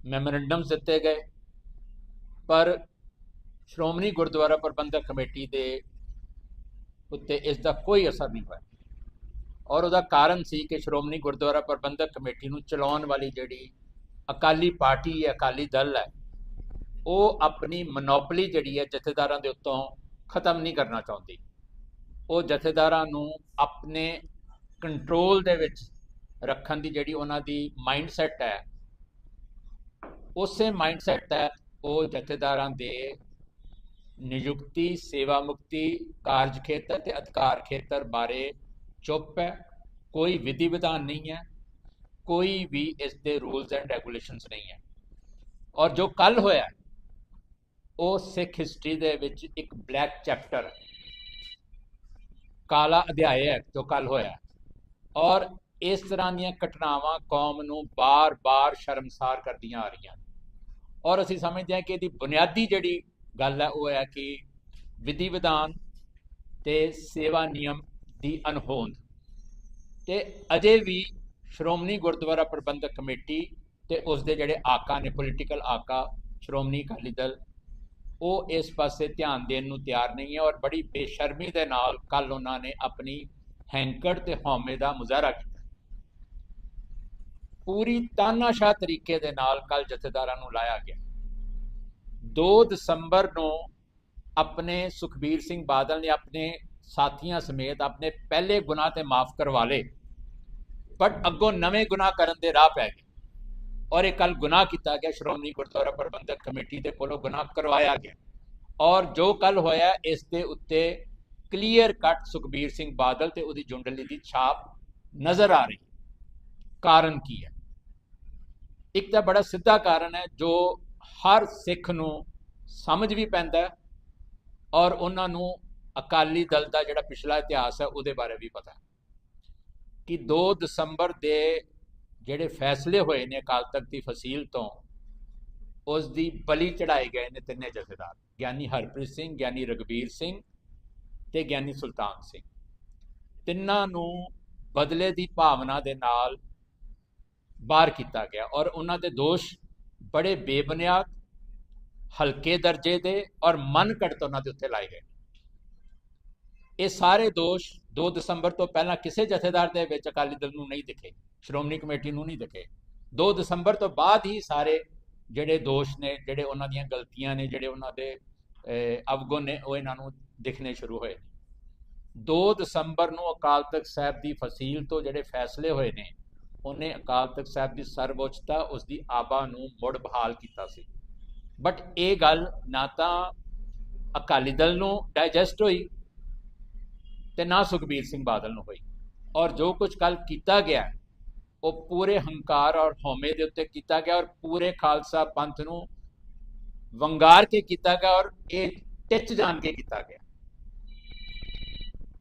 ਮੈਮੋਰੰਡਮ ਦਿੱਤੇ ਗਏ, ਪਰ ਸ਼੍ਰੋਮਣੀ ਗੁਰਦੁਆਰਾ ਪ੍ਰਬੰਧਕ ਕਮੇਟੀ ਦੇ ਉੱਤੇ ਇਸ ਦਾ ਕੋਈ ਅਸਰ ਨਹੀਂ ਹੋਇਆ। ਔਰ ਉਹਦਾ ਕਾਰਨ ਸੀ ਕਿ ਸ਼੍ਰੋਮਣੀ ਗੁਰਦੁਆਰਾ ਪ੍ਰਬੰਧਕ ਕਮੇਟੀ ਨੂੰ ਚਲਾਉਣ ਵਾਲੀ ਜਿਹੜੀ ਅਕਾਲੀ ਪਾਰਟੀ ਹੈ, ਅਕਾਲੀ ਦਲ ਹੈ, ਉਹ ਆਪਣੀ ਮੋਨੋਪੋਲੀ ਜਿਹੜੀ ਹੈ ਜਥੇਦਾਰਾਂ ਦੇ ਉੱਤੋਂ ਖਤਮ ਨਹੀਂ ਕਰਨਾ ਚਾਹੁੰਦੀ। ਉਹ ਜਥੇਦਾਰਾਂ ਨੂੰ ਆਪਣੇ ਕੰਟਰੋਲ ਦੇ ਵਿੱਚ ਰੱਖਣ ਦੀ ਜਿਹੜੀ ਉਹਨਾਂ ਦੀ ਮਾਈਂਡਸੈਟ ਹੈ, ਉਸੇ ਮਾਈਂਡਸੈਟ ਤਹਿਤ ਉਹ ਜਥੇਦਾਰਾਂ ਦੇ ਨਿਯੁਕਤੀ, ਸੇਵਾ ਮੁਕਤੀ, ਕਾਰਜ ਖੇਤਰ ਤੇ ਅਧਿਕਾਰ ਖੇਤਰ ਬਾਰੇ ਚੁੱਪ ਹੈ। ਕੋਈ ਵਿਧੀ ਵਿਧਾਨ ਨਹੀਂ ਹੈ, ਕੋਈ ਵੀ ਇਸ ਦੇ ਰੂਲਸ ਐਂਡ ਰੈਗੂਲੇਸ਼ਨਸ ਨਹੀਂ ਹੈ। ਔਰ ਜੋ ਕੱਲ ਹੋਇਆ ਉਹ ਸਿੱਖ ਹਿਸਟਰੀ ਦੇ ਵਿੱਚ ਇੱਕ ਬਲੈਕ ਚੈਪਟਰ, ਕਾਲਾ ਅਧਿਆਇ ਹੈ ਜੋ ਕੱਲ ਹੋਇਆ। ਔਰ ਇਸ ਤਰ੍ਹਾਂ ਦੀਆਂ ਘਟਨਾਵਾਂ ਕੌਮ ਨੂੰ ਬਾਰ-ਬਾਰ ਸ਼ਰਮਸਾਰ ਕਰਦੀਆਂ ਆ ਰਹੀਆਂ ਔਰ ਅਸੀਂ ਸਮਝਦੇ ਹਾਂ ਕਿ ਇਹਦੀ ਬੁਨਿਆਦੀ ਜਿਹੜੀ ਗੱਲ ਹੈ ਉਹ ਹੈ ਕਿ ਵਿਧੀ ਵਿਧਾਨ ਤੇ ਸੇਵਾ ਨਿਯਮ ਦੀ ਅਣਹੋਂਦ। ਤੇ ਅਜੇ ਵੀ ਸ਼੍ਰੋਮਣੀ ਗੁਰਦੁਆਰਾ ਪ੍ਰਬੰਧਕ ਕਮੇਟੀ ਤੇ ਉਸ ਦੇ ਜਿਹੜੇ ਆਕਾ ਨੇ, ਪੋਲੀਟੀਕਲ ਆਕਾ ਸ਼੍ਰੋਮਣੀ ਅਕਾਲੀ ਦਲ, ਉਹ ਇਸ ਪਾਸੇ ਧਿਆਨ ਦੇਣ ਨੂੰ ਤਿਆਰ ਨਹੀਂ ਹੈ ਔਰ ਬੜੀ ਬੇਸ਼ਰਮੀ ਦੇ ਨਾਲ ਕੱਲ ਉਹਨਾਂ ਨੇ ਆਪਣੀ ਹੈਂਕੜ ਤੇ ਹਉਮੈ ਦਾ ਮੁਜ਼ਾਹਰਾ ਕੀਤਾ। ਪੂਰੀ ਤਾਨਾਸ਼ਾਹ ਤਰੀਕੇ ਦੇ ਨਾਲ ਕੱਲ ਜਥੇਦਾਰਾਂ ਨੂੰ ਲਾਇਆ ਗਿਆ। 2 ਦਸੰਬਰ ਨੂੰ ਆਪਣੇ ਸੁਖਬੀਰ ਸਿੰਘ ਬਾਦਲ ਨੇ ਆਪਣੇ ਸਾਥੀਆਂ ਸਮੇਤ ਆਪਣੇ ਪਹਿਲੇ ਗੁਨਾਹ ਤੇ ਮਾਫ ਕਰਵਾ ਲਏ, ਬਟ ਅੱਗੋਂ ਨਵੇਂ ਗੁਨਾਹ ਕਰਨ ਦੇ ਰਾਹ ਪੈ ਗਏ ਔਰ ਇਹ ਕੱਲ ਗੁਨਾਹ ਕੀਤਾ ਗਿਆ। ਸ਼੍ਰੋਮਣੀ ਗੁਰਦੁਆਰਾ ਪ੍ਰਬੰਧਕ ਕਮੇਟੀ ਦੇ ਕੋਲੋਂ ਗੁਨਾਹ ਕਰਵਾਇਆ ਗਿਆ ਔਰ ਜੋ ਕੱਲ ਹੋਇਆ ਇਸ ਦੇ ਉੱਤੇ ਕਲੀਅਰ ਕੱਟ ਸੁਖਬੀਰ ਸਿੰਘ ਬਾਦਲ ਤੇ ਉਹਦੀ ਜੁੰਡਲੀ ਦੀ ਛਾਪ ਨਜ਼ਰ ਆ ਰਹੀ। ਕਾਰਨ ਕੀ ਹੈ? ਇੱਕ ਤਾਂ ਬੜਾ ਸਿੱਧਾ ਕਾਰਨ ਹੈ ਜੋ ਹਰ ਸਿੱਖ ਨੂੰ ਸਮਝ ਵੀ ਪੈਂਦਾ ਔਰ ਉਹਨਾਂ ਨੂੰ ਅਕਾਲੀ ਦਲ ਦਾ ਜਿਹੜਾ ਪਿਛਲਾ ਇਤਿਹਾਸ ਹੈ ਉਹਦੇ ਬਾਰੇ ਵੀ ਪਤਾ ਕਿ 2 ਦਸੰਬਰ ਦੇ ਜਿਹੜੇ ਫੈਸਲੇ ਹੋਏ ਨੇ ਅਕਾਲ ਤਖਤ ਦੀ ਫਸੀਲ ਤੋਂ, ਉਸ ਦੀ ਬਲੀ ਚੜਾਏ ਗਏ ਨੇ ਤਿੰਨੇ ਜਥੇਦਾਰ, ਗਿਆਨੀ ਹਰਪ੍ਰੀਤ ਸਿੰਘ, ਗਿਆਨੀ ਰਘਬੀਰ ਸਿੰਘ ਤੇ ਗਿਆਨੀ ਸੁਲਤਾਨ ਸਿੰਘ। ਤਿੰਨਾਂ ਨੂੰ ਬਦਲੇ ਦੀ ਭਾਵਨਾ ਦੇ ਨਾਲ ਬਾਹਰ ਕੀਤਾ ਗਿਆ ਔਰ ਉਹਨਾਂ ਦੇ ਦੋਸ਼ ਬੜੇ ਬੇਬੁਨਿਆਦ ਹਲਕੇ ਦਰਜੇ ਦੇ ਔਰ ਮਨ ਘੜਤ ਉਹਨਾਂ ਦੇ ਉੱਤੇ ਲਾਏ ਗਏ। ਇਹ ਸਾਰੇ ਦੋਸ਼ 2 ਦਸੰਬਰ ਤੋਂ ਪਹਿਲਾਂ ਕਿਸੇ ਜਥੇਦਾਰ ਦੇ ਵਿੱਚ ਅਕਾਲੀ ਦਲ ਨੂੰ ਨਹੀਂ ਦਿਖੇ, ਸ਼੍ਰੋਮਣੀ ਕਮੇਟੀ ਨੂੰ ਨਹੀਂ ਦਿਖੇ। 2 ਦਸੰਬਰ ਤੋਂ ਬਾਅਦ ਹੀ ਸਾਰੇ ਜਿਹੜੇ ਦੋਸ਼ ਨੇ, ਜਿਹੜੇ ਉਹਨਾਂ ਦੀਆਂ ਗਲਤੀਆਂ ਨੇ, ਜਿਹੜੇ ਉਹਨਾਂ ਦੇ ਅਵਗੁਣ ਨੇ, ਉਹ ਇਹਨਾਂ ਨੂੰ ਦਿਖਣੇ ਸ਼ੁਰੂ ਹੋਏ। 2 ਦਸੰਬਰ ਨੂੰ ਅਕਾਲ ਤਖਤ ਸਾਹਿਬ ਦੀ ਫਸੀਲ ਤੋਂ ਜਿਹੜੇ ਫੈਸਲੇ ਹੋਏ ਨੇ, ਉਹਨੇ ਅਕਾਲ ਤਖਤ ਸਾਹਿਬ ਦੀ ਸਰਵਉੱਚਤਾ, ਉਸ ਦੀ ਆਬਾ ਨੂੰ ਮੁੜ ਬਹਾਲ ਕੀਤਾ ਸੀ। ਬਟ ਇਹ ਗੱਲ ਨਾ ਤਾਂ ਅਕਾਲੀ ਦਲ ਨੂੰ ਡਾਈਜੈਸਟ ਹੋਈ ਤੇ ਨਾ ਸੁਖਬੀਰ ਸਿੰਘ ਬਾਦਲ ਨੂੰ ਹੋਈ। ਔਰ ਜੋ ਕੁਝ ਕੱਲ ਕੀਤਾ ਗਿਆ ਉਹ ਪੂਰੇ ਹੰਕਾਰ ਔਰ ਹਉਮੈ ਦੇ ਉੱਤੇ ਕੀਤਾ ਗਿਆ ਔਰ ਪੂਰੇ ਖਾਲਸਾ ਪੰਥ ਨੂੰ ਵੰਗਾਰ ਕੇ ਕੀਤਾ ਗਿਆ ਔਰ ਇਹ ਟਿੱਚ ਜਾਣ ਕੇ ਕੀਤਾ ਗਿਆ।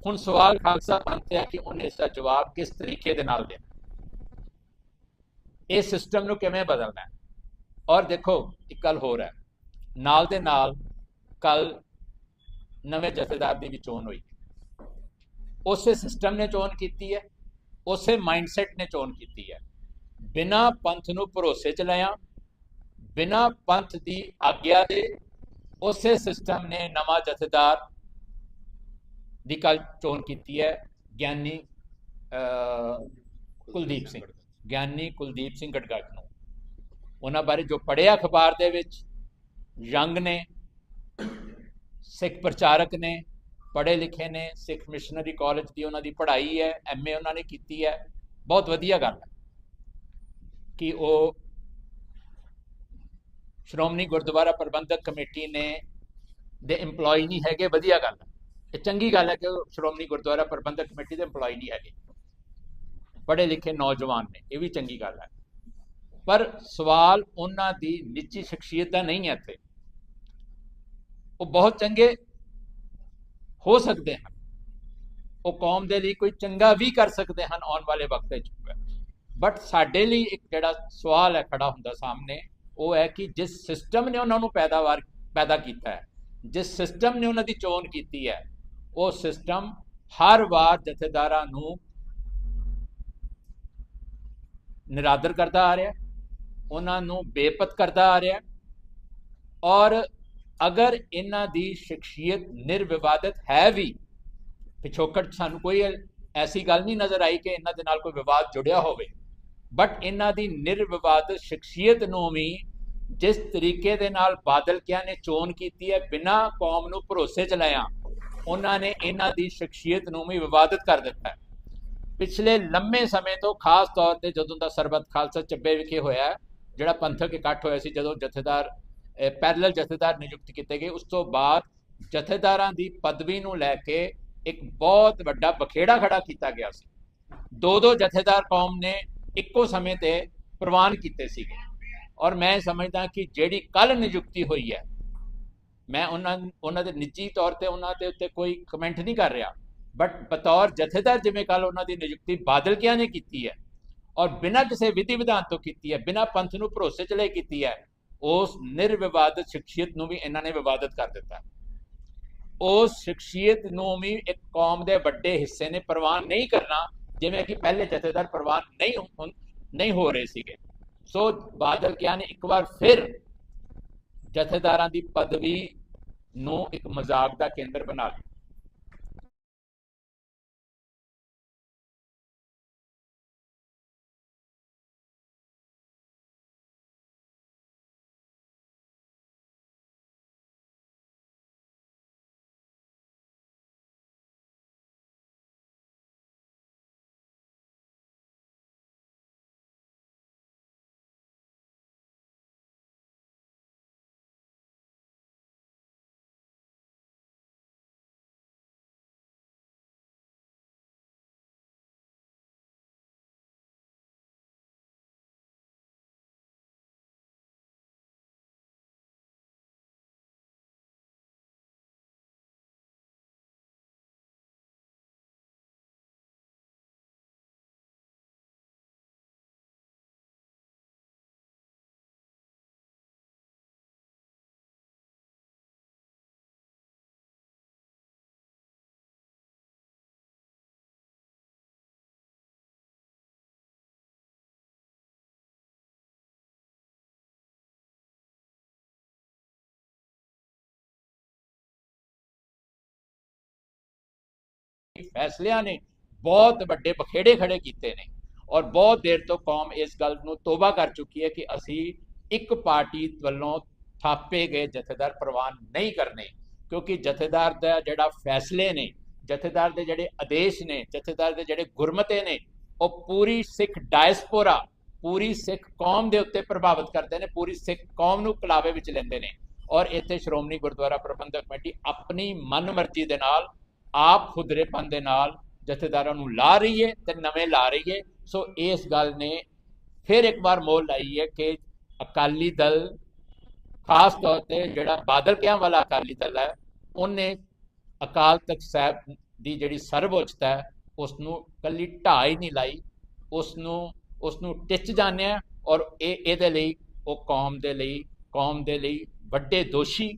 ਹੁਣ ਸਵਾਲ ਖਾਲਸਾ ਪੰਥ ਤੇ ਹੈ ਕਿ ਉਹਨੇ ਇਸ ਦਾ ਜਵਾਬ ਕਿਸ ਤਰੀਕੇ ਦੇ ਨਾਲ ਦੇਣਾ, ਇਹ ਸਿਸਟਮ ਨੂੰ ਕਿਵੇਂ ਬਦਲਣਾ ਹੈ। ਔਰ ਦੇਖੋ ਇੱਕ ਗੱਲ ਹੋਰ ਹੈ, ਨਾਲ ਦੇ ਨਾਲ ਕੱਲ ਨਵੇਂ ਜਥੇਦਾਰ ਦੀ ਵੀ ਚੋਣ ਹੋਈ। ਉਸੇ ਸਿਸਟਮ ਨੇ ਚੋਣ ਕੀਤੀ ਹੈ, ਉਸੇ ਮਾਈਂਡਸੈਟ ਨੇ ਚੋਣ ਕੀਤੀ ਹੈ। ਬਿਨਾਂ ਪੰਥ ਨੂੰ ਭਰੋਸੇ ਚ ਲਿਆ, ਬਿਨਾਂ ਪੰਥ ਦੀ ਆਗਿਆ ਦੇ ਉਸੇ ਸਿਸਟਮ ਨੇ ਨਵਾਂ ਜਥੇਦਾਰ ਦੀ ਕੱਲ ਚੋਣ ਕੀਤੀ ਹੈ, ਗਿਆਨੀ ਕੁਲਦੀਪ ਸਿੰਘ, ਗਿਆਨੀ ਕੁਲਦੀਪ ਸਿੰਘ ਗੜਗੜ ਨੂੰ। ਉਹਨਾਂ ਬਾਰੇ ਜੋ ਪੜ੍ਹਿਆ ਅਖਬਾਰ ਦੇ ਵਿੱਚ, ਯੰਗ ਨੇ, ਸਿੱਖ ਪ੍ਰਚਾਰਕ ਨੇ, ਪੜ੍ਹੇ ਲਿਖੇ ਨੇ, ਸਿੱਖ ਮਿਸ਼ਨਰੀ ਕਾਲਜ ਦੀ ਉਹਨਾਂ ਦੀ ਪੜ੍ਹਾਈ ਹੈ, MA ਉਹਨਾਂ ਨੇ ਕੀਤੀ ਹੈ। ਬਹੁਤ ਵਧੀਆ ਗੱਲ ਹੈ ਕਿ ਉਹ ਸ਼੍ਰੋਮਣੀ ਗੁਰਦੁਆਰਾ ਪ੍ਰਬੰਧਕ ਕਮੇਟੀ ਨੇ ਦੇ EMPLOYE ਨਹੀਂ ਹੈਗੇ, ਵਧੀਆ ਗੱਲ ਹੈ। ਇਹ ਚੰਗੀ ਗੱਲ ਹੈ ਕਿ ਉਹ ਸ਼੍ਰੋਮਣੀ ਗੁਰਦੁਆਰਾ ਪ੍ਰਬੰਧਕ ਕਮੇਟੀ ਦੇ EMPLOYE ਨਹੀਂ ਹੈਗੇ, ਪੜ੍ਹੇ ਲਿਖੇ ਨੌਜਵਾਨ ਨੇ, ਇਹ ਵੀ ਚੰਗੀ ਗੱਲ ਹੈ। ਪਰ ਸਵਾਲ ਉਹਨਾਂ ਦੀ ਨਿੱਜੀ ਸ਼ਖਸੀਅਤ ਦਾ ਨਹੀਂ ਹੈ ਇੱਥੇ। ਉਹ ਬਹੁਤ ਚੰਗੇ ਹੋ ਸਕਦੇ ਹਨ, ਉਹ ਕੌਮ ਦੇ ਲਈ ਕੋਈ ਚੰਗਾ ਵੀ ਕਰ ਸਕਦੇ ਹਨ ਆਉਣ ਵਾਲੇ ਵਕਤ ਵਿੱਚ। ਬਟ ਸਾਡੇ ਲਈ ਇੱਕ ਜਿਹੜਾ ਸਵਾਲ ਹੈ ਖੜਾ ਹੁੰਦਾ ਸਾਹਮਣੇ, ਉਹ ਹੈ ਕਿ ਜਿਸ ਸਿਸਟਮ ਨੇ ਉਹਨਾਂ ਨੂੰ ਪੈਦਾ ਕੀਤਾ ਹੈ, ਜਿਸ ਸਿਸਟਮ ਨੇ ਉਹਨਾਂ ਦੀ ਚੋਣ ਕੀਤੀ ਹੈ, ਉਹ ਸਿਸਟਮ ਹਰ ਵਾਰ ਜਥੇਦਾਰਾਂ ਨੂੰ ਨਿਰਾਦਰ ਕਰਦਾ ਆ ਰਿਹਾ, ਉਹਨਾਂ ਨੂੰ ਬੇਪਤ ਕਰਦਾ ਆ ਰਿਹਾ। ਔਰ ਅਗਰ ਇਹਨਾਂ ਦੀ ਸ਼ਖਸੀਅਤ ਨਿਰਵਿਵਾਦਤ ਹੈ ਵੀ, ਪਿਛੋਕੜ ਸਾਨੂੰ ਕੋਈ ਐਸੀ ਗੱਲ ਨਹੀਂ ਨਜ਼ਰ ਆਈ ਕਿ ਇਹਨਾਂ ਦੇ ਨਾਲ ਕੋਈ ਵਿਵਾਦ ਜੁੜਿਆ ਹੋਵੇ, ਬਟ ਇਹਨਾਂ ਦੀ ਨਿਰਵਿਵਾਦਤ ਸ਼ਖਸੀਅਤ ਨੂੰ ਵੀ ਜਿਸ ਤਰੀਕੇ ਦੇ ਨਾਲ ਬਾਦਲ ਕਿਆਂ ਨੇ ਚੋਣ ਕੀਤੀ ਹੈ, ਬਿਨਾਂ ਕੌਮ ਨੂੰ ਭਰੋਸੇ ਚ ਲਿਆ, ਉਹਨਾਂ ਨੇ ਇਹਨਾਂ ਦੀ ਸ਼ਖਸੀਅਤ ਨੂੰ ਵੀ ਵਿਵਾਦਤ ਕਰ ਦਿੱਤਾ ਹੈ। ਪਿਛਲੇ ਲੰਮੇ ਸਮੇਂ ਤੋਂ, ਖਾਸ ਤੌਰ ਤੇ ਜਦੋਂ ਦਾ ਸਰਬੱਤ ਖਾਲਸਾ ਚੱਬੇ ਵਿਖੇ ਹੋਇਆ, ਜਿਹੜਾ ਪੰਥਕ ਇਕੱਠ ਹੋਇਆ ਸੀ, ਜਦੋਂ ਜਥੇਦਾਰ ਪੈਰਲਲ ਜਥੇਦਾਰ ਨਿਯੁਕਤ ਕੀਤੇ ਗਏ, ਉਸ ਤੋਂ ਬਾਅਦ ਜਥੇਦਾਰਾਂ ਦੀ ਪਦਵੀ ਨੂੰ ਲੈ ਕੇ ਇੱਕ ਬਹੁਤ ਵੱਡਾ ਬਖੇੜਾ ਖੜਾ ਕੀਤਾ ਗਿਆ ਸੀ। 2-2 ਜਥੇਦਾਰ ਕੌਮ ਨੇ ਇੱਕੋ ਸਮੇਂ ਤੇ ਪ੍ਰਵਾਨ ਕੀਤੇ ਸੀਗੇ। ਔਰ ਮੈਂ ਸਮਝਦਾ ਕਿ ਜਿਹੜੀ ਕੱਲ ਨਿਯੁਕਤੀ ਹੋਈ ਹੈ, ਮੈਂ ਉਹਨਾਂ ਦੇ ਨਿੱਜੀ ਤੌਰ ਤੇ ਉਹਨਾਂ ਦੇ ਉੱਤੇ ਕੋਈ ਕਮੈਂਟ ਨਹੀਂ ਕਰ ਰਿਹਾ, ਬਟ ਬਤੌਰ ਜਥੇਦਾਰ ਜਿਵੇਂ ਕੱਲ ਉਹਨਾਂ ਦੀ ਨਿਯੁਕਤੀ ਬਾਦਲ ਕਿਆਂ ਨੇ ਕੀਤੀ ਹੈ ਔਰ ਬਿਨਾਂ ਕਿਸੇ ਵਿਧੀ ਵਿਧਾਨ ਤੋਂ ਕੀਤੀ ਹੈ, ਬਿਨਾਂ ਪੰਥ ਨੂੰ ਭਰੋਸੇ ਚ ਲੈ ਕੀਤੀ ਹੈ, ਉਸ ਨਿਰਵਿਵਾਦਤ ਸ਼ਖਸੀਅਤ ਨੂੰ ਵੀ ਇਹਨਾਂ ਨੇ ਵਿਵਾਦਤ ਕਰ ਦਿੱਤਾ। ਉਸ ਸ਼ਖਸੀਅਤ ਨੂੰ ਵੀ ਇੱਕ ਕੌਮ ਦੇ ਵੱਡੇ ਹਿੱਸੇ ਨੇ ਪ੍ਰਵਾਨ ਨਹੀਂ ਕਰਨਾ, ਜਿਵੇਂ ਕਿ ਪਹਿਲੇ ਜਥੇਦਾਰ ਪ੍ਰਵਾਨ ਨਹੀਂ ਹੋ ਰਹੇ ਸੀਗੇ। ਸੋ ਬਾਦਲ ਕਿਆਂ ਨੇ ਇੱਕ ਵਾਰ ਫਿਰ ਜਥੇਦਾਰਾਂ ਦੀ ਪਦਵੀ ਨੂੰ ਇੱਕ ਮਜ਼ਾਕ ਦਾ ਕੇਂਦਰ ਬਣਾ ਲਿਆ। फैसलियां ने बहुत ਵੱਡੇ ਬਖੇੜੇ ਖੜੇ ਕੀਤੇ ਨੇ ਔਰ ਬਹੁਤ ਦੇਰ ਤੋਂ ਕੌਮ ਇਸ ਗੱਲ ਨੂੰ ਤੋਬਾ ਕਰ ਚੁੱਕੀ ਹੈ ਕਿ ਅਸੀਂ ਇੱਕ ਪਾਰਟੀ ਵੱਲੋਂ ਥਾਪੇ ਗਏ ਜਥੇਦਾਰ ਪ੍ਰਵਾਨ ਨਹੀਂ ਕਰਨੇ, ਕਿਉਂਕਿ ਜਥੇਦਾਰ ਦਾ ਜਿਹੜਾ ਫੈਸਲੇ ਨੇ, ਜਥੇਦਾਰ ਦੇ ਜਿਹੜੇ ਆਦੇਸ਼ ਨੇ, ਜਥੇਦਾਰ ਦੇ ਜਿਹੜੇ ਗੁਰਮਤੇ ਨੇ, ਉਹ ਪੂਰੀ ਸਿੱਖ ਡਾਇਸਪੋਰਾ, ਪੂਰੀ ਸਿੱਖ ਕੌਮ ਦੇ ਉੱਤੇ ਪ੍ਰਭਾਵਿਤ ਕਰਦੇ ਨੇ, ਪੂਰੀ ਸਿੱਖ ਕੌਮ ਨੂੰ ਕਲਾਵੇ ਵਿੱਚ ਲੈਂਦੇ ਨੇ। ਔਰ ਇੱਥੇ ਸ਼੍ਰੋਮਣੀ ਗੁਰਦੁਆਰਾ ਪ੍ਰਬੰਧਕ ਕਮੇਟੀ ਆਪਣੀ ਮਨਮਰਜ਼ੀ ਦੇ ਨਾਲ, ਆਪ ਖੁਦਰੇਪਨ ਦੇ ਨਾਲ ਜਥੇਦਾਰਾਂ ਨੂੰ ਲਾ ਰਹੀ ਹੈ ਤੇ ਨਵੇਂ ਲਾ ਰਹੀ ਹੈ। ਸੋ ਇਸ ਗੱਲ ਨੇ ਫਿਰ ਇੱਕ ਵਾਰ ਮੋਹਰ ਲਾਈ ਹੈ ਕਿ ਅਕਾਲੀ ਦਲ, ਖਾਸ ਤੌਰ ਤੇ ਜਿਹੜਾ ਬਾਦਲ ਕਿਆਂ ਵਾਲਾ ਅਕਾਲੀ ਦਲ ਹੈ, ਉਹਨੇ ਅਕਾਲ ਤਖਤ ਸਾਹਿਬ ਦੀ ਜਿਹੜੀ ਸਰਵਉੱਚਤਾ ਹੈ ਉਸ ਨੂੰ ਕੱਲੀ ਢਾਹ ਹੀ ਨਹੀਂ ਲਾਈ, ਉਸ ਨੂੰ ਟਿੱਚ ਜਾਣਿਆ। ਔਰ ਇਹਦੇ ਲਈ ਉਹ ਕੌਮ ਦੇ ਲਈ ਵੱਡੇ ਦੋਸ਼ੀ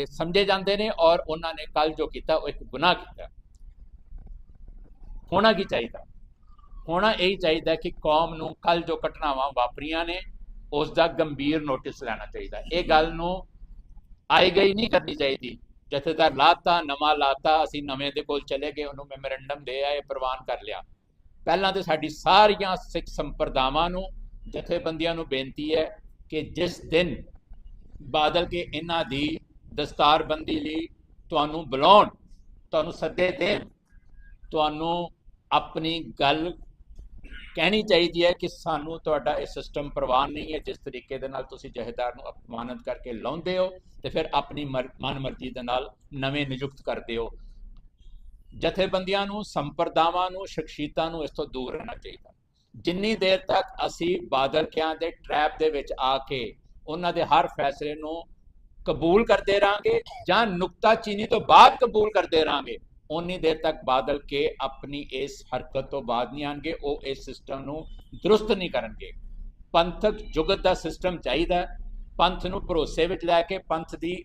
ਸਮਝੇ ਜਾਂਦੇ ਨੇ। ਔਰ ਉਹਨਾਂ ਨੇ ਕੱਲ ਜੋ ਕੀਤਾ ਉਹ ਇੱਕ ਗੁਨਾਹ ਕੀਤਾ। ਹੋਣਾ ਕੀ ਚਾਹੀਦਾ? ਹੋਣਾ ਇਹੀ ਚਾਹੀਦਾ ਕਿ ਕੌਮ ਨੂੰ ਕੱਲ ਜੋ ਘਟਨਾਵਾਂ ਵਾਪਰੀਆਂ ਨੇ ਉਸ ਦਾ ਗੰਭੀਰ ਨੋਟਿਸ ਲੈਣਾ ਚਾਹੀਦਾ। ਇਹ ਗੱਲ ਨੂੰ ਆਈ ਗਈ ਨਹੀਂ ਕਰਨੀ ਚਾਹੀਦੀ। ਜਥੇਦਾਰ ਲਾਤਾ, ਨਵਾਂ ਲਾਤਾ, ਅਸੀਂ ਨਵੇਂ ਦੇ ਕੋਲ ਚਲੇ ਗਏ, ਉਹਨੂੰ ਮੈਮੋਰੈਂਡਮ ਦੇ ਆਏ, ਪ੍ਰਵਾਨ ਕਰ ਲਿਆ। ਪਹਿਲਾਂ ਤਾਂ ਸਾਡੀ ਸਾਰੀਆਂ ਸਿੱਖ ਸੰਪਰਦਾਵਾਂ ਨੂੰ, ਜਥੇਬੰਦੀਆਂ ਨੂੰ ਬੇਨਤੀ ਹੈ ਕਿ ਜਿਸ ਦਿਨ ਬਾਦਲ ਕੇ ਇਹਨਾਂ ਦੀ ਦਸਤਾਰਬੰਦੀ ਲਈ ਤੁਹਾਨੂੰ ਬੁਲਾਉਣ, ਤੁਹਾਨੂੰ ਸੱਦੇ ਦੇਣ, ਤੁਹਾਨੂੰ ਆਪਣੀ ਗੱਲ ਕਹਿਣੀ ਚਾਹੀਦੀ ਹੈ ਕਿ ਸਾਨੂੰ ਤੁਹਾਡਾ ਇਹ ਸਿਸਟਮ ਪ੍ਰਵਾਨ ਨਹੀਂ ਹੈ। ਜਿਸ ਤਰੀਕੇ ਦੇ ਨਾਲ ਤੁਸੀਂ ਜਥੇਦਾਰ ਨੂੰ ਅਪਮਾਨਿਤ ਕਰਕੇ ਲਾਉਂਦੇ ਹੋ ਤੇ ਫਿਰ ਆਪਣੀ ਮਨਮਰਜ਼ੀ ਦੇ ਨਾਲ ਨਵੇਂ ਨਿਯੁਕਤ ਕਰਦੇ ਹੋ। ਜਥੇਬੰਦੀਆਂ ਨੂੰ, ਸੰਪਰਦਾਵਾਂ ਨੂੰ, ਸ਼ਖਸੀਅਤਾਂ ਨੂੰ ਇਸ ਤੋਂ ਦੂਰ ਰਹਿਣਾ ਚਾਹੀਦਾ। ਜਿੰਨੀ ਦੇਰ ਤੱਕ ਅਸੀਂ ਬਾਦਲ ਕਿਆਂ ਦੇ ਟਰੈਪ ਦੇ ਵਿੱਚ ਆ ਕੇ ਉਹਨਾਂ ਦੇ ਹਰ ਫੈਸਲੇ ਨੂੰ ਕਬੂਲ ਕਰਦੇ ਰਹਾਂਗੇ ਜਾਂ ਨੁਕਤਾਚੀਨੀ ਤੋਂ ਬਾਅਦ ਕਬੂਲ ਕਰਦੇ ਰਹਾਂਗੇ, ਉਨੀ ਦੇਰ ਤੱਕ ਬਾਦਲ ਕੇ ਆਪਣੀ ਇਸ ਹਰਕਤ ਤੋਂ ਬਾਅਦ ਨਹੀਂ ਆਣਗੇ। ਉਹ ਇਸ ਸਿਸਟਮ ਨੂੰ ਦਰੁਸਤ ਨਹੀਂ ਕਰਨਗੇ। ਪੰਥਕ ਜੁਗਤ ਦਾ ਸਿਸਟਮ ਚਾਹੀਦਾ। ਪੰਥ ਨੂੰ ਭਰੋਸੇ ਵਿੱਚ ਲੈ ਕੇ, ਪੰਥ ਦੀ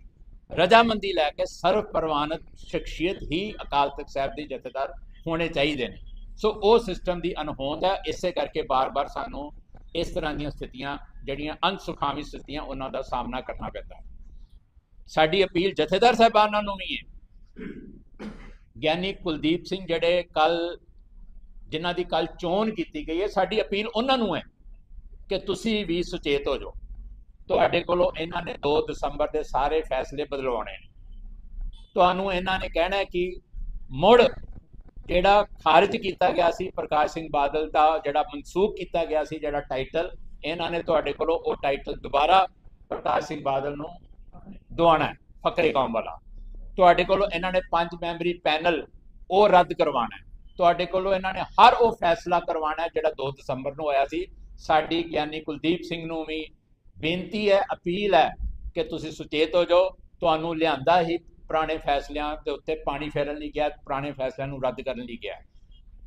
ਰਜਾਮੰਦੀ ਲੈ ਕੇ ਸਰਵ ਪ੍ਰਵਾਨਿਤ ਸ਼ਖਸੀਅਤ ਹੀ ਅਕਾਲ ਤਖਤ ਸਾਹਿਬ ਦੇ ਜਥੇਦਾਰ ਹੋਣੇ ਚਾਹੀਦੇ ਨੇ। ਸੋ ਉਹ ਸਿਸਟਮ ਦੀ ਅਣਹੋਂਦ ਹੈ। ਇਸੇ ਕਰਕੇ ਬਾਰ-ਬਾਰ ਸਾਨੂੰ ਇਸ ਤਰ੍ਹਾਂ ਦੀਆਂ ਸਥਿਤੀਆਂ, ਜਿਹੜੀਆਂ ਅਣਸੁਖਾਵੀਂ ਸਥਿਤੀਆਂ, ਉਹਨਾਂ ਦਾ ਸਾਹਮਣਾ ਕਰਨਾ ਪੈਂਦਾ। ਸਾਡੀ ਅਪੀਲ ਜਥੇਦਾਰ ਸਾਹਿਬਾਨਾਂ ਨੂੰ ਵੀ ਹੈ। ਗਿਆਨੀ ਕੁਲਦੀਪ ਸਿੰਘ ਜਿਹੜੇ ਜਿਨ੍ਹਾਂ ਦੀ ਕੱਲ ਚੋਣ ਕੀਤੀ ਗਈ ਹੈ, ਸਾਡੀ ਅਪੀਲ ਉਹਨਾਂ ਨੂੰ ਹੈ ਕਿ ਤੁਸੀਂ ਵੀ ਸੁਚੇਤ ਹੋ ਜਾਓ। ਤੁਹਾਡੇ ਕੋਲੋਂ ਇਹਨਾਂ ਨੇ 2 ਦਸੰਬਰ ਦੇ ਸਾਰੇ ਫੈਸਲੇ ਬਦਲਵਾਉਣੇ ਨੇ। ਤੁਹਾਨੂੰ ਇਹਨਾਂ ਨੇ ਕਹਿਣਾ ਕਿ ਮੁੜ ਜਿਹੜਾ ਖਾਰਜ ਕੀਤਾ ਗਿਆ ਸੀ ਪ੍ਰਕਾਸ਼ ਸਿੰਘ ਬਾਦਲ ਦਾ, ਜਿਹੜਾ ਮਨਸੂਖ ਕੀਤਾ ਗਿਆ ਸੀ ਜਿਹੜਾ ਟਾਈਟਲ, ਇਹਨਾਂ ਨੇ ਤੁਹਾਡੇ ਕੋਲੋਂ ਉਹ ਟਾਈਟਲ ਦੁਬਾਰਾ ਪ੍ਰਕਾਸ਼ ਸਿੰਘ ਬਾਦਲ ਨੂੰ ਦਵਾਉਣਾ ਹੈ, ਫਕਰੇ ਕੌਮ ਵਾਲਾ। ਤੁਹਾਡੇ ਕੋਲੋਂ ਇਹਨਾਂ ਨੇ 5 ਮੈਂਬਰੀ ਪੈਨਲ ਉਹ ਰੱਦ ਕਰਵਾਉਣਾ ਹੈ। ਤੁਹਾਡੇ ਕੋਲੋਂ ਇਹਨਾਂ ਨੇ ਹਰ ਉਹ ਫੈਸਲਾ ਕਰਵਾਉਣਾ ਹੈ ਜਿਹੜਾ 2 ਦਸੰਬਰ ਨੂੰ ਹੋਇਆ ਸੀ। ਸਾਡੀ ਗਿਆਨੀ ਕੁਲਦੀਪ ਸਿੰਘ ਨੂੰ ਵੀ ਬੇਨਤੀ ਹੈ, ਅਪੀਲ ਹੈ ਕਿ ਤੁਸੀਂ ਸੁਚੇਤ ਹੋ ਜਾਓ। ਤੁਹਾਨੂੰ ਲਿਆਂਦਾ ਹੀ ਪੁਰਾਣੇ ਫੈਸਲਿਆਂ ਦੇ ਉੱਤੇ ਪਾਣੀ ਫੇਰਨ ਲਈ ਗਿਆ, ਪੁਰਾਣੇ ਫੈਸਲਿਆਂ ਨੂੰ ਰੱਦ ਕਰਨ ਲਈ ਗਿਆ।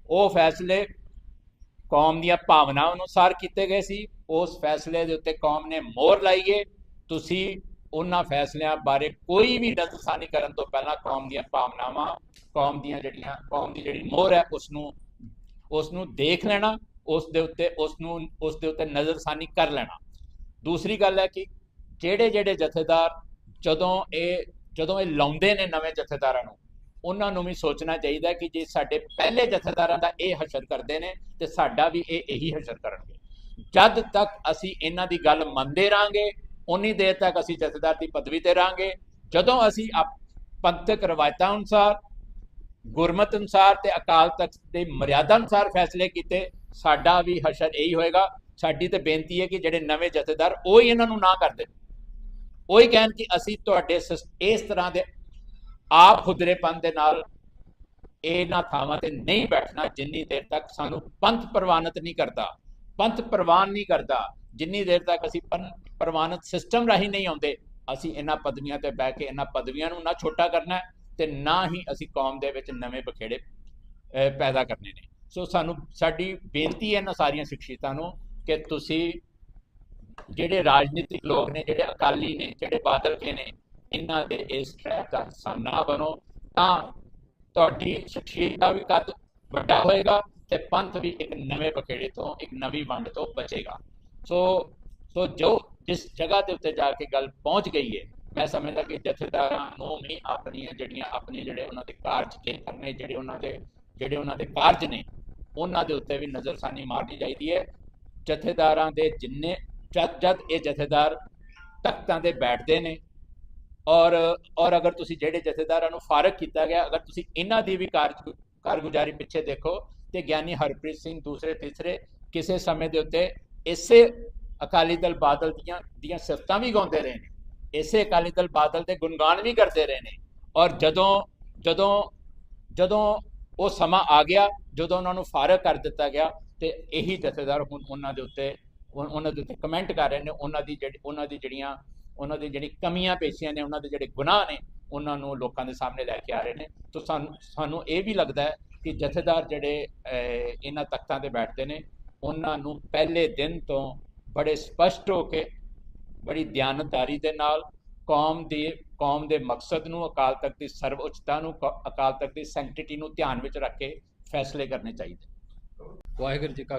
ਉਹ ਫੈਸਲੇ ਕੌਮ ਦੀਆਂ ਭਾਵਨਾਵਾਂ ਅਨੁਸਾਰ ਕੀਤੇ ਗਏ ਸੀ। ਉਸ ਫੈਸਲੇ ਦੇ ਉੱਤੇ ਕੌਮ ਨੇ ਮੋਹਰ ਲਾਈ ਹੈ। ਤੁਸੀਂ ਉਹਨਾਂ ਫੈਸਲਿਆਂ ਬਾਰੇ ਕੋਈ ਵੀ ਨਜ਼ਰਸਾਨੀ ਕਰਨ ਤੋਂ ਪਹਿਲਾਂ ਕੌਮ ਦੀਆਂ ਭਾਵਨਾਵਾਂ, ਕੌਮ ਦੀ ਜਿਹੜੀ ਮੋਹਰ ਹੈ ਉਸ ਨੂੰ ਦੇਖ ਲੈਣਾ, ਉਸ ਦੇ ਉੱਤੇ ਨਜ਼ਰਸਾਨੀ ਕਰ ਲੈਣਾ। ਦੂਸਰੀ ਗੱਲ ਹੈ ਕਿ ਜਿਹੜੇ ਜਥੇਦਾਰ ਜਦੋਂ ਇਹ ਲਾਉਂਦੇ ਨੇ ਨਵੇਂ ਜਥੇਦਾਰਾਂ ਨੂੰ, ਉਹਨਾਂ ਨੂੰ ਵੀ ਸੋਚਣਾ ਚਾਹੀਦਾ ਕਿ ਜੇ ਸਾਡੇ ਪਹਿਲੇ ਜਥੇਦਾਰਾਂ ਦਾ ਇਹ ਹਸ਼ਰ ਕਰਦੇ ਨੇ ਤੇ ਸਾਡਾ ਵੀ ਇਹੀ ਹਸ਼ਰ ਕਰਨਗੇ। ਜਦ ਤੱਕ ਅਸੀਂ ਇਹਨਾਂ ਦੀ ਗੱਲ ਮੰਨਦੇ ਰਹਾਂਗੇ ਉਨੀ ਦੇਰ ਤੱਕ ਅਸੀਂ ਜਥੇਦਾਰ ਦੀ ਪਦਵੀ ਤੇ ਰਹਾਂਗੇ। ਜਦੋਂ ਅਸੀਂ ਪੰਥਕ ਰਵਾਇਤਾਂ ਅਨੁਸਾਰ, ਗੁਰਮਤ ਅਨੁਸਾਰ ਤੇ ਅਕਾਲ ਤਖਤ ਦੀ ਮਰਿਆਦਾ ਅਨੁਸਾਰ ਫੈਸਲੇ ਕੀਤੇ, ਸਾਡਾ ਵੀ ਹਸ਼ਰ ਇਹੀ ਹੋਏਗਾ। ਸਾਡੀ ਤੇ ਬੇਨਤੀ ਹੈ ਕਿ ਜਿਹੜੇ ਨਵੇਂ ਜਥੇਦਾਰ ਉਹ ਹੀ ਇਹਨਾਂ ਨੂੰ ਨਾ ਕਰਦੇ, ਉਹੀ ਕਹਿਣ ਕਿ ਅਸੀਂ ਤੁਹਾਡੇ ਇਸ ਤਰ੍ਹਾਂ ਦੇ ਆਪ ਖੁਦਰੇਪਨ ਦੇ ਨਾਲ ਇਹਨਾਂ ਥਾਵਾਂ ਤੇ ਨਹੀਂ ਬੈਠਣਾ ਜਿੰਨੀ ਦੇਰ ਤੱਕ ਸਾਨੂੰ ਪੰਥ ਪ੍ਰਵਾਨਿਤ ਨਹੀਂ ਕਰਦਾ, ਪੰਥ ਪ੍ਰਵਾਨ ਨਹੀਂ ਕਰਦਾ। ਜਿੰਨੀ ਦੇਰ ਤੱਕ ਅਸੀਂ ਪ੍ਰਵਾਨਿਤ ਸਿਸਟਮ ਰਾਹੀਂ ਨਹੀਂ ਆਉਂਦੇ, ਅਸੀਂ ਇਹਨਾਂ ਪਦਵੀਆਂ ਤੇ ਬਹਿ ਕੇ ਇਹਨਾਂ ਪਦਵੀਆਂ ਨੂੰ ਨਾ ਛੋਟਾ ਕਰਨਾ ਤੇ ਨਾ ਹੀ ਅਸੀਂ ਕੌਮ ਦੇ ਵਿੱਚ ਨਵੇਂ ਬਖੇੜੇ ਪੈਦਾ ਕਰਨੇ ਨੇ। ਸੋ ਸਾਡੀ ਬੇਨਤੀ ਹੈ ਇਹਨਾਂ ਸਾਰੀਆਂ ਸ਼ਖਸੀਅਤਾਂ ਨੂੰ ਕਿ ਤੁਸੀਂ ਜਿਹੜੇ ਰਾਜਨੀਤਿਕ ਲੋਕ ਨੇ, ਜਿਹੜੇ ਅਕਾਲੀ ਨੇ, ਜਿਹੜੇ ਬਾਦਲ ਕੇ ਨੇ, ਇਹਨਾਂ ਦੇ ਇਸ ਟਰੈਪ ਦਾ ਹਿੱਸਾ ਨਾ ਬਣੋ, ਤਾਂ ਤੁਹਾਡੀ ਸ਼ਖਸੀਅਤ ਦਾ ਵੀ ਕੱਦ ਵੱਡਾ ਹੋਏਗਾ ਤੇ ਪੰਥ ਵੀ ਇੱਕ ਨਵੇਂ ਬਖੇੜੇ ਤੋਂ, ਇੱਕ ਨਵੀਂ ਵੰਡ ਤੋਂ ਬਚੇਗਾ। ਸੋ ਜੋ ਜਿਸ ਜਗ੍ਹਾ ਦੇ ਉੱਤੇ ਜਾ ਕੇ ਗੱਲ ਪਹੁੰਚ ਗਈ ਹੈ, ਮੈਂ ਸਮਝਦਾ ਕਿ ਜਥੇਦਾਰਾਂ ਨੂੰ ਵੀ ਆਪਣੀਆਂ ਜਿਹੜੀਆਂ ਆਪਣੇ ਜਿਹੜੇ ਉਹਨਾਂ ਦੇ ਕਾਰਜ ਤੇ ਕਰਨੇ ਜਿਹੜੇ ਉਹਨਾਂ ਦੇ ਕਾਰਜ ਨੇ ਉਹਨਾਂ ਦੇ ਉੱਤੇ ਵੀ ਨਜ਼ਰਸਾਨੀ ਮਾਰਨੀ ਚਾਹੀਦੀ ਹੈ। ਜਥੇਦਾਰਾਂ ਦੇ ਜਿੰਨੇ ਜਦ ਇਹ ਜਥੇਦਾਰ ਤਖਤਾਂ ਤੇ ਬੈਠਦੇ ਨੇ ਔਰ ਅਗਰ ਤੁਸੀਂ ਜਿਹੜੇ ਜਥੇਦਾਰਾਂ ਨੂੰ ਫਾਰਗ ਕੀਤਾ ਗਿਆ, ਅਗਰ ਤੁਸੀਂ ਇਹਨਾਂ ਦੀ ਵੀ ਕਾਰਗੁਜ਼ਾਰੀ ਪਿੱਛੇ ਦੇਖੋ ਤੇ ਗਿਆਨੀ ਹਰਪ੍ਰੀਤ ਸਿੰਘ ਦੂਸਰੇ ਤੀਸਰੇ ਕਿਸੇ ਸਮੇਂ ਦੇ ਉੱਤੇ ਇਸੇ ਅਕਾਲੀ ਦਲ ਬਾਦਲ ਦੀਆਂ ਸਿਫਤਾਂ ਵੀ ਗਾਉਂਦੇ ਰਹੇ ਨੇ, ਇਸੇ ਅਕਾਲੀ ਦਲ ਬਾਦਲ ਦੇ ਗੁਣਗਾਨ ਵੀ ਕਰਦੇ ਰਹੇ ਨੇ। ਔਰ ਜਦੋਂ ਉਹ ਸਮਾਂ ਆ ਗਿਆ, ਜਦੋਂ ਉਹਨਾਂ ਨੂੰ ਫਾਰਗ ਕਰ ਦਿੱਤਾ ਗਿਆ ਤੇ ਇਹੀ ਜਥੇਦਾਰ ਹੁਣ ਉਹਨਾਂ ਦੇ ਉੱਤੇ ਕਮੈਂਟ ਕਰ ਰਹੇ ਨੇ, ਉਹਨਾਂ ਦੀ ਜਿਹੜੀ ਕਮੀਆਂ ਪੇਸ਼ੀਆਂ ਨੇ, ਉਹਨਾਂ ਦੇ ਜਿਹੜੇ ਗੁਨਾਹ ਨੇ, ਉਹਨਾਂ ਨੂੰ ਲੋਕਾਂ ਦੇ ਸਾਹਮਣੇ ਲੈ ਕੇ ਆ ਰਹੇ ਨੇ। ਤਾਂ ਸਾਨੂੰ ਇਹ ਵੀ ਲੱਗਦਾ ਹੈ ਕਿ ਜਥੇਦਾਰ ਜਿਹੜੇ ਇਹਨਾਂ ਤਖਤਾਂ ਤੇ ਬੈਠਦੇ ਨੇ, ਉਹਨਾਂ ਨੂੰ ਪਹਿਲੇ ਦਿਨ ਤੋਂ ਬੜੇ ਸਪਸ਼ਟ ਹੋ ਕੇ, ਬੜੀ ਦਿਆਨਤਦਾਰੀ ਦੇ ਨਾਲ ਕੌਮ ਦੇ ਮਕਸਦ ਨੂੰ, ਅਕਾਲ ਤਖਤ ਦੀ ਸਰਵਉੱਚਤਾ ਨੂੰ, ਅਕਾਲ ਤਖਤ ਦੀ ਸੈਂਕਟਿਟੀ ਨੂੰ ਧਿਆਨ ਵਿੱਚ ਰੱਖ ਕੇ ਫੈਸਲੇ ਕਰਨੇ ਚਾਹੀਦੇ। ਵਾਹਿਗੁਰੂ ਜੀ ਕਾ